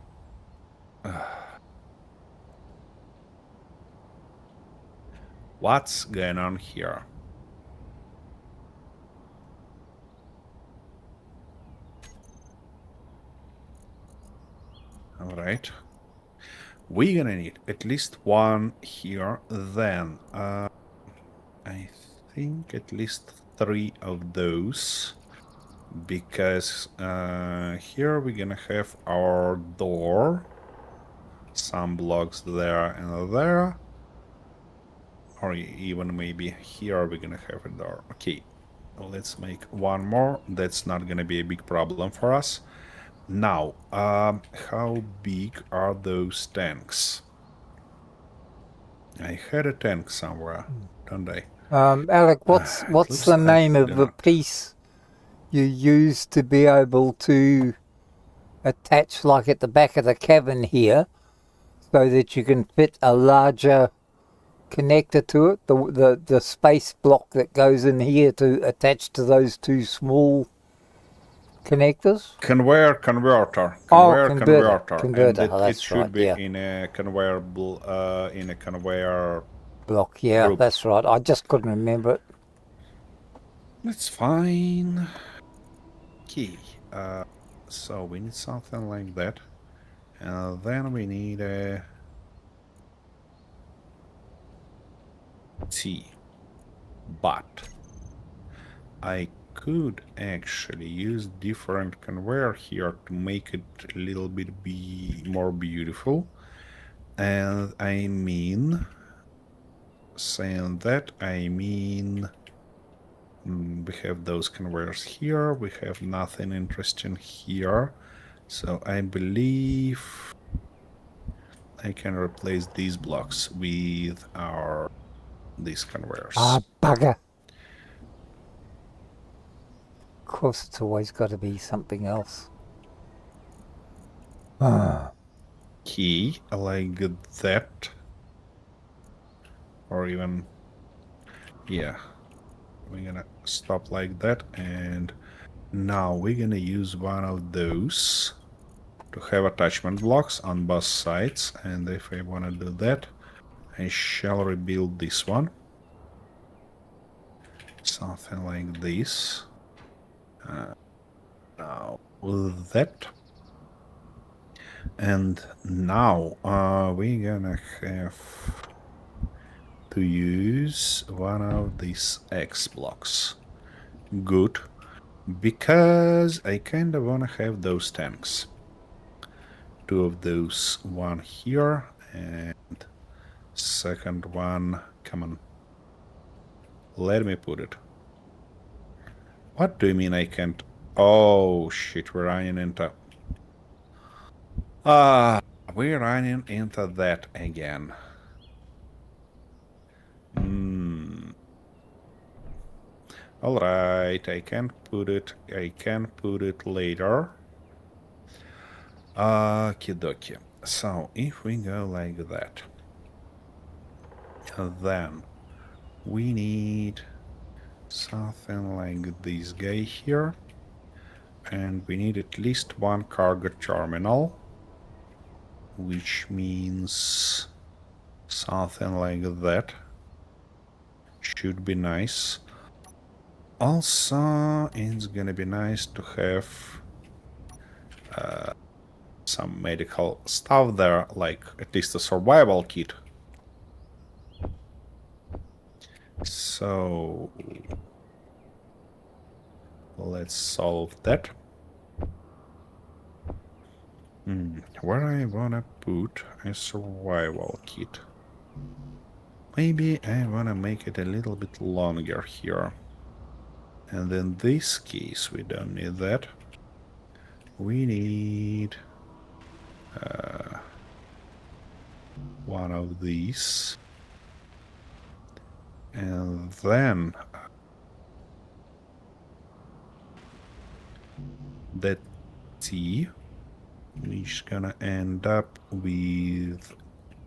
what's going on here? Alright. We're gonna need at least one here. Then I think at least 3 of those, because here we're gonna have our door, some blocks there and there, or even maybe here we're gonna have a door. Okay, let's make one more. That's not gonna be a big problem for us. Now, how big are those tanks? I had a tank somewhere, don't I? Alec, It what's looks the like name I of do the not. piece you use to be able to attach, like at the back of the cabin here, so that you can fit a larger connector to it? The space block that goes in here to attach to those two small connectors. Conveyor converter, Oh, conveyor converter, and converter. Oh, it that's right. should be Yeah, in a conveyor block. Yeah, group. that's right. I just couldn't remember it. That's fine. Okay, so we need something like that, and then we need a T. But I could actually use different conveyor here to make it a little bit more beautiful. And I mean, saying that, I mean, we have those conveyors here, we have nothing interesting here. So I believe I can replace these blocks with these conveyors. Ah, bugger. Of course, it's always got to be something else. Key like that, or even, yeah, we're gonna stop like that, and now we're gonna use one of those to have attachment blocks on both sides. And if I want to do that, I shall rebuild this one, something like this. Now that, and now we're gonna have to use one of these X blocks. Good, because I kind of want to have those tanks. 2 of those, one here, and second one, come on. Let me put it. What do you mean I can't? Oh shit, we're running into... we're running into that again. Alright, I can put it later. Okie dokie. So, if we go like that, then we need something like this guy here, and we need at least one cargo terminal, which means something like that. Should be nice. Also, it's gonna be nice to have some medical stuff there, like at least a survival kit. So let's solve that. Where I wanna put a survival kit? Maybe I wanna make it a little bit longer here. And in this case, we don't need that. We need one of these. And then that T, which is gonna end up with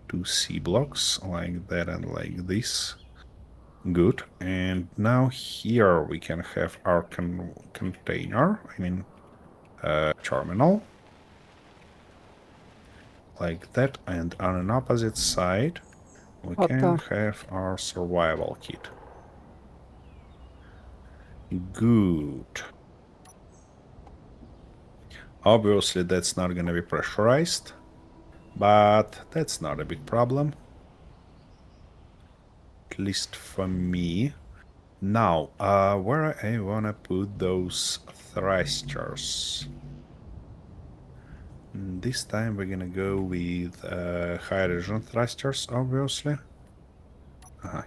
2 C blocks, like that and like this. Good. And now here we can have our container, terminal. Like that. And on an opposite side, we can have our survival kit. Good. Obviously, that's not going to be pressurized, But that's not a big problem. At least for me. Now, where I wanna put those thrusters? This time we're gonna go with hydrogen thrusters, obviously.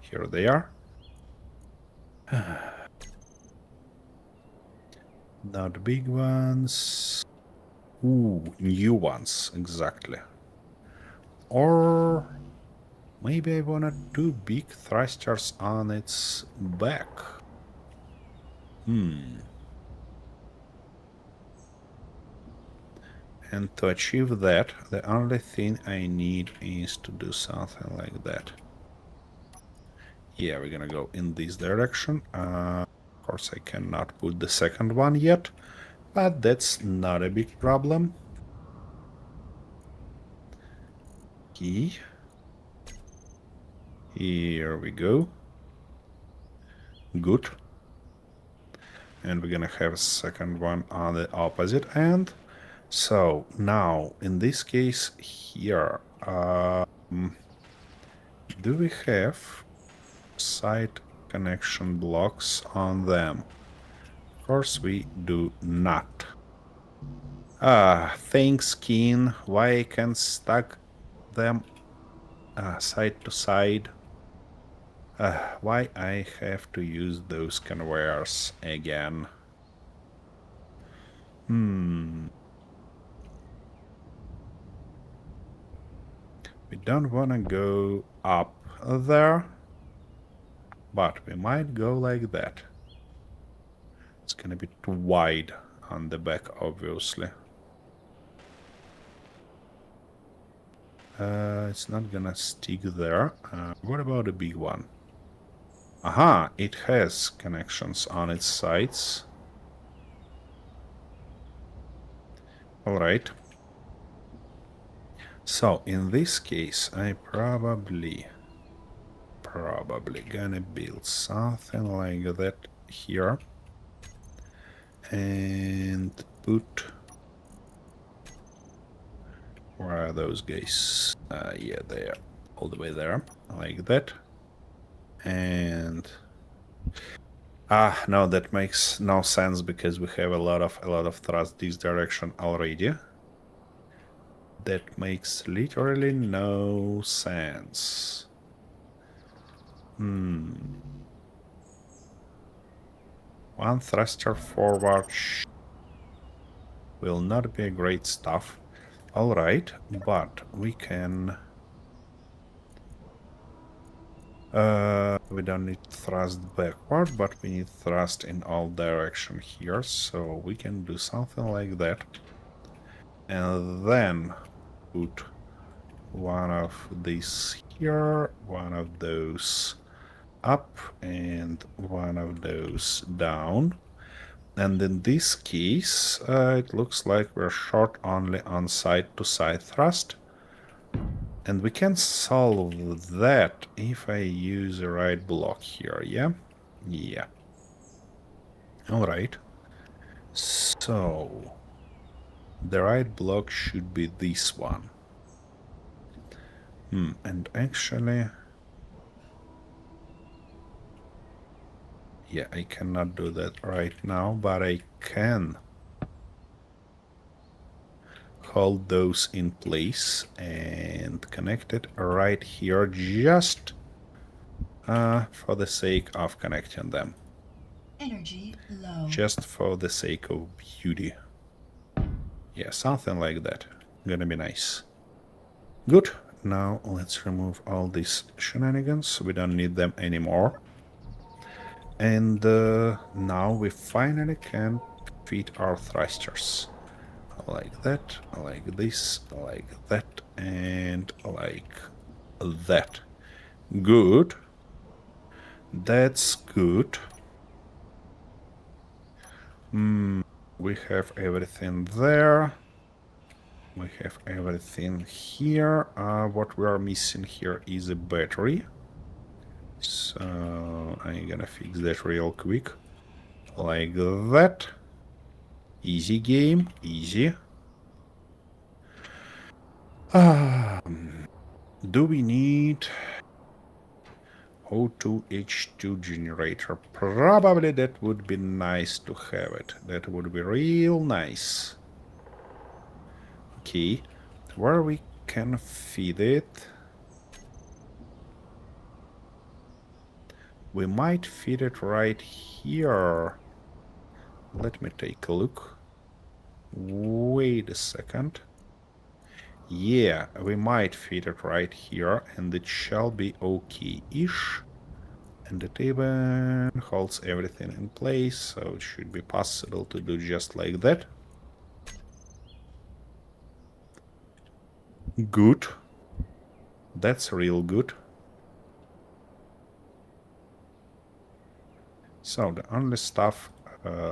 Here they are. Not big ones. Ooh, new ones, exactly. Or maybe I wanted two big thrusters on its back. And to achieve that, the only thing I need is to do something like that. Yeah, we're gonna go in this direction. Of course, I cannot put the second one yet, but that's not a big problem. Key. Here we go. Good. And we're gonna have a second one on the opposite end. So now, in this case here, do we have side connection blocks on them? Of course we do not. Thanks, Keen. Why I can stack them side to side? Why I have to use those conveyors again? We don't want to go up there, but we might go like that. It's gonna be too wide on the back, obviously. It's not gonna stick there. What about the big one? Aha, it has connections on its sides. Alright. So, in this case, I probably gonna build something like that here. And put... Where are those guys? Yeah, they are all the way there, like that. And no, that makes no sense because we have a lot of thrust this direction already. That makes literally no sense. One thruster forward will not be great stuff. Alright, but we can... we don't need thrust backward, but we need thrust in all direction here, so we can do something like that. And then put one of these here, one of those up, and one of those down. And in this case, it looks like we're short only on side-to-side thrust. And we can solve that if I use the right block here, yeah? Yeah. Alright. So, the right block should be this one. And actually... Yeah, I cannot do that right now, but I can hold those in place and connect it right here just for the sake of connecting them. Energy low. Just for the sake of beauty. Yeah, something like that. Gonna be nice. Good. Now let's remove all these shenanigans. We don't need them anymore. And now we finally can fit our thrusters. Like that, like this, like that, and like that. Good. That's good. We have everything there. We have everything here. What we are missing here is a battery. So I'm gonna fix that real quick. Like that. Easy game, easy. Do we need O2H2 generator? Probably that would be nice to have it. That would be real nice. Okay, where we can feed it? We might feed it right here. Let me take a look. Wait a second. Yeah, we might feed it right here, and it shall be okay-ish. And it even holds everything in place, so it should be possible to do just like that. Good. That's real good. So the only stuff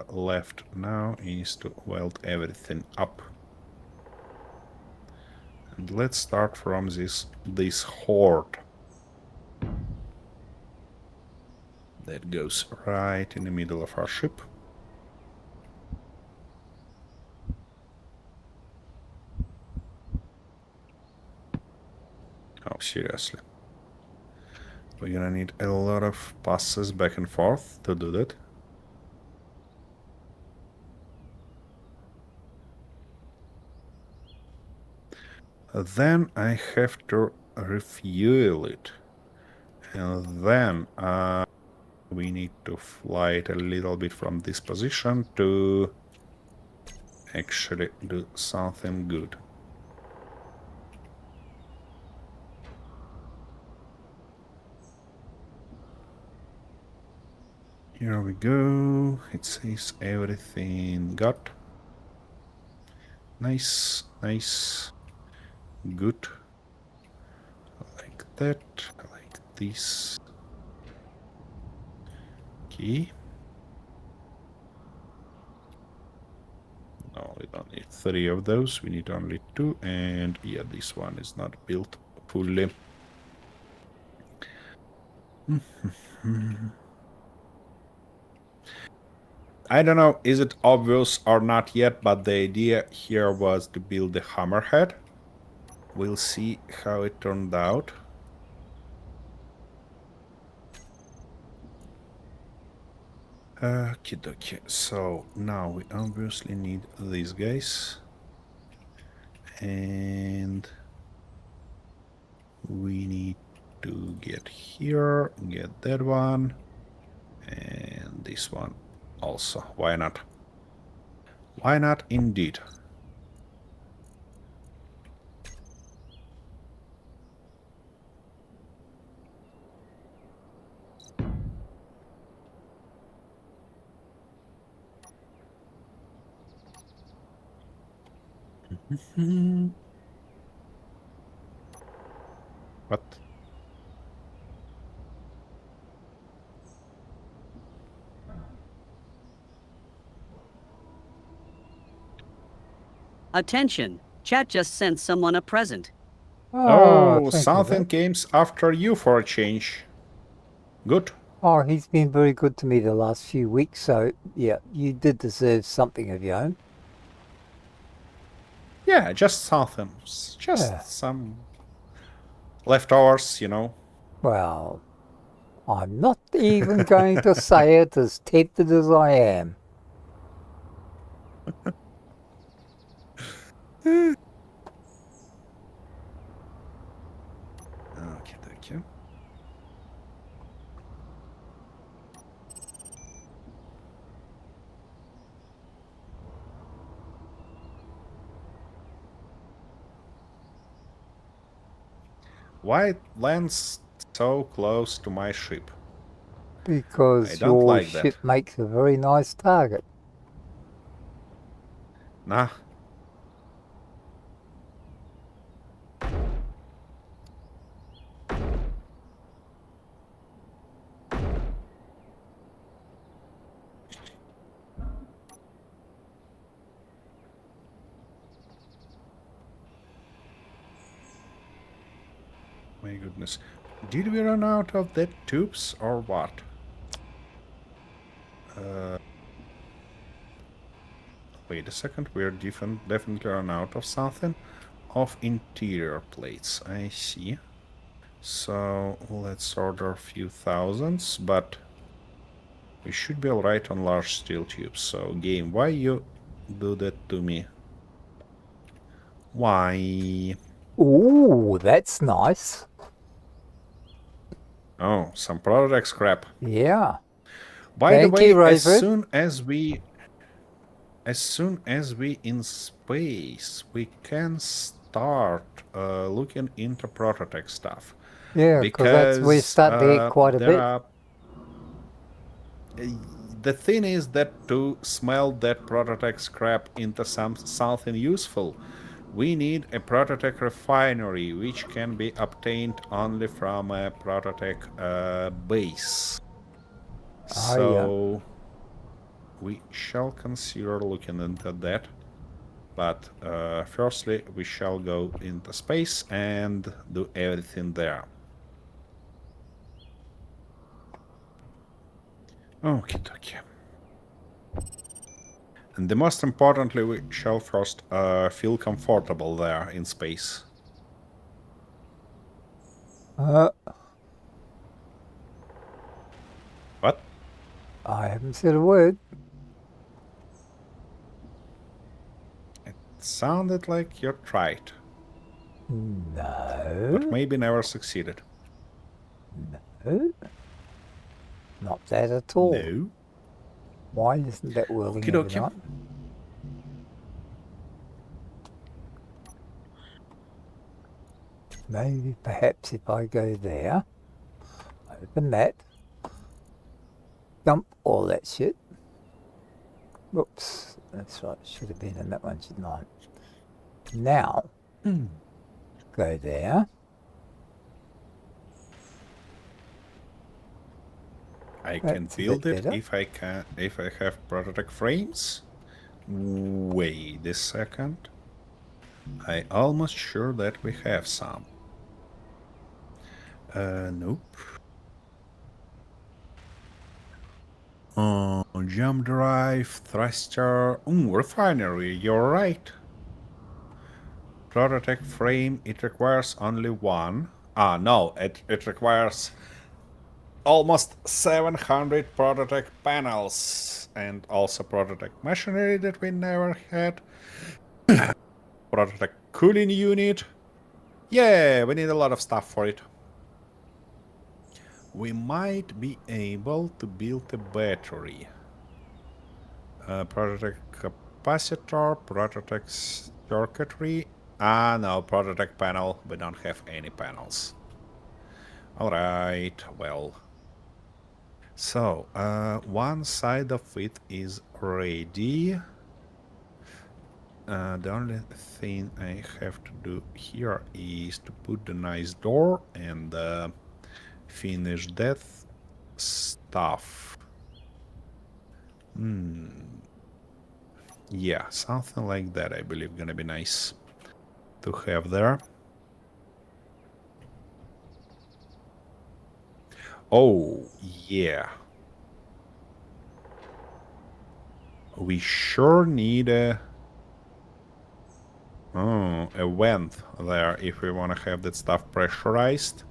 left now is to weld everything up. And let's start from this horde. That goes right in the middle of our ship. Oh, seriously. We're gonna need a lot of passes back and forth to do that. Then I have to refuel it. And then we need to fly it a little bit from this position to actually do something good. Here we go. It says everything got. Nice, nice, good. Like that, like this. Okay. No, we don't need 3 of those. We need only 2. And yeah, this one is not built fully. I don't know, is it obvious or not yet, but the idea here was to build the hammerhead. We'll see how it turned out. Okie dokie. So now we obviously need these guys. And we need to get here, get that one, and this one also. Why not? Why not indeed? What? Attention, chat just sent someone a present. Oh, thank you, something Vic. came after you for a change. Good. Oh, he's been very good to me the last few weeks, so yeah, you did deserve something of your own. Yeah, just something. Just Yeah. some leftovers, you know. Well, I'm not even going to say it, as tempted as I am. Okay, thank you. Why it lands so close to my ship? I Because don't your like ship that. makes a very nice target. Nah. My goodness. Did we run out of dead tubes or what? Wait a second, we're definitely run out of something. of interior plates. I see. So let's order a few thousands, but we should be alright on large steel tubes. So game, why you do that to me? Why? Ooh, that's nice. Oh, some product scrap. Yeah. By the Thank you, way, as Raven. soon as we in space, we can start looking into Prototech stuff. Yeah, because we start there quite a there bit. are the thing is that to smelt that Prototech scrap into something useful, we need a Prototech refinery, which can be obtained only from a Prototech base. Oh, yeah. So we shall consider looking into that. But firstly, we shall go into space and do everything there. Okie dokie. And the most importantly, we shall first feel comfortable there in space. What? I haven't said a word. It sounded like you tried, No. but maybe never succeeded. No. Not that at all. No. Why isn't that whirling Okie every dokie. night? Maybe perhaps if I go there, open that, dump all that shit. Whoops, that's right, should have been in that one, shouldn't I? Now, go there. I can That's a build bit it better. if I have Prototech frames. Wait a second. I almost sure that we have some. Nope. Jump drive, thruster, refinery, you're right. Prototech frame, it requires only one. No, it requires almost 700 Prototech panels and also Prototech machinery that we never had. Prototech cooling unit. Yeah, we need a lot of stuff for it. We might be able to build a battery. Prototech capacitor, Prototech circuitry. No, Prototech panel. We don't have any panels. Alright, well. So, one side of it is ready. The only thing I have to do here is to put the nice door and finish that stuff. Yeah, something like that I believe gonna be nice to have there. Oh, yeah. We sure need a vent there if we want to have that stuff pressurized.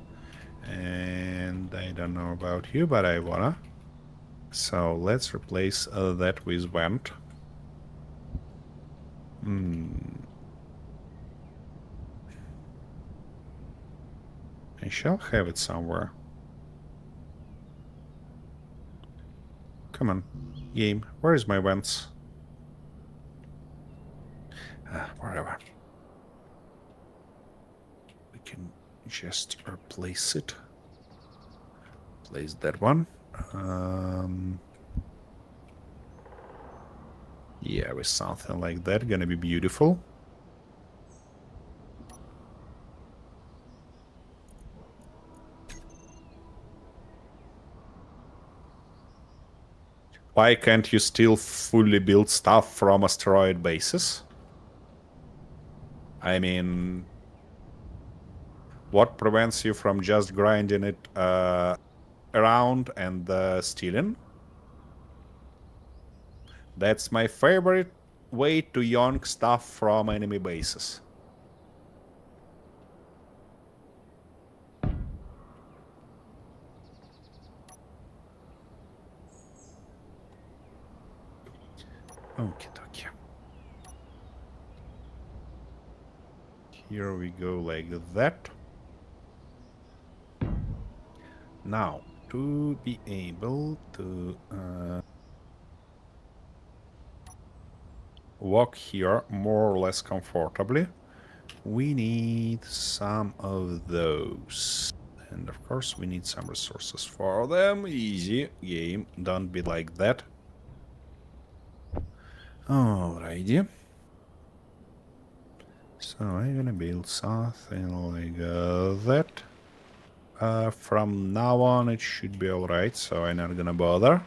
And I don't know about you, but I wanna. So let's replace that with vent. I shall have it somewhere. Come on, game. Where is my vents? Wherever. We can just replace it. Place that one. Yeah, with something like that, gonna be beautiful. Why can't you still fully build stuff from asteroid bases? I mean, what prevents you from just grinding it around and stealing? That's my favorite way to yank stuff from enemy bases. Okay, okay. Here we go like that. Now, to be able to walk here more or less comfortably, we need some of those. And of course, we need some resources for them. Easy game. Don't be like that. Alrighty. So I'm gonna build something like that. From now on, it should be alright, so I'm not gonna bother.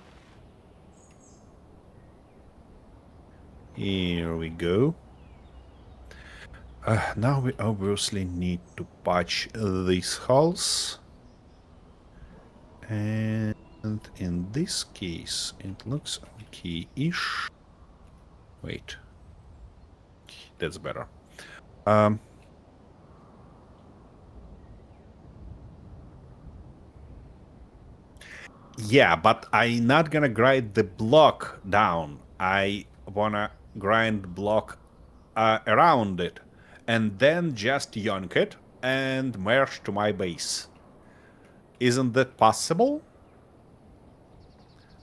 Here we go. Now we obviously need to patch these holes. And in this case, it looks okay-ish. Wait. That's better. Yeah, but I'm not gonna grind the block down. I wanna grind block around it, and then just yank it and merge to my base. Isn't that possible?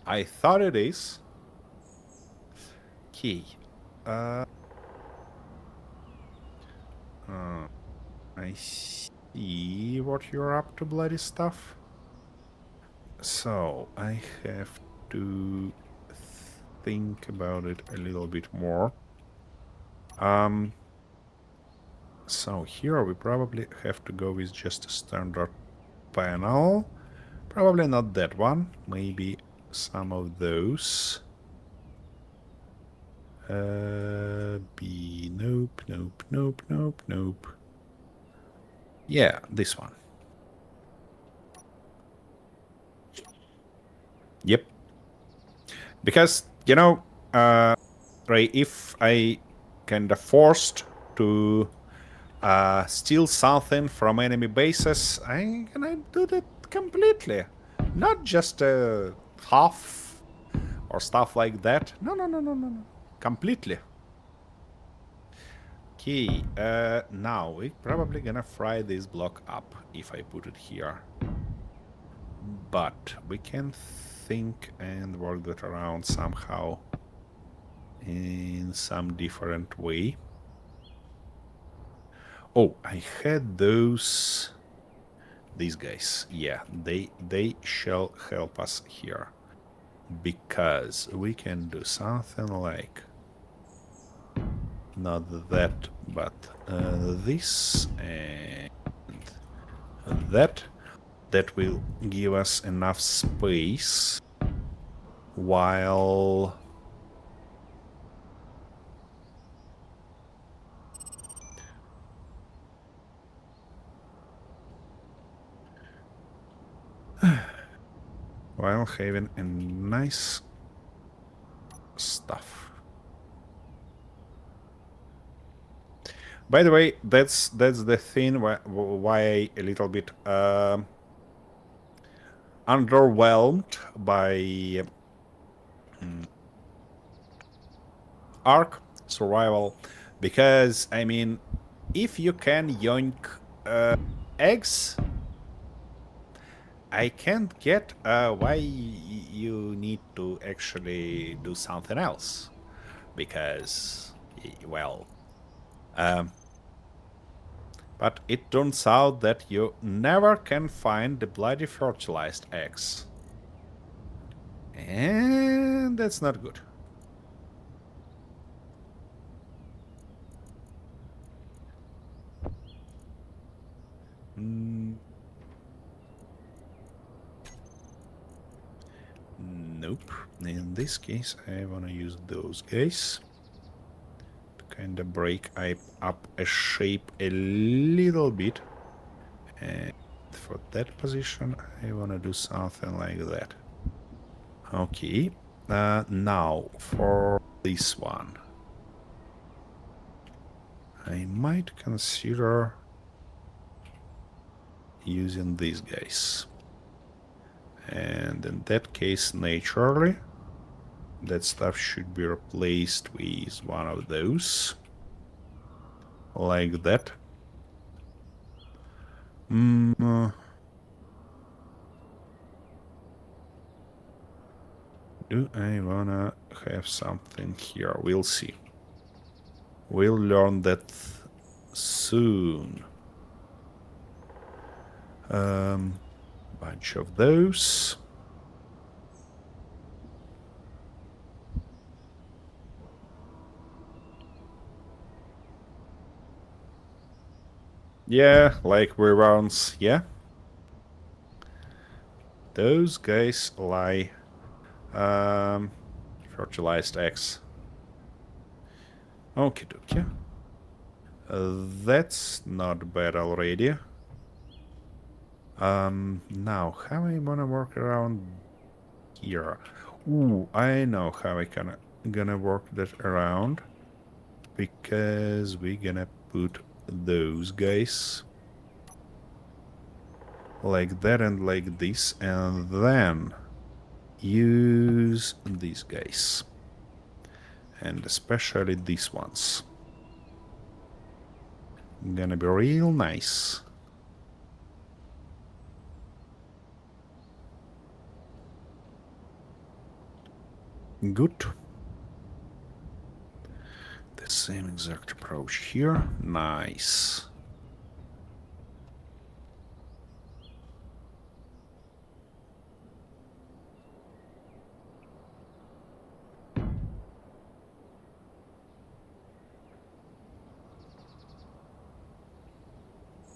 I thought it is. Okay. I see what you're up to, bloody stuff. So, I have to think about it a little bit more. So here we probably have to go with just a standard panel. Probably not that one. Maybe some of those. B, nope, nope, nope, nope, nope. Yeah, this one. Yep. Because, you know, right, if I kind of forced to steal something from enemy bases, I'm gonna do that completely. Not just half or stuff like that. No, no, no, no, no, no. Completely. Okay, now we're probably gonna fry this block up if I put it here. But we can think and work that around somehow in some different way. Oh, I had these guys. Yeah, they shall help us here. Because we can do something like not that, but this and that. That will give us enough space while having a nice stuff. By the way, that's the thing why I a little bit underwhelmed by Ark Survival, because I mean, if you can yoink eggs, I can't get why you need to actually do something else, because well, but it turns out that you never can find the bloody fertilized eggs. And that's not good. Nope. In this case, I want to use those guys to kind of break up a shape a little bit. And for that position, I want to do something like that. Okay. Now, for this one, I might consider using these guys. And in that case, naturally, That stuff should be replaced with one of those. Like that. Do I wanna have something here? We'll see. We'll learn that soon. Bunch of those. Yeah, like reruns, yeah. Those guys lie. Fertilized eggs. Okie dokie. That's not bad already. Now, how I wanna work around here? Ooh, I know how I gonna work that around. Because we're gonna put those guys like that and like this, and then use these guys. And especially these ones. Gonna be real nice. Good. The same exact approach here. Nice.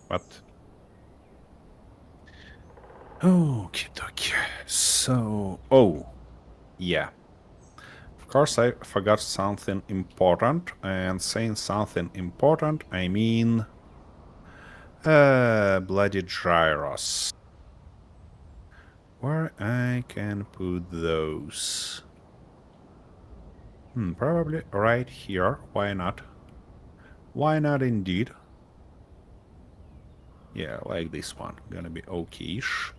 What? Okie dokie. So, oh, yeah. Of course, I forgot something important, and saying something important, I mean bloody gyros. Where I can put those? Probably right here. Why not? Why not indeed? Yeah, like this one. Gonna be okay-ish.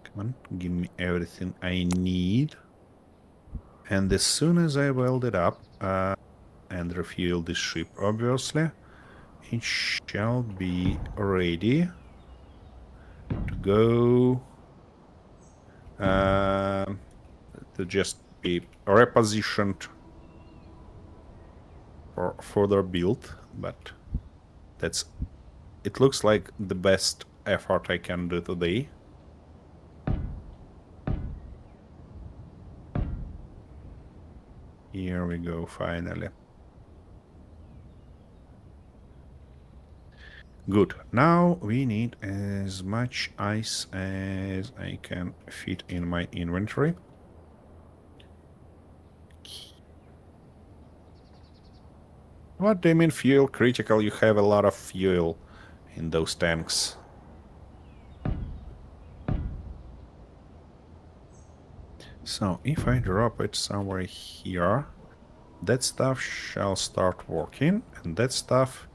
Come on, give me everything I need. And as soon as I weld it up and refuel this ship, obviously, it shall be ready to go to just be repositioned for further build, but it looks like the best effort I can do today. Here we go, finally. Good. Now we need as much ice as I can fit in my inventory. What do you mean fuel critical? You have a lot of fuel in those tanks. So if I drop it somewhere here, that stuff shall start working, and that stuff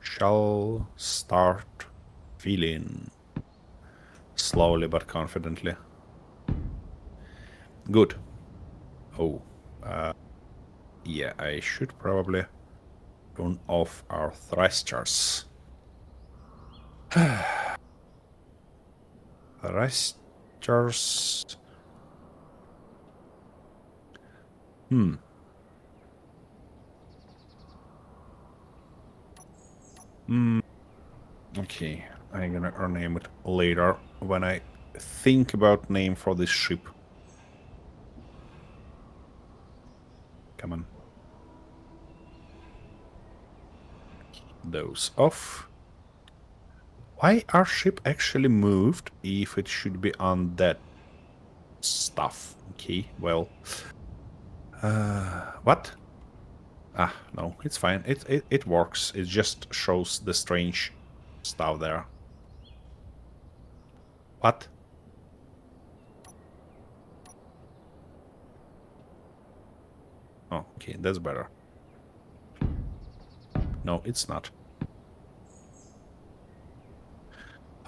shall start filling. Slowly but confidently. Good. Oh, yeah, I should probably turn off our thrusters. Thrusters. Okay, I'm gonna rename it later when I think about name for this ship. Come on. Those off. Why our ship actually moved if it should be on that stuff? Okay, well. What? Ah, no, it's fine. It works. It just shows the strange stuff there. What? Oh, okay, that's better. No, it's not.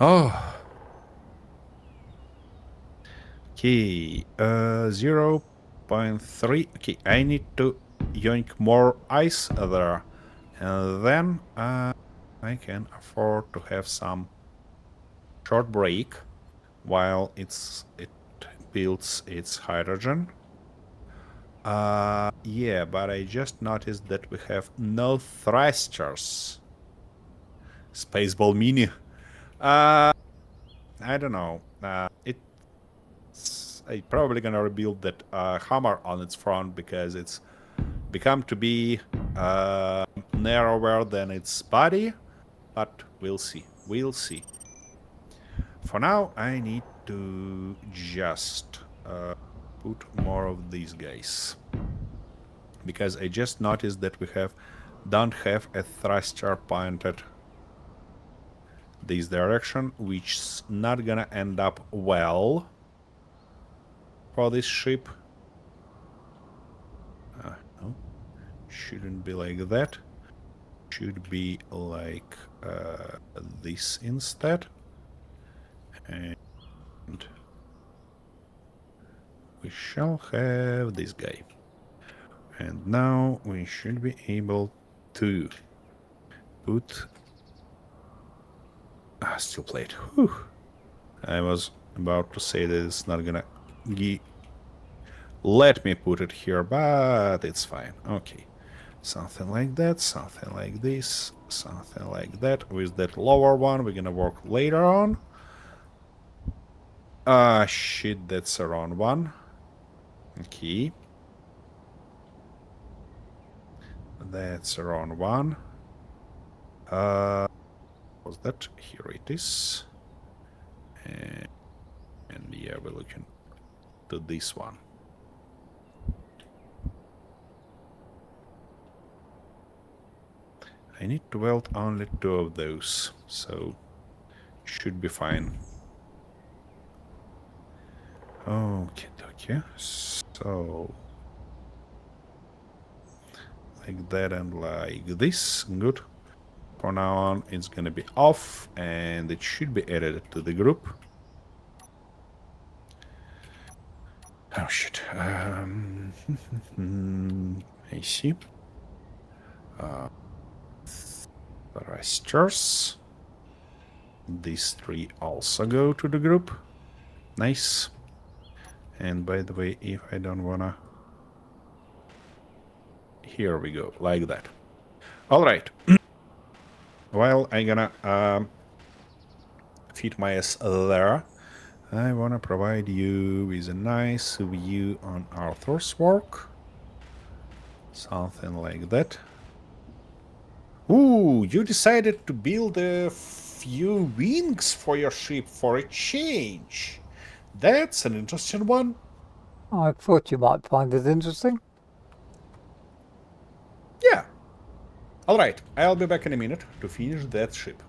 Oh. Okay, 0.3. Okay, I need to yoink more ice there. And then I can afford to have some short break while it builds its hydrogen. Yeah, but I just noticed that we have no thrusters. Spaceball Mini. I don't know. I'm probably gonna rebuild that hammer on its front because it's become to be narrower than its body. But we'll see. We'll see. For now, I need to just put more of these guys. Because I just noticed that we don't have a thruster pointed this direction, which is not gonna end up well for this ship. No, shouldn't be like that. Should be like this instead. And we shall have this guy. And now we should be able to put steel plate. Whew. I was about to say that it's not gonna let me put it here, but it's fine. Okay. Something like that, something like this, something like that. With that lower one, we're gonna work later on. Shit, that's the wrong one. Okay. That's the wrong one. Was that? Here it is. And yeah, we're looking to this one. I need to weld only 2 of those, so should be fine. Okay. So like that and like this. Good. From now on, it's gonna be off, and it should be added to the group. Oh shit. I see. Thrusters. These 3 also go to the group. Nice. And by the way, if I don't wanna... Here we go, like that. Alright. While I'm gonna feed my ass there, I wanna provide you with a nice view on Arthur's work. Something like that. Ooh, you decided to build a few wings for your ship for a change. That's an interesting one. I thought you might find it interesting. Yeah. Alright, I'll be back in a minute to finish that ship.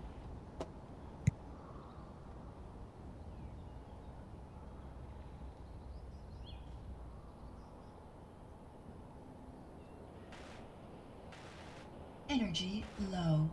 Energy low.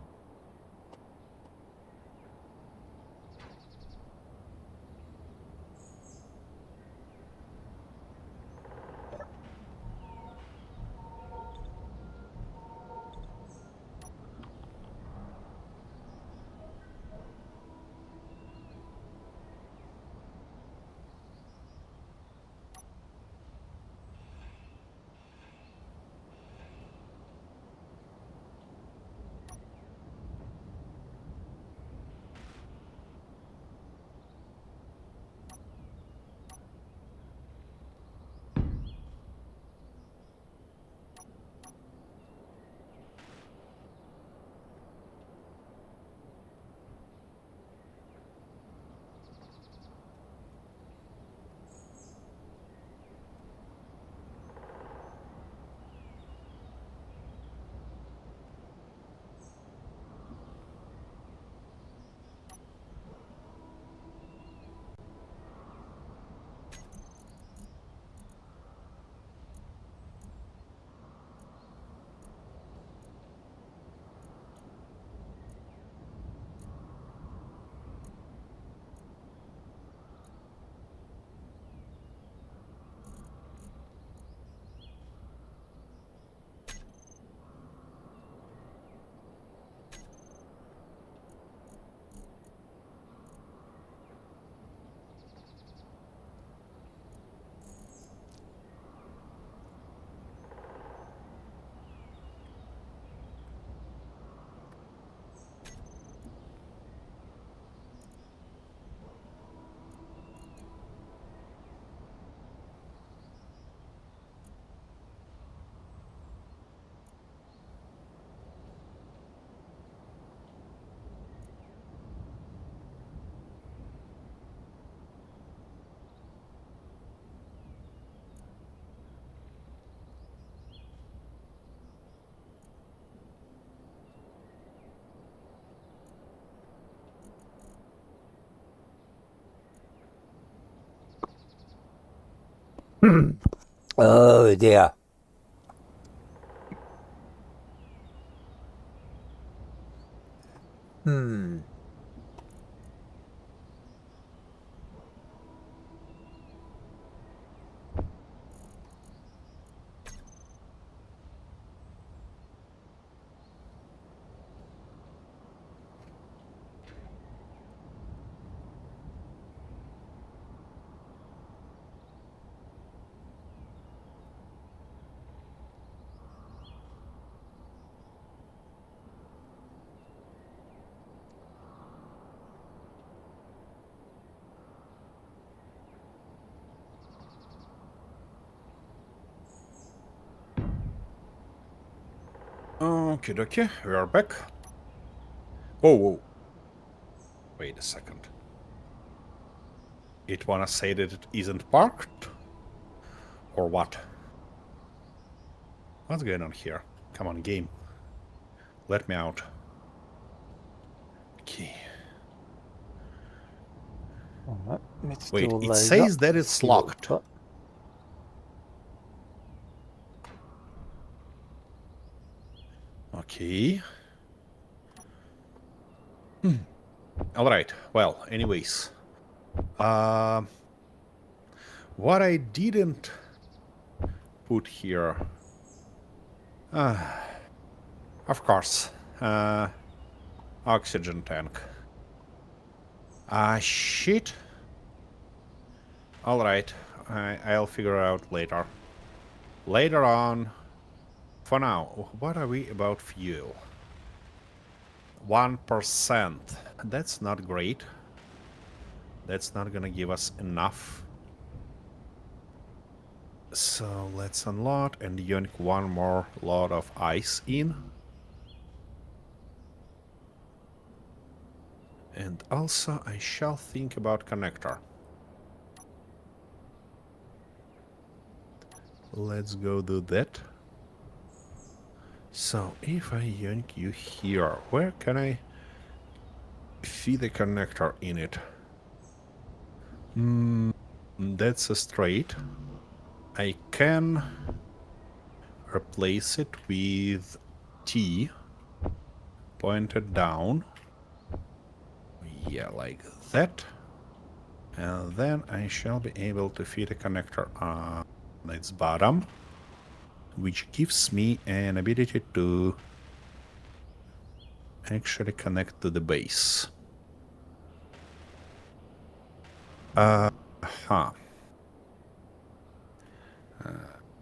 Oh dear. Hmm. Okay, dokie, we are back. Whoa, whoa. Wait a second. It wanna say that it isn't parked? Or what? What's going on here? Come on, game. Let me out. Okay. Alright, let's Wait, do a it load says up. that it's See what we've locked. got. Okay. Alright, well, anyways. What I didn't put here... of course. Oxygen tank. Shit. Alright, I'll figure out later. Later on. For now, what are we about fuel? 1%. That's not great. That's not gonna give us enough. So let's unload and yank one more load of ice in. And also I shall think about connector. Let's go do that. So if I yank you here, where can I feed the connector in it? That's a straight. I can replace it with T pointed down. Yeah, like that. And then I shall be able to feed a connector on its bottom, which gives me an ability to actually connect to the base.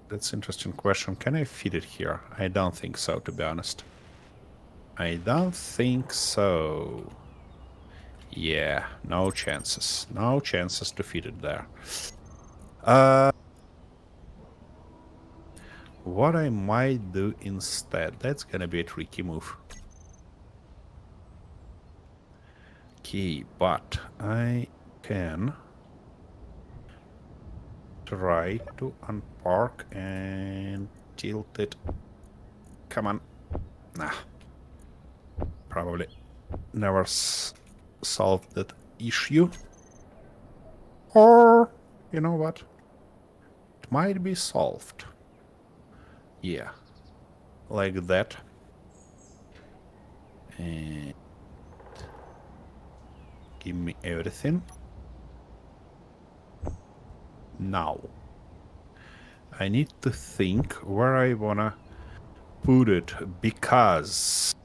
That's an interesting question. Can I feed it here? I don't think so, to be honest. I don't think so. Yeah, no chances. No chances to feed it there. What I might do instead, that's gonna be a tricky move. Okay, but I can try to unpark and tilt it. Come on. Nah. Probably never solved that issue. Or, you know what? It might be solved. Yeah. Like that. And give me everything. Now. I need to think where I wanna put it, because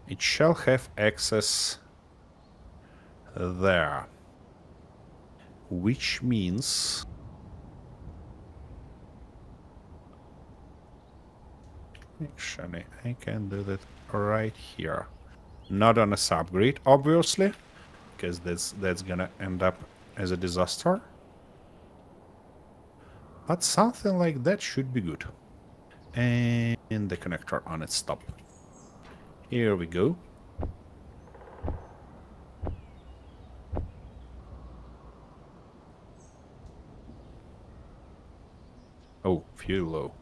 it shall have access there. Which means actually I can do that right here. Not on a subgrid, obviously, because that's gonna end up as a disaster. But something like that should be good. And the connector on its top. Here we go. Oh, fuel low.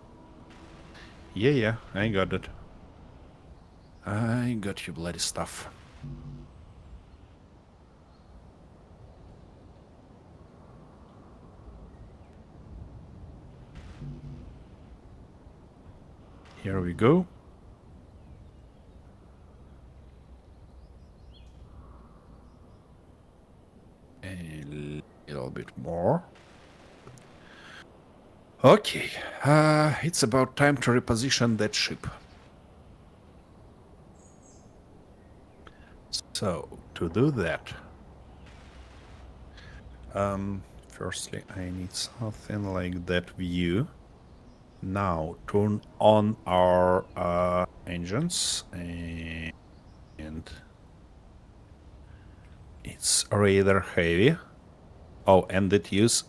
Yeah, I got it. I got you bloody stuff. Here we go. A little bit more. Okay, it's about time to reposition that ship. So, to do that, firstly, I need something like that view. Now, turn on our engines, and it's rather heavy. Oh, and it uses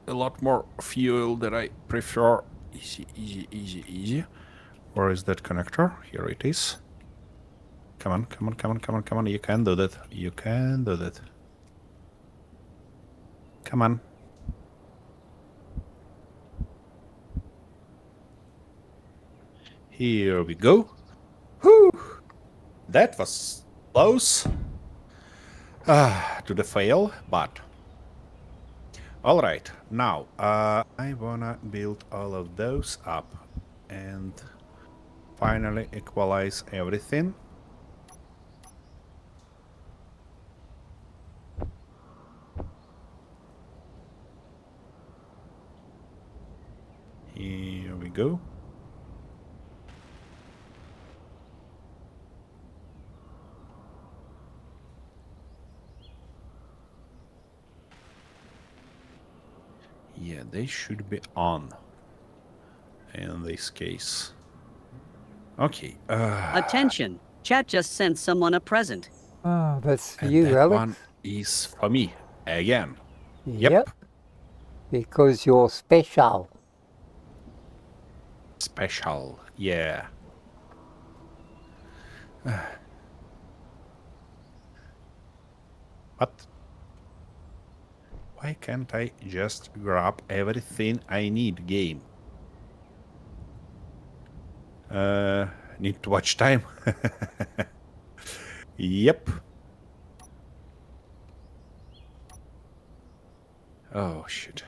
a lot more fuel that I prefer. Easy, easy, easy, easy. Where is that connector? Here it is. Come on, come on, come on, come on, come on. You can do that. You can do that. Come on. Here we go. Whew. That was close to the fail, but all right. Now I wanna build all of those up and finally equalize everything. Here we go. Yeah, they should be on in this case. Okay. Attention. Chat just sent someone a present. Oh, that's for And you, that Alex. one is for me again. Yep. Because you're special. Special, yeah. But why can't I just grab everything I need, game? Need to watch time. Yep. Oh, shit.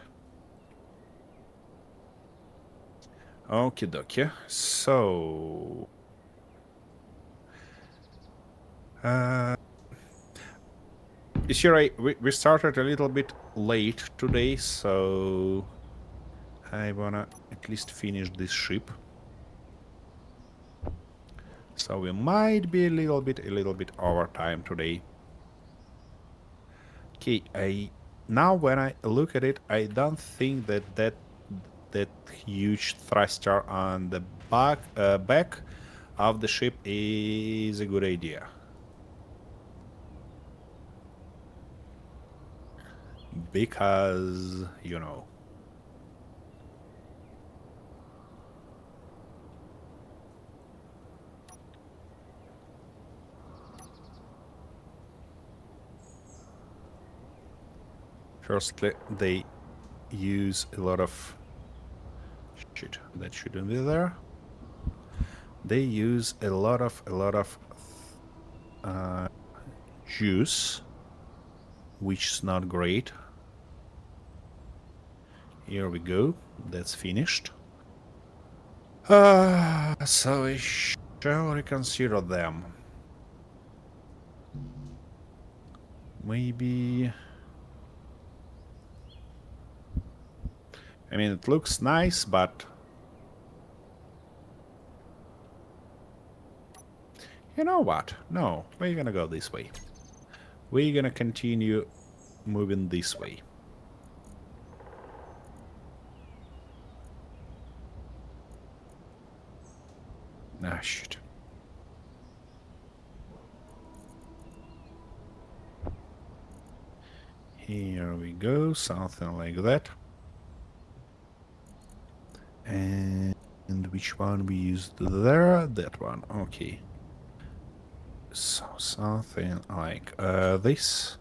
Okie dokie. So... you see, we started a little bit late today, so... I wanna at least finish this ship. So we might be a little bit over time today. Okay, now when I look at it, I don't think that huge thruster on the back of the ship is a good idea. Because, you know. Firstly, they use a lot of shit that shouldn't be there. They use a lot of juice, which is not great. Here we go. That's finished. So I shall reconsider them. Maybe. I mean, it looks nice, but you know what? No, we're gonna go this way. We're gonna continue moving this way. Ah, shit. Here we go, something like that. And which one we used there? That one, okay. So something like this.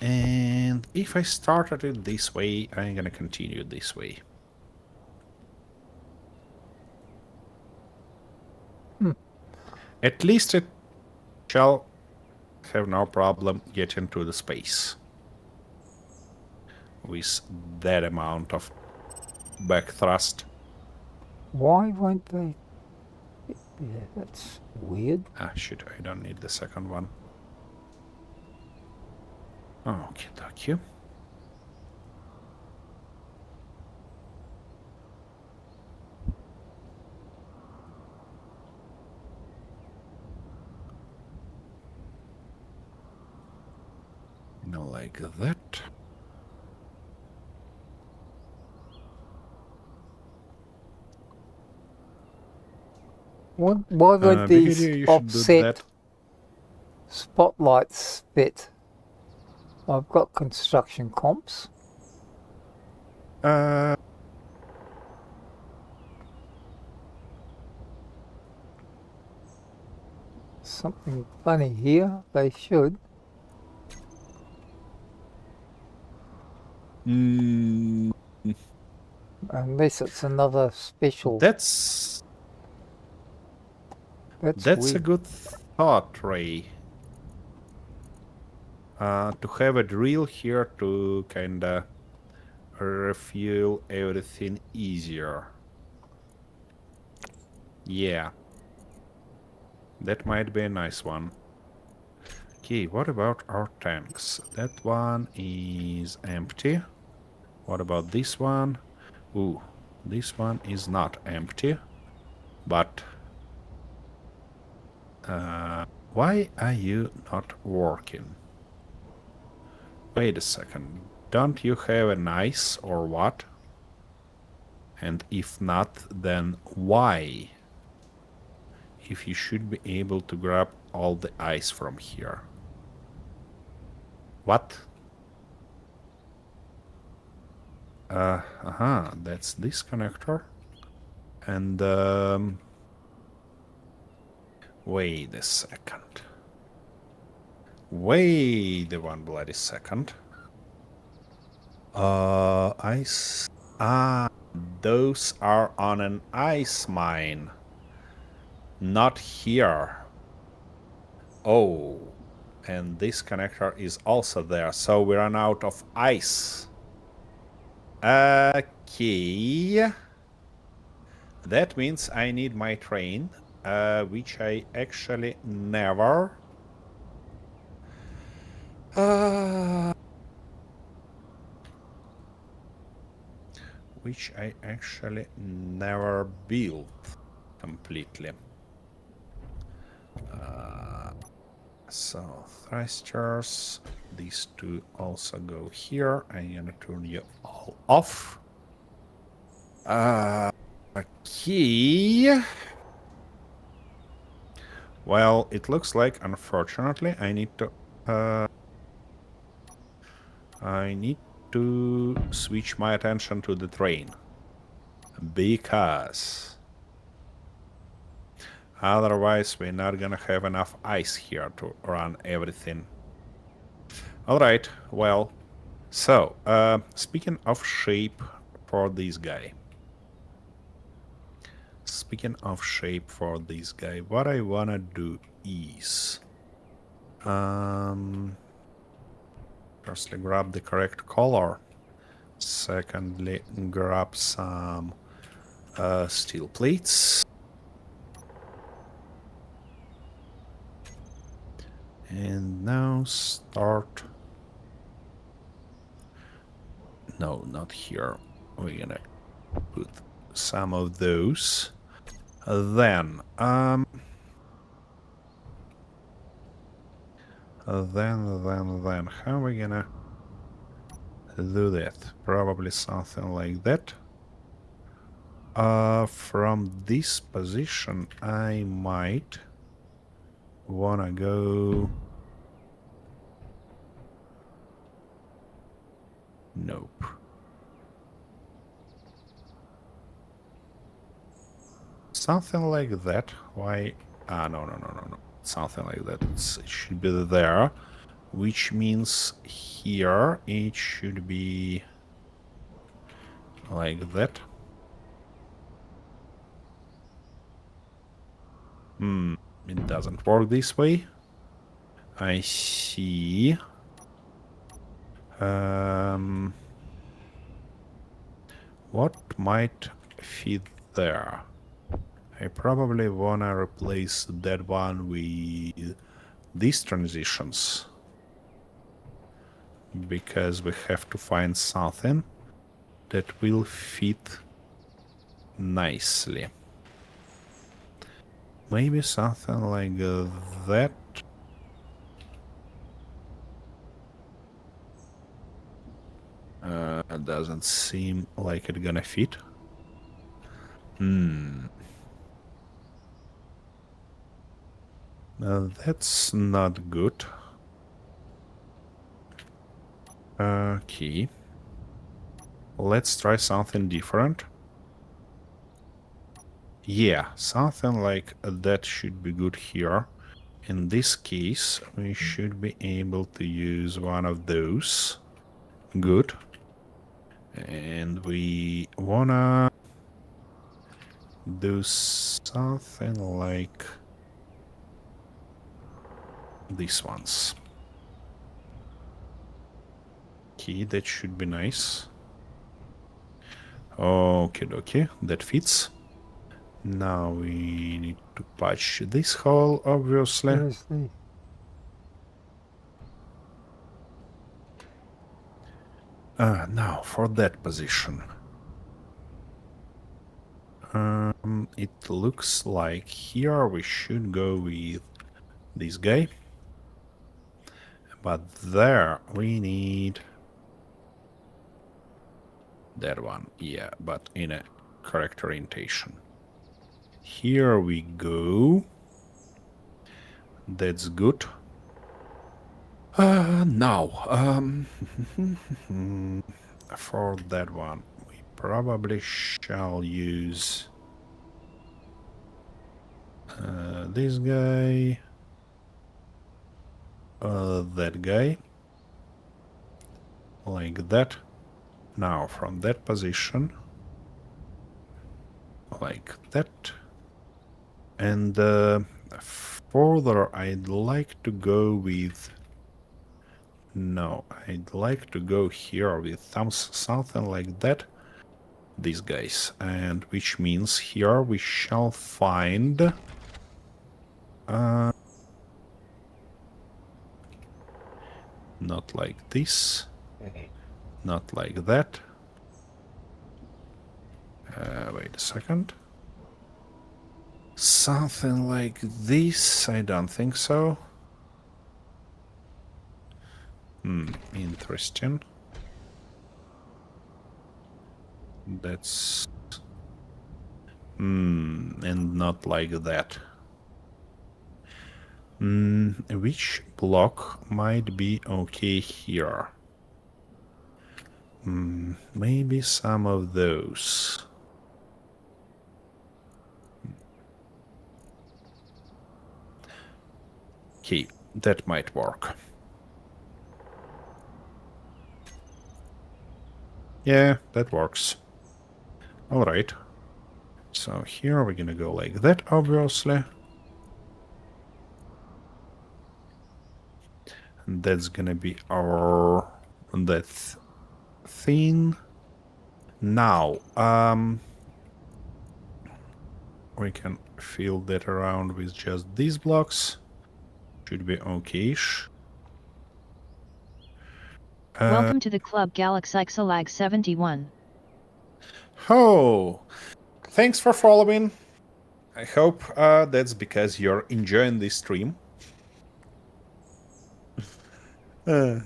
And if I started it this way, I'm gonna continue this way. At least it shall have no problem getting to the space with that amount of back thrust. Why won't they? Yeah, that's weird. Ah, shit, I don't need the second one. Okay, thank you. Like that. Why won't Big these idea, you should do offset that. spotlights fit? I've got construction comps. Something funny here. They should. Unless it's another special. That's That's a weird. good thought, Ray. To have a drill here to kinda refuel everything easier. Yeah. That might be a nice one. Okay, what about our tanks? That one is empty. What about this one? Ooh, this one is not empty. But why are you not working? Wait a second. Don't you have an ice or what? And if not, then why? If you should be able to grab all the ice from here. What? That's this connector. And, wait a second. Wait a one bloody second. Ice. Those are on an ice mine. Not here. Oh. And this connector is also there, so we run out of ice. Okay. That means I need my train, which I actually never... which I actually never built completely. So, thrusters, these two also go here. I'm gonna turn you all off. Okay. Well, it looks like, unfortunately, I need to switch my attention to the train. Because otherwise we're not gonna have enough ice here to run everything. Alright, well, so, speaking of shape for this guy. What I wanna do is... firstly, grab the correct color. Secondly, grab some steel plates. And now start... No, not here. We're gonna put some of those. Then, how are we gonna do that? Probably something like that. From this position, I might wanna go... Nope. Something like that. Why? No. Something like that. It should be there. Which means here it should be like that. It doesn't work this way. I see. What What might fit there? I probably wanna replace that one with these transitions, because we have to find something that will fit nicely. Maybe something like that. Doesn't seem like it's gonna fit. That's not good. Okay. Let's try something different. Yeah, something like that should be good here. In this case, we should be able to use one of those. Good. And we wanna do something like these ones. Okay, that should be nice. Okay, that fits. Now we need to patch this hole, obviously. Seriously? Now for that position. It looks like here we should go with this guy. But there we need that one. Yeah, but in a correct orientation. Here we go. That's good. Now, for that one, we probably shall use this guy, that guy, like that. Now, from that position, like that. And further, I'd like to go with... No, I'd like to go here with something like that. These guys. And which means here we shall find... not like this. Not like that. Wait a second. Something like this? I don't think so. Interesting. That's... and not like that. Which block might be okay here? Maybe some of those. Okay, that might work. Yeah, that works. Alright. So here we're gonna go like that, obviously. And that's gonna be our... that thing. Now, we can fill that around with just these blocks. Should be okay-ish. Welcome to the club, Galaxyxalag71. Oh, thanks for following. I hope that's because you're enjoying this stream. Okay.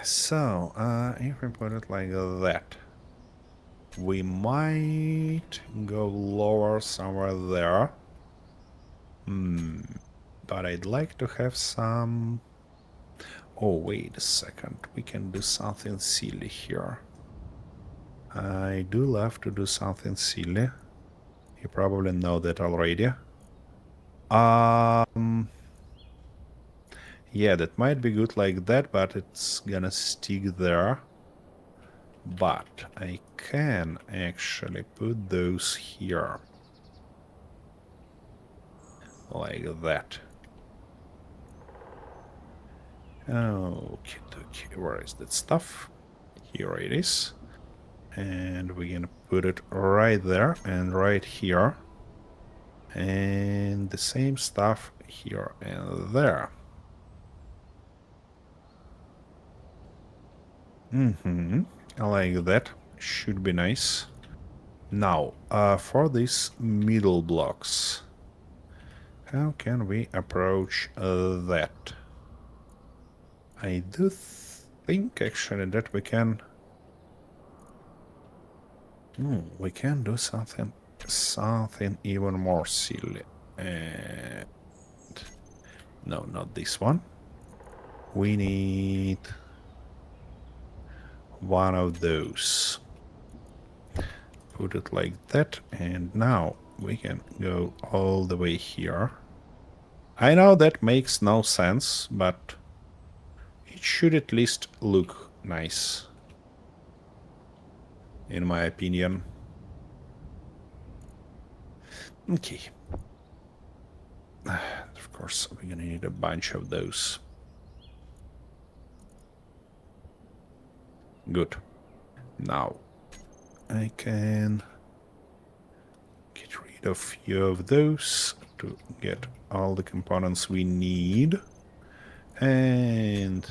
So, if we put it like that, we might go lower somewhere there. But I'd like to have some... Oh, wait a second. We can do something silly here. I do love to do something silly. You probably know that already. Yeah, that might be good like that, but it's gonna stick there. But I can actually put those here. Like that. Okay, where is that stuff? Here it is. And we're gonna put it right there and right here. And the same stuff here and there. I like that. Should be nice. Now, for these middle blocks, how can we approach that? I do think actually that we can do something even more silly. And no, not this one. We need one of those. Put it like that, and now we can go all the way here. I know that makes no sense, but it should at least look nice, in my opinion. Okay. Of course, we're gonna need a bunch of those. Good. Now, I can get rid of a few of those to get all the components we need. And...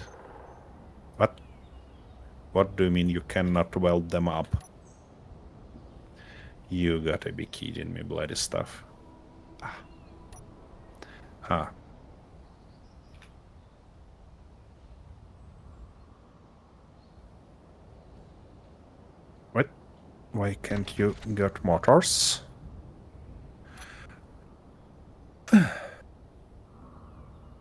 What? What do you mean you cannot weld them up? You gotta be kidding me, bloody stuff. Ah. What? Why can't you get motors?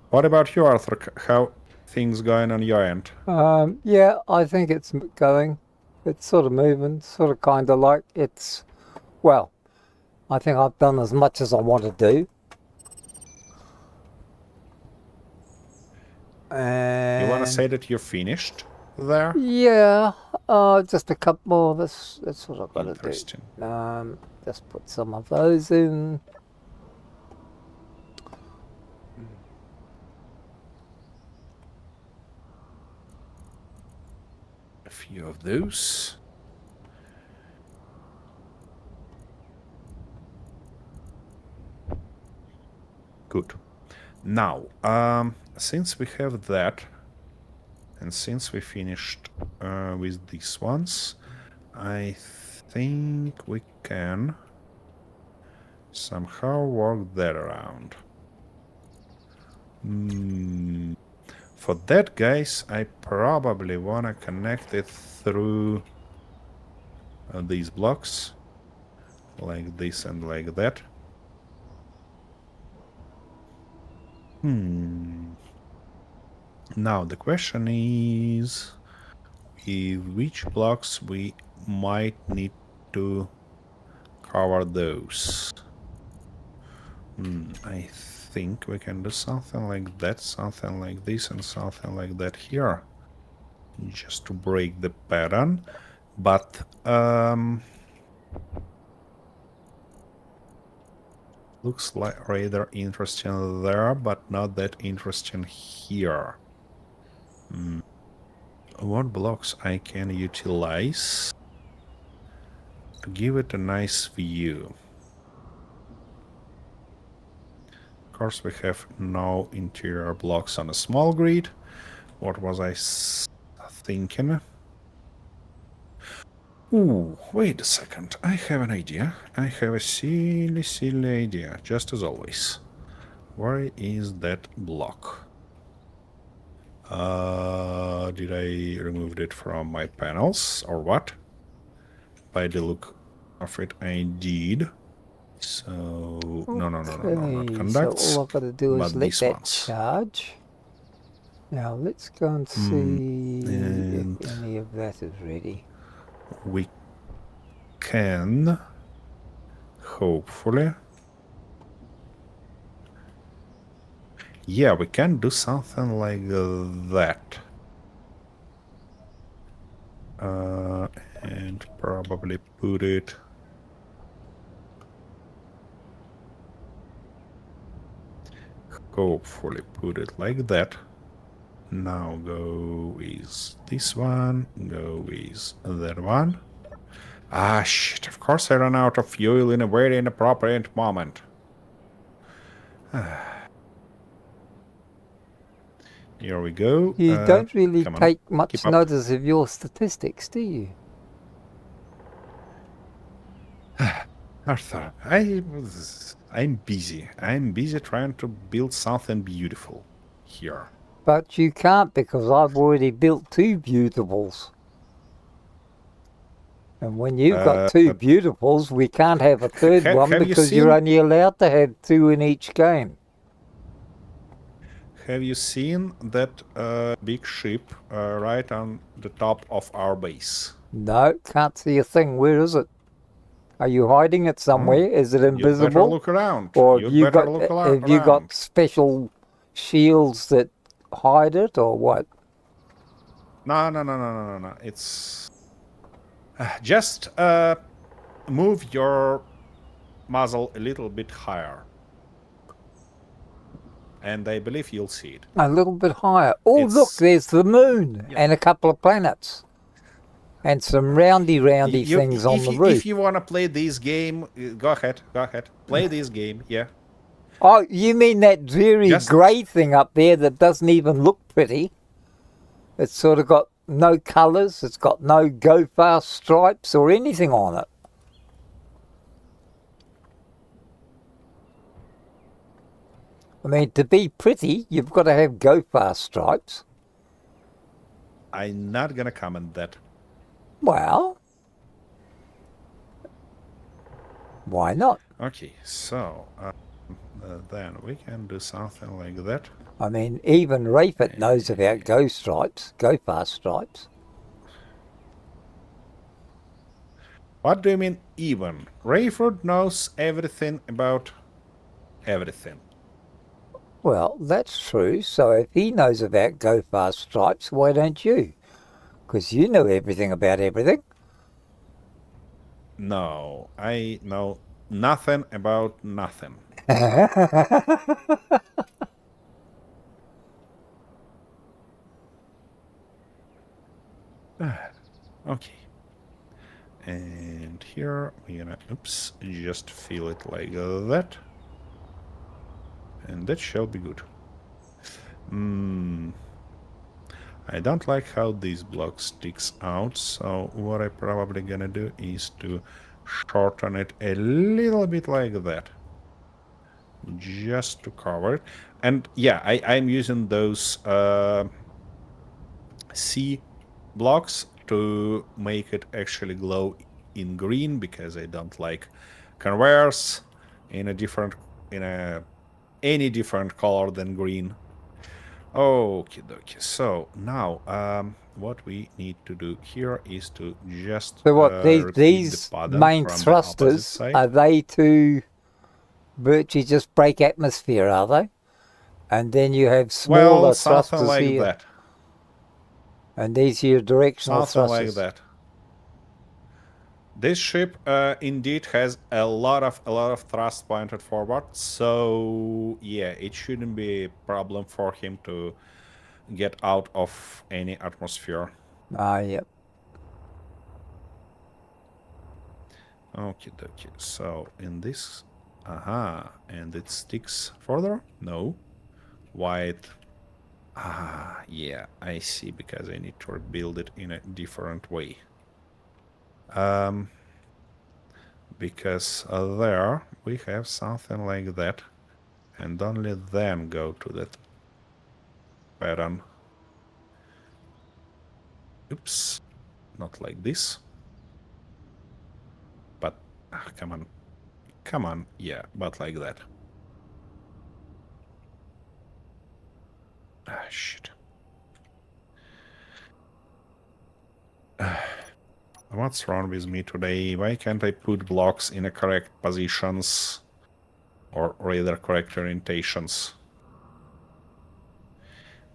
What about you, Arthur? How things going on your end? Yeah, I think it's going. It's sort of moving, sort of kind of like it's, well, I think I've done as much as I want to do. And You want to say that you're finished there? yeah, just a couple more. That's what I've got to Interesting. do. Just put some of those in. A few of those. Good. Now, since we have that, and since we finished with these ones, I think we can somehow work that around. For that, guys, I probably want to connect it through these blocks, like this and like that. Now the question is, with which blocks we might need to cover those. I think we can do something like that, something like this, and something like that here, just to break the pattern. But looks like rather interesting there, but not that interesting here. What blocks I can utilize to give it a nice view? Of course, we have no interior blocks on a small grid. What was I thinking? Ooh, wait a second. I have an idea. I have a silly idea, just as always. Where is that block? Did I remove it from my panels or what? By the look of it, I did. So no, not conducts. So all I've got to do is but let these that ones. charge. Now let's go and see and if any of that is ready. we can hopefully, yeah, we can do something like that. And probably put it like that. Now go with this one, go with that one. Ah, shit, of course I ran out of fuel in a very inappropriate moment. Here we go. You don't really come on, take much keep up. notice of your statistics, do you? Arthur, I'm busy. I'm busy trying to build something beautiful here. But you can't because I've already built 2 beautifuls. And when you've got 2 beautifuls, we can't have a third one have you because you're seen- only allowed to have 2 in each game. Have you seen that big ship right on the top of our base? No, can't see a thing. Where is it? Are you hiding it somewhere? Is it You'd better invisible? look around. Or You'd better look have you got special shields that hide it or what? No. It's just move your muzzle a little bit higher, and I believe you'll see it. A little bit higher. Oh, look, there's the moon and a couple of planets. And some roundy things on the roof. If you want to play this game, go ahead. Play this game, yeah. Oh, you mean that dreary grey thing up there that doesn't even look pretty? It's sort of got no colours, it's got no go fast stripes or anything on it. I mean, to be pretty, you've got to have go fast stripes. I'm not gonna comment that. Well, why not? Okay, so then we can do something like that. I mean, even Rayford knows about go fast stripes. What do you mean even? Rayford knows everything about everything. Well, that's true. So if he knows about go fast stripes, why don't you? Because you know everything about everything. No, I know nothing about nothing. Okay. And here we're gonna, just fill it like that. And that shall be good. I don't like how this block sticks out, so what I'm probably gonna do is to shorten it a little bit like that. Just to cover it. And yeah, I'm using those C blocks to make it actually glow in green, because I don't like conveyors in any different color than green. Okie dokie. So now what we need to do here is to just So what, these the main thrusters, are they to virtually just break atmosphere, are they? And then you have smaller thrusters like here. that. And these are your directional Something thrusters. like that. This ship indeed has a lot of thrust pointed forward, so yeah, it shouldn't be a problem for him to get out of any atmosphere. Ah, yep. Okay, dokie. So in this, and it sticks further? No. White. Yeah, I see, because I need to rebuild it in a different way. Because there we have something like that, and only then go to that pattern. Oops, not like this. But, come on, yeah, but like that. Shit. What's wrong with me today? Why can't I put blocks in the correct positions? Or rather, correct orientations?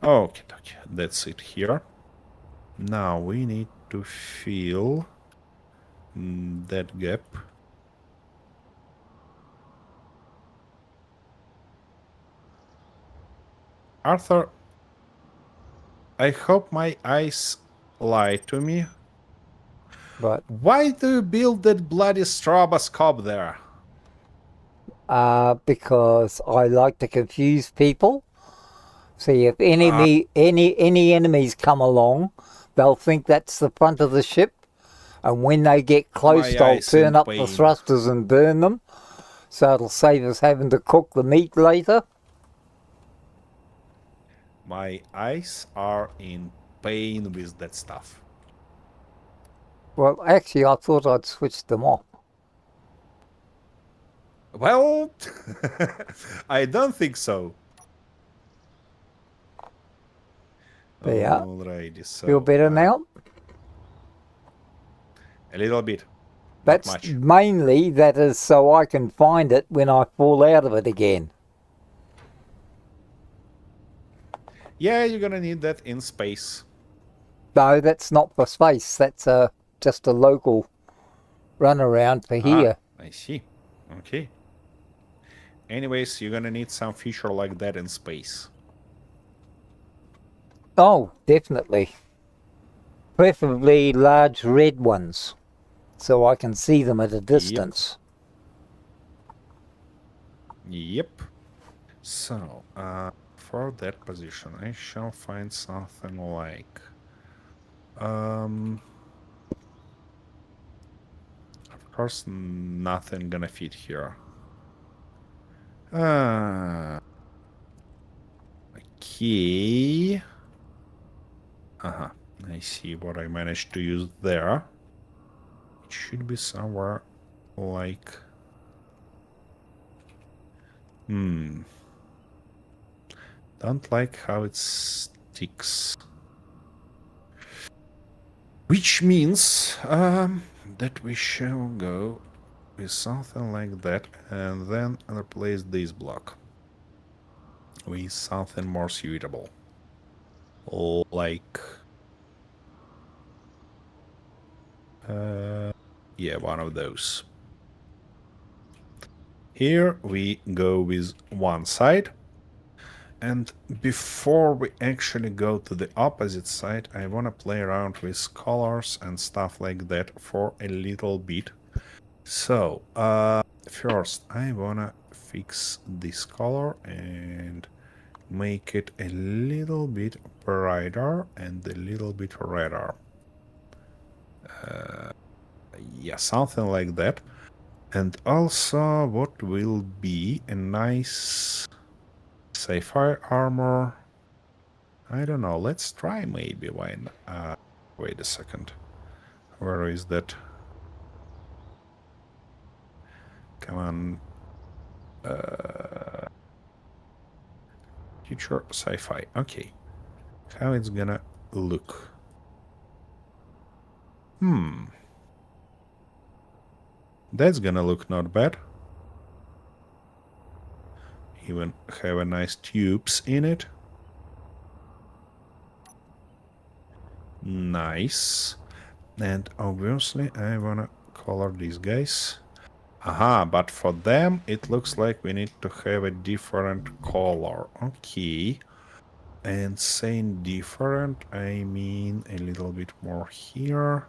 Okay, that's it here. Now we need to fill that gap. Arthur, I hope my eyes lie to me. But Why do you build that bloody stroboscope there? because I like to confuse people. See, if any enemies come along, they'll think that's the front of the ship, and when they get close, My they'll eyes in turn up the pain. thrusters and burn them. So it'll save us having to cook the meat later. My eyes are in pain with that stuff. Well, actually, I thought I'd switched them off. Well, I don't think so. There. Alrighty, so Feel better now? a little bit, not That's much. mainly that is so I can find it when I fall out of it again. Yeah, you're gonna need that in space. No, that's not for space. That's just a local runaround for here. I see. Okay. Anyways, you're gonna need some feature like that in space. Oh, definitely. Preferably large red ones, so I can see them at a distance. Yep. So, for that position, I shall find something like... Of course, nothing gonna fit here. Okay. I see what I managed to use there. It should be somewhere like... Don't like how it sticks. Which means that we shall go with something like that and then replace this block with something more suitable. Like... yeah, one of those. Here we go with one side. And before we actually go to the opposite side, I want to play around with colors and stuff like that for a little bit. So, first I want to fix this color and make it a little bit brighter and a little bit redder. Yeah, something like that. And also, what will be a nice sapphire armor? I don't know. Let's try maybe. Why not? Wait a second. Where is that? Come on. Future sci-fi. Okay. How it's gonna look? That's gonna look not bad. Even have a nice tubes in it. Nice. And obviously I wanna color these guys. Aha, but for them it looks like we need to have a different color. Okay. And saying different, I mean a little bit more here.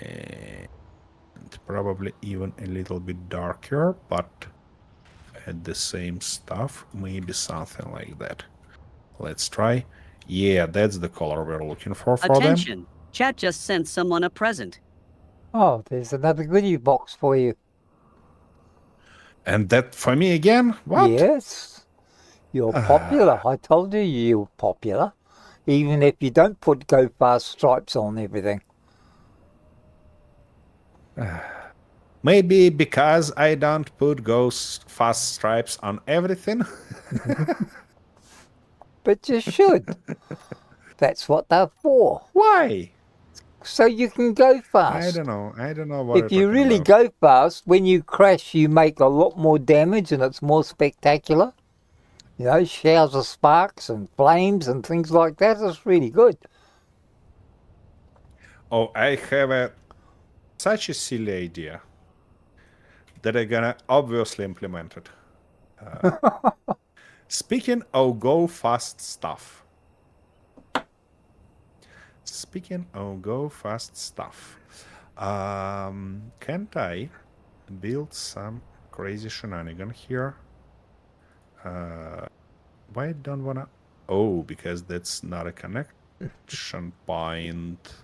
And probably even a little bit darker, but at the same stuff, maybe something like that. Let's try. Yeah, that's the color we're looking for them. Attention! Chat just sent someone a present. Oh, there's another goodie box for you. And that for me again? What? Yes. You're popular. I told you you're popular. Even if you don't put go fast stripes on everything. Maybe because I don't put ghost fast stripes on everything. But you should. That's what they're for. Why? So you can go fast. I don't know. I don't know what If you really go fast, when you crash, you make a lot more damage and it's more spectacular. You know, showers of sparks and flames and things like that. It's really good. Oh, I have such a silly idea that I'm gonna obviously implement it. Speaking of go fast stuff, speaking of go fast stuff, can't I build some crazy shenanigan here? Why don't wanna? Oh, because that's not a connection point.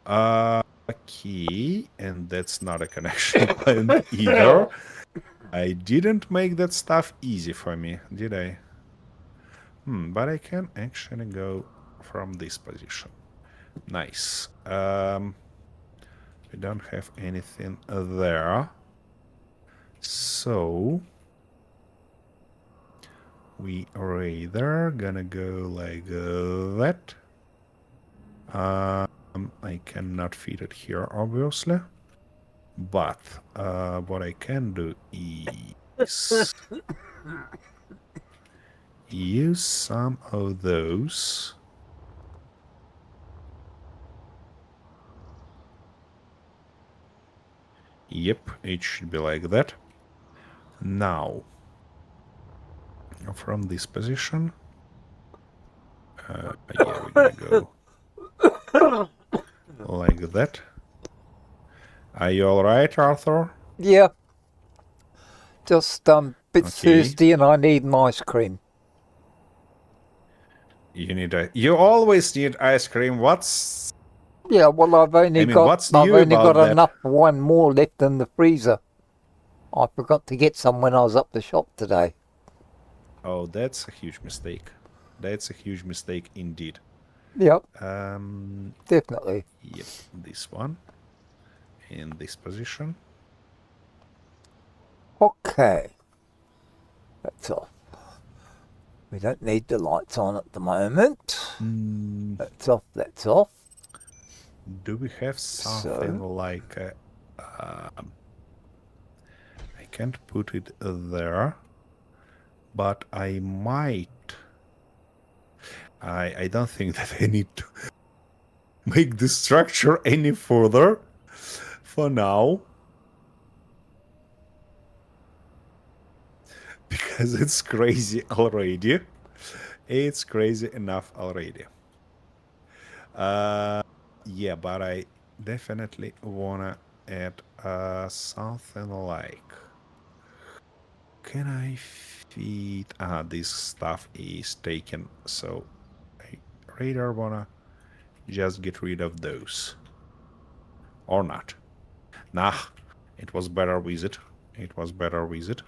Okay, and that's not a connection point either. I didn't make that stuff easy for me, did I? But I can actually go from this position. Nice. We don't have anything there. So we are either gonna go like that. I cannot feed it here, obviously. But what I can do is use some of those. Yep, it should be like that. Now, from this position, yeah, we're gonna go like that. Are you all right, Arthur? Yeah. Just bit Okay. thirsty and I need an ice cream. You always need ice cream. What's Yeah, well I've only what's new about that? enough one more left in the freezer. I forgot to get some when I was up the shop today. Oh, that's a huge mistake. That's a huge mistake indeed. Yep, definitely. Yep, this one in this position. Okay. That's off. We don't need the lights on at the moment. That's off, that's off. Do we have something like I can't put it there, but I might. I don't think that I need to make the structure any further for now. Because it's crazy already. It's crazy enough already. Yeah, but I definitely wanna add something like. Can I feed? This stuff is taken, so I rather wanna just get rid of those. Or not. Nah, it was better with it. It was better with it.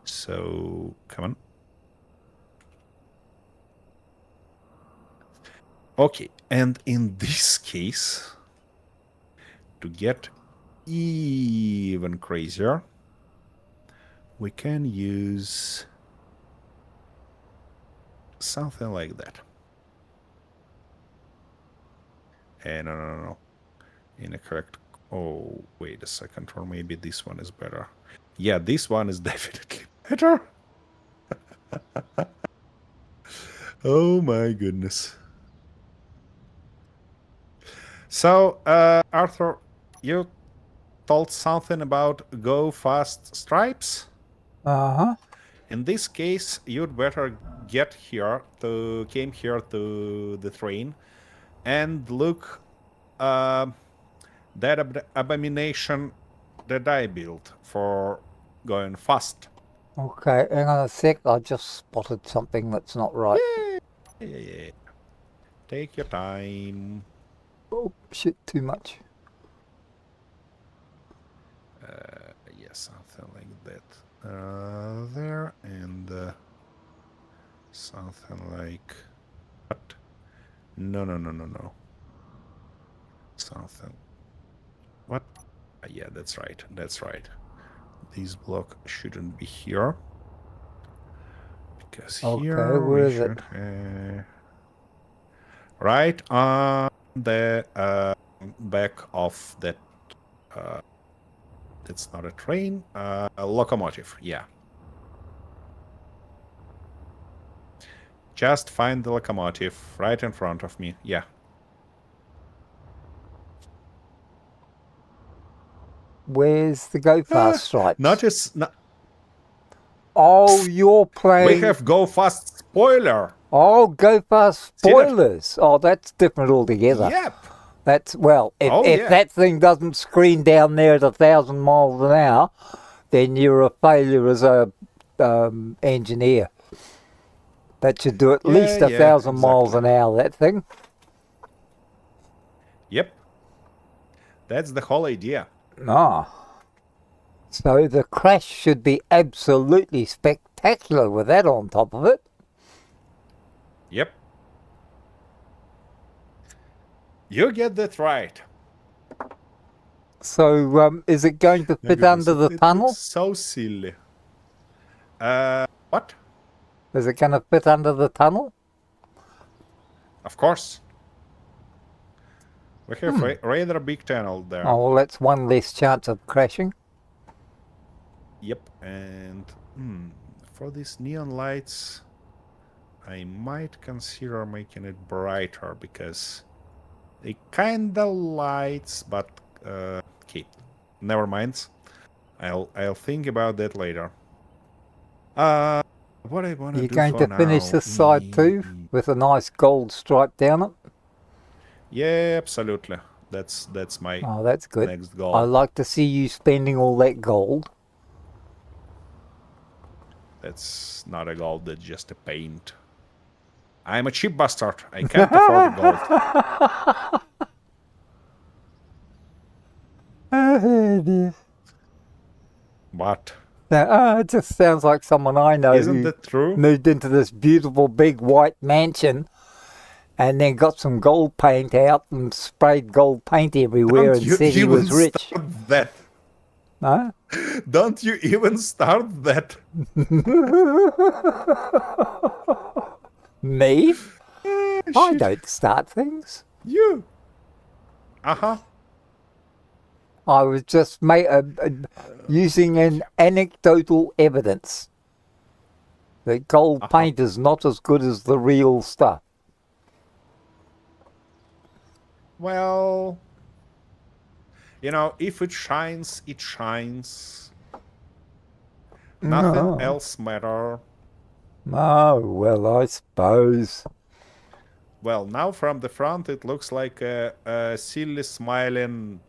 So, come on. Okay, and in this case, to get even crazier, we can use something like that. No. In a correct... Oh, wait a second, or maybe this one is better. Yeah, this one is definitely better. Oh my goodness. So, Arthur, you told something about go fast stripes? Uh-huh. In this case, you'd better came here to the train and look that abomination that I built for going fast. Okay, hang on a sec. I just spotted something that's not right. Yeah. Take your time. Oh, shit, too much. Yeah, something like that. There, and something like... What? No. Something... What? Yeah, that's right. This block shouldn't be here. Because here where we is it? should... right on the back of that... it's not a train, a locomotive, yeah. Just find the locomotive right in front of me, yeah. Where's the go fast stripes? Not Oh, you're playing. we have go fast spoiler. Oh, go past See that? spoilers. Oh, that's different altogether. Yep. That's, well, if, Oh, if yeah. that thing doesn't screen down there at 1,000 miles an hour, then you're a failure as a engineer. That should do at Yeah, least 1,000 miles an exactly. hour, that thing. Yep. That's the whole idea. Ah. So the crash should be absolutely spectacular with that on top of it. Yep. You get that right. So is it going to My fit goodness, under the it tunnel? looks so silly. What? Is it going to fit under the tunnel? Of course. We have rather big tunnel there. Oh, well, that's one less chance of crashing. Yep, and for these neon lights, I might consider making it brighter because they kinda lights, but okay, never mind. I'll think about that later. What I wanna You're do going for to finish now? this side too with a nice gold stripe down it? Yeah, absolutely. That's my Oh, that's good. next goal. I like to see you spending all that gold. That's not a gold, that's just a paint. I'm a cheap bastard. I can't afford gold. Oh, dear. What? It just sounds like someone I know Isn't who that true? moved into this beautiful big white mansion and then got some gold paint out and sprayed gold paint everywhere and said he was rich. Start that. No? Don't you even start that. Me? I Shit. don't start things. You. Uh-huh. I was just using an anecdotal evidence that gold paint is not as good as the real stuff. Well, you know, if it shines, it shines. Nothing No. else matter. Oh, well, I suppose. Well, now from the front it looks like a silly smiling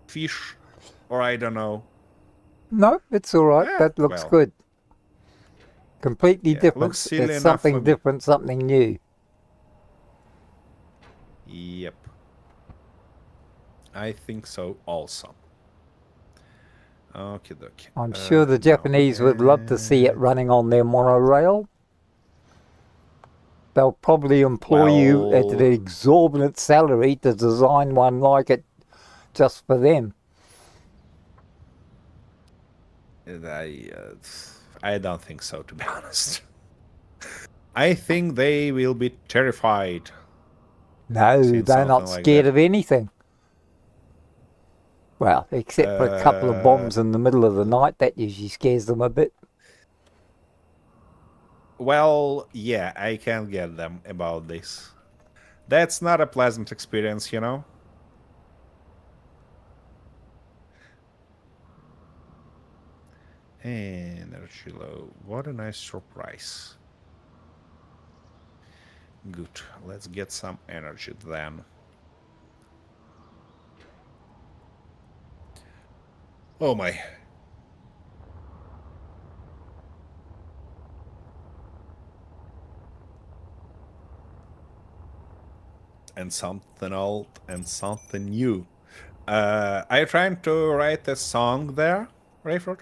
fish, or I don't know. No, it's all right. Yeah, That looks well. good. Completely Yeah, different. looks silly It's enough something for me. different, something new. Yep. I think so also. Okie dokie. I'm sure the Japanese would love to see it running on their monorail. They'll probably employ you at an Well- exorbitant salary to design one like it just for them. I don't think so, to be honest. I think they will be terrified. No, Seen they're not something like scared that. of anything. Well, except for a couple of bombs in the middle of the night, that usually scares them a bit. Well, yeah, I can get them about this. That's not a pleasant experience, you know? Energy low. What a nice surprise. Good. Let's get some energy then. Oh my. And something old and something new. Are you trying to write a song there, Rayford?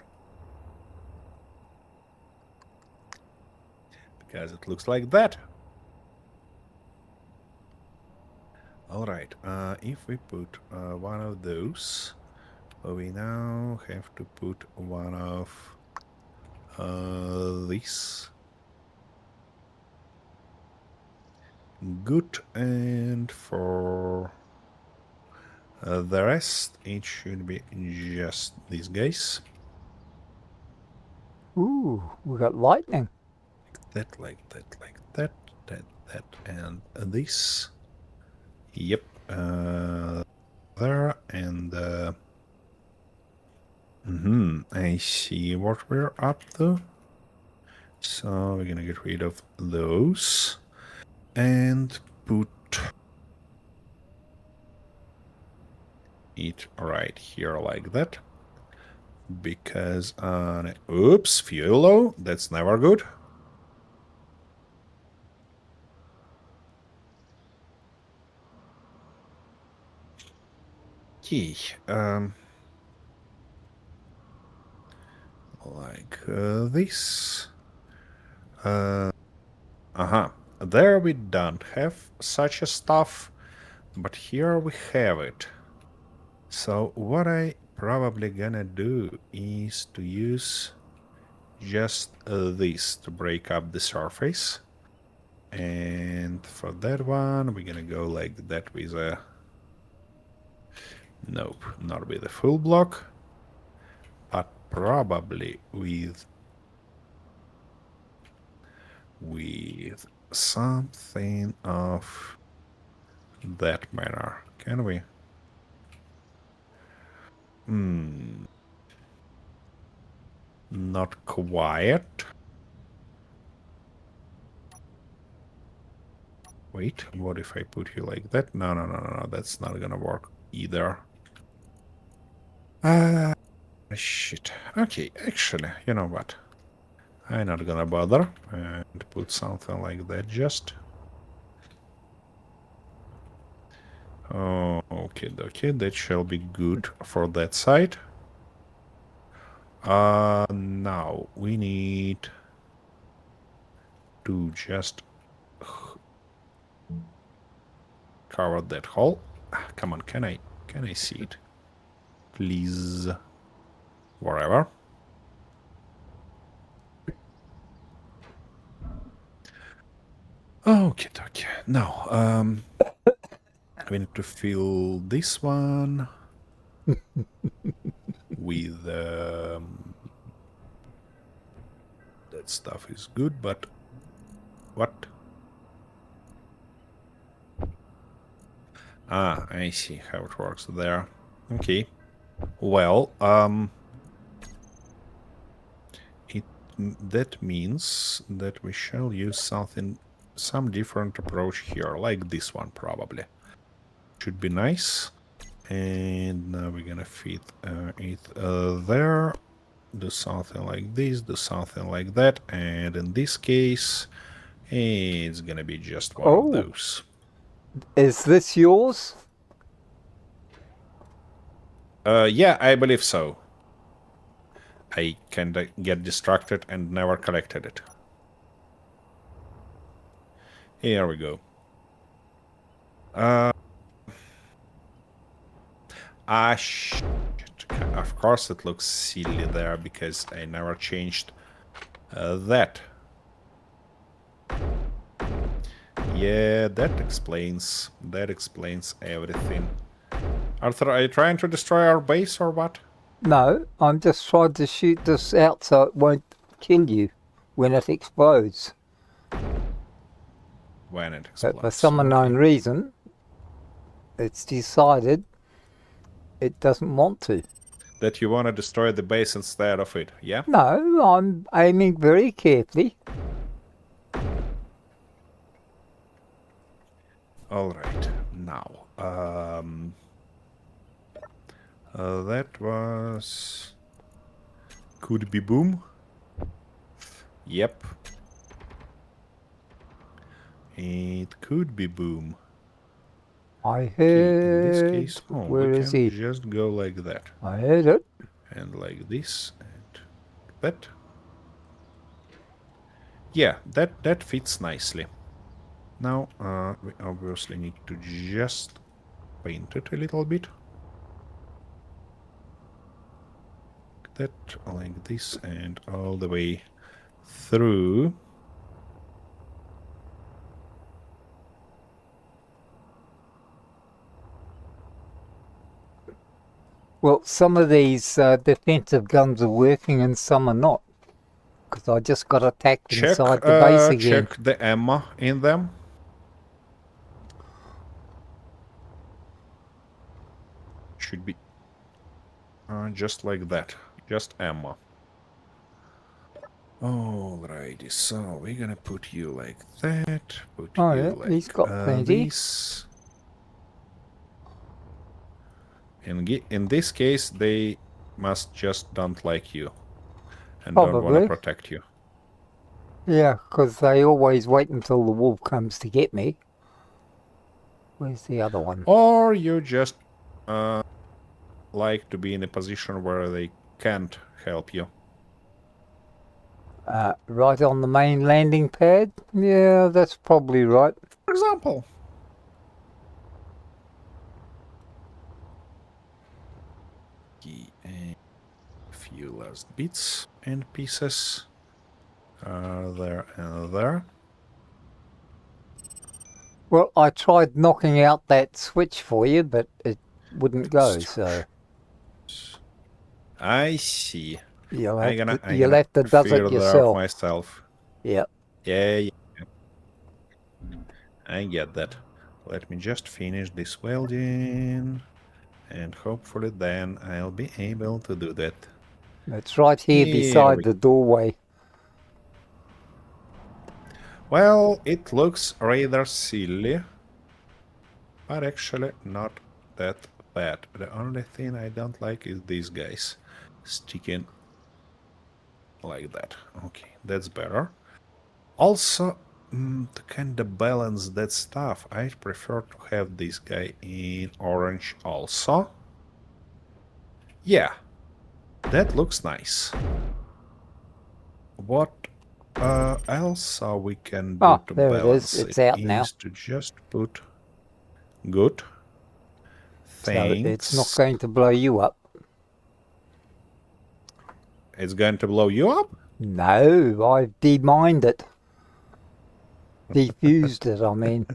Because it looks like that. Alright, if we put one of those, we now have to put one of these. Good, and for the rest, it should be just these guys. Ooh, we got lightning. That, like that, like that, that, and this. Yep, there, and I see what we're up to. So we're gonna get rid of those and put it right here like that. Because oops, fuel low. That's never good. Okay, like this. There we don't have such a stuff, but here we have it. So what I probably gonna do is to use just this to break up the surface. And for that one, we're gonna go like that with a... Nope, not with a full block, but probably with something of that manner. Can we? Not quite. Wait, what if I put you like that? No, that's not gonna work either. Shit. Okay, actually, you know what? I'm not gonna bother and put something like that just. Oh, okay, that shall be good for that side. Now we need to just cover that hole. Come on, can I see it? Please. Wherever. Okay. Now, we need to fill this one with that stuff is good, but what? Ah, I see how it works there. Okay. Well, that means that we shall use some different approach here, like this one probably. Should be nice. And now we're gonna fit it there. Do something like this, do something like that, and in this case, it's gonna be just one of those. Is this yours? Yeah, I believe so. I kinda get distracted and never collected it. Here we go. Shit. Of course it looks silly there because I never changed that. Yeah, that explains everything. Arthur, are you trying to destroy our base or what? No, I'm just trying to shoot this out so it won't kill you when it explodes. When it explodes. But for some unknown reason, it's decided it doesn't want to. That you want to destroy the base instead of it, yeah? No, I'm aiming very carefully. Alright, now, that was... Could be boom. Yep. It could be boom. I heard... In this case, where we is can he? just go like that. I heard it. And like this, and that. Yeah, that fits nicely. Now, we obviously need to just paint it a little bit. That, like this, and all the way through. Well, some of these defensive guns are working and some are not. Because I just got attacked inside the base again. Check the ammo in them. Should be just like that. Just ammo. Alrighty, so we're gonna put you like that. Put Oh you yeah, like he's got plenty. this. In this case, they must just don't like you and don't want to Probably. protect you. Yeah, because they always wait until the wolf comes to get me. Where's the other one? Or you just like to be in a position where they can't help you. Right on the main landing pad? Yeah, that's probably right. For example. A few last bits and pieces. There and there. Well, I tried knocking out that switch for you, but it wouldn't go, so I see. you'll I'm have gonna to does it figure that out yourself. myself. Yep. Yeah, I get that. Let me just finish this welding, and hopefully then I'll be able to do that. It's right here beside the doorway. Well, it looks rather silly, but actually not that bad. The only thing I don't like is these guys sticking like that. Okay, that's better. Also, to kind of balance that stuff, I prefer to have this guy in orange also. Yeah, that looks nice. What else we can do to There it balance is. It's out now. is to just put good. So Thanks. it's not going to blow you up. It's going to blow you up? No, I've demined it. Defused it, I mean.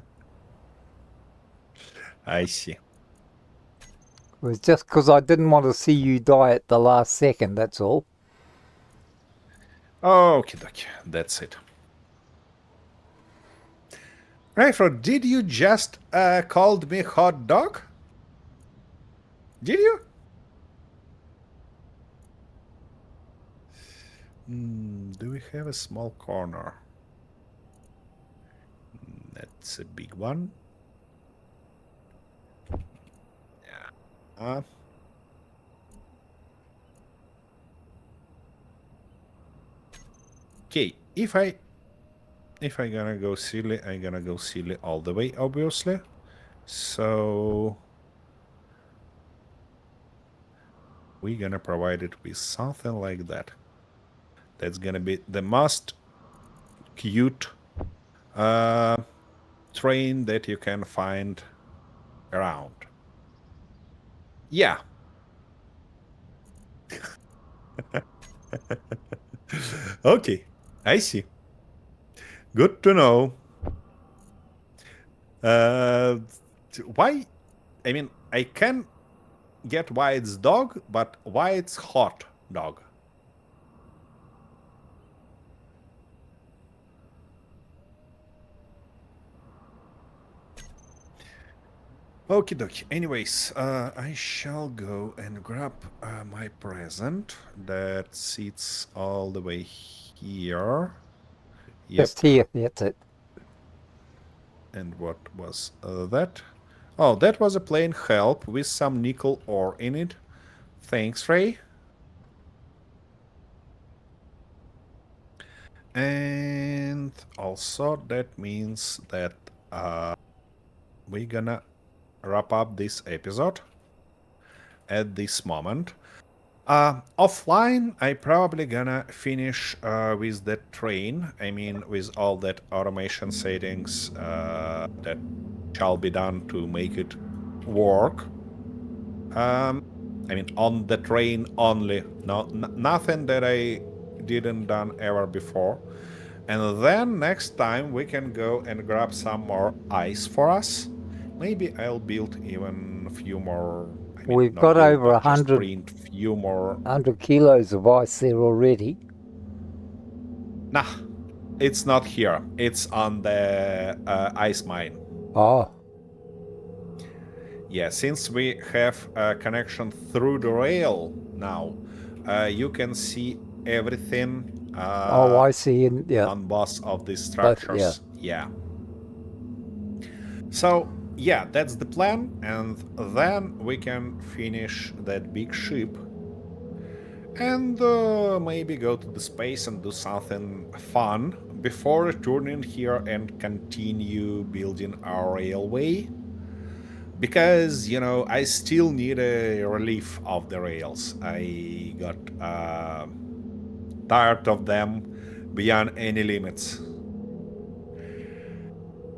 I see. It was just because I didn't want to see you die at the last second, that's all. Okie dokie, that's it. Rayford, did you just called me hot dog? Did you? Do we have a small corner? That's a big one. Yeah. Okay, if I gonna go silly, I'm gonna go silly all the way, obviously. So we're gonna provide it with something like that. That's gonna be the most cute train that you can find around. Yeah. Okay, I see. Good to know. Why? I mean, I can get why it's dog, but why it's hot dog? Okie dokie. Anyways, I shall go and grab my present that sits all the way here. Yep. Just here, that's it. And what was that? Oh, that was a plain help with some nickel ore in it. Thanks, Ray. And also that means that we're gonna wrap up this episode at this moment. Offline, I probably gonna finish with that train. I mean, with all that automation settings that shall be done to make it work. I mean, on the train only. Nothing that I didn't done ever before. And then next time we can go and grab some more ice for us. Maybe I'll build even a few more. I mean, We've not got build, over but just 100 print few more. 100 kilos of ice there already. Nah, it's not here. It's on the ice mine. Oh, Yeah, since we have a connection through the rail now, you can see everything Oh, I see. And yeah, on both of these Both, structures. Yeah. So, yeah, that's the plan, and then we can finish that big ship and maybe go to the space and do something fun before returning here and continue building our railway. Because, you know, I still need a relief of the rails. I got tired of them beyond any limits.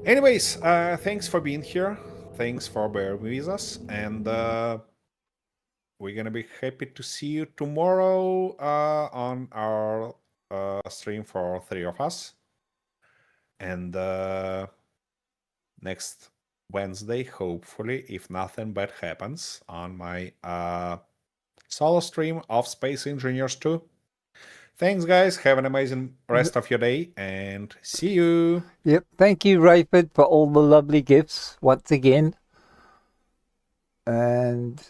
Anyways, thanks for being here. Thanks for bearing with us. And we're going to be happy to see you tomorrow on our stream for 3 of us. And next Wednesday, hopefully, if nothing bad happens, on my solo stream of Space Engineers 2. Thanks, guys. Have an amazing rest of your day, and see you. yep. Thank you, Rayford, for all the lovely gifts once again. And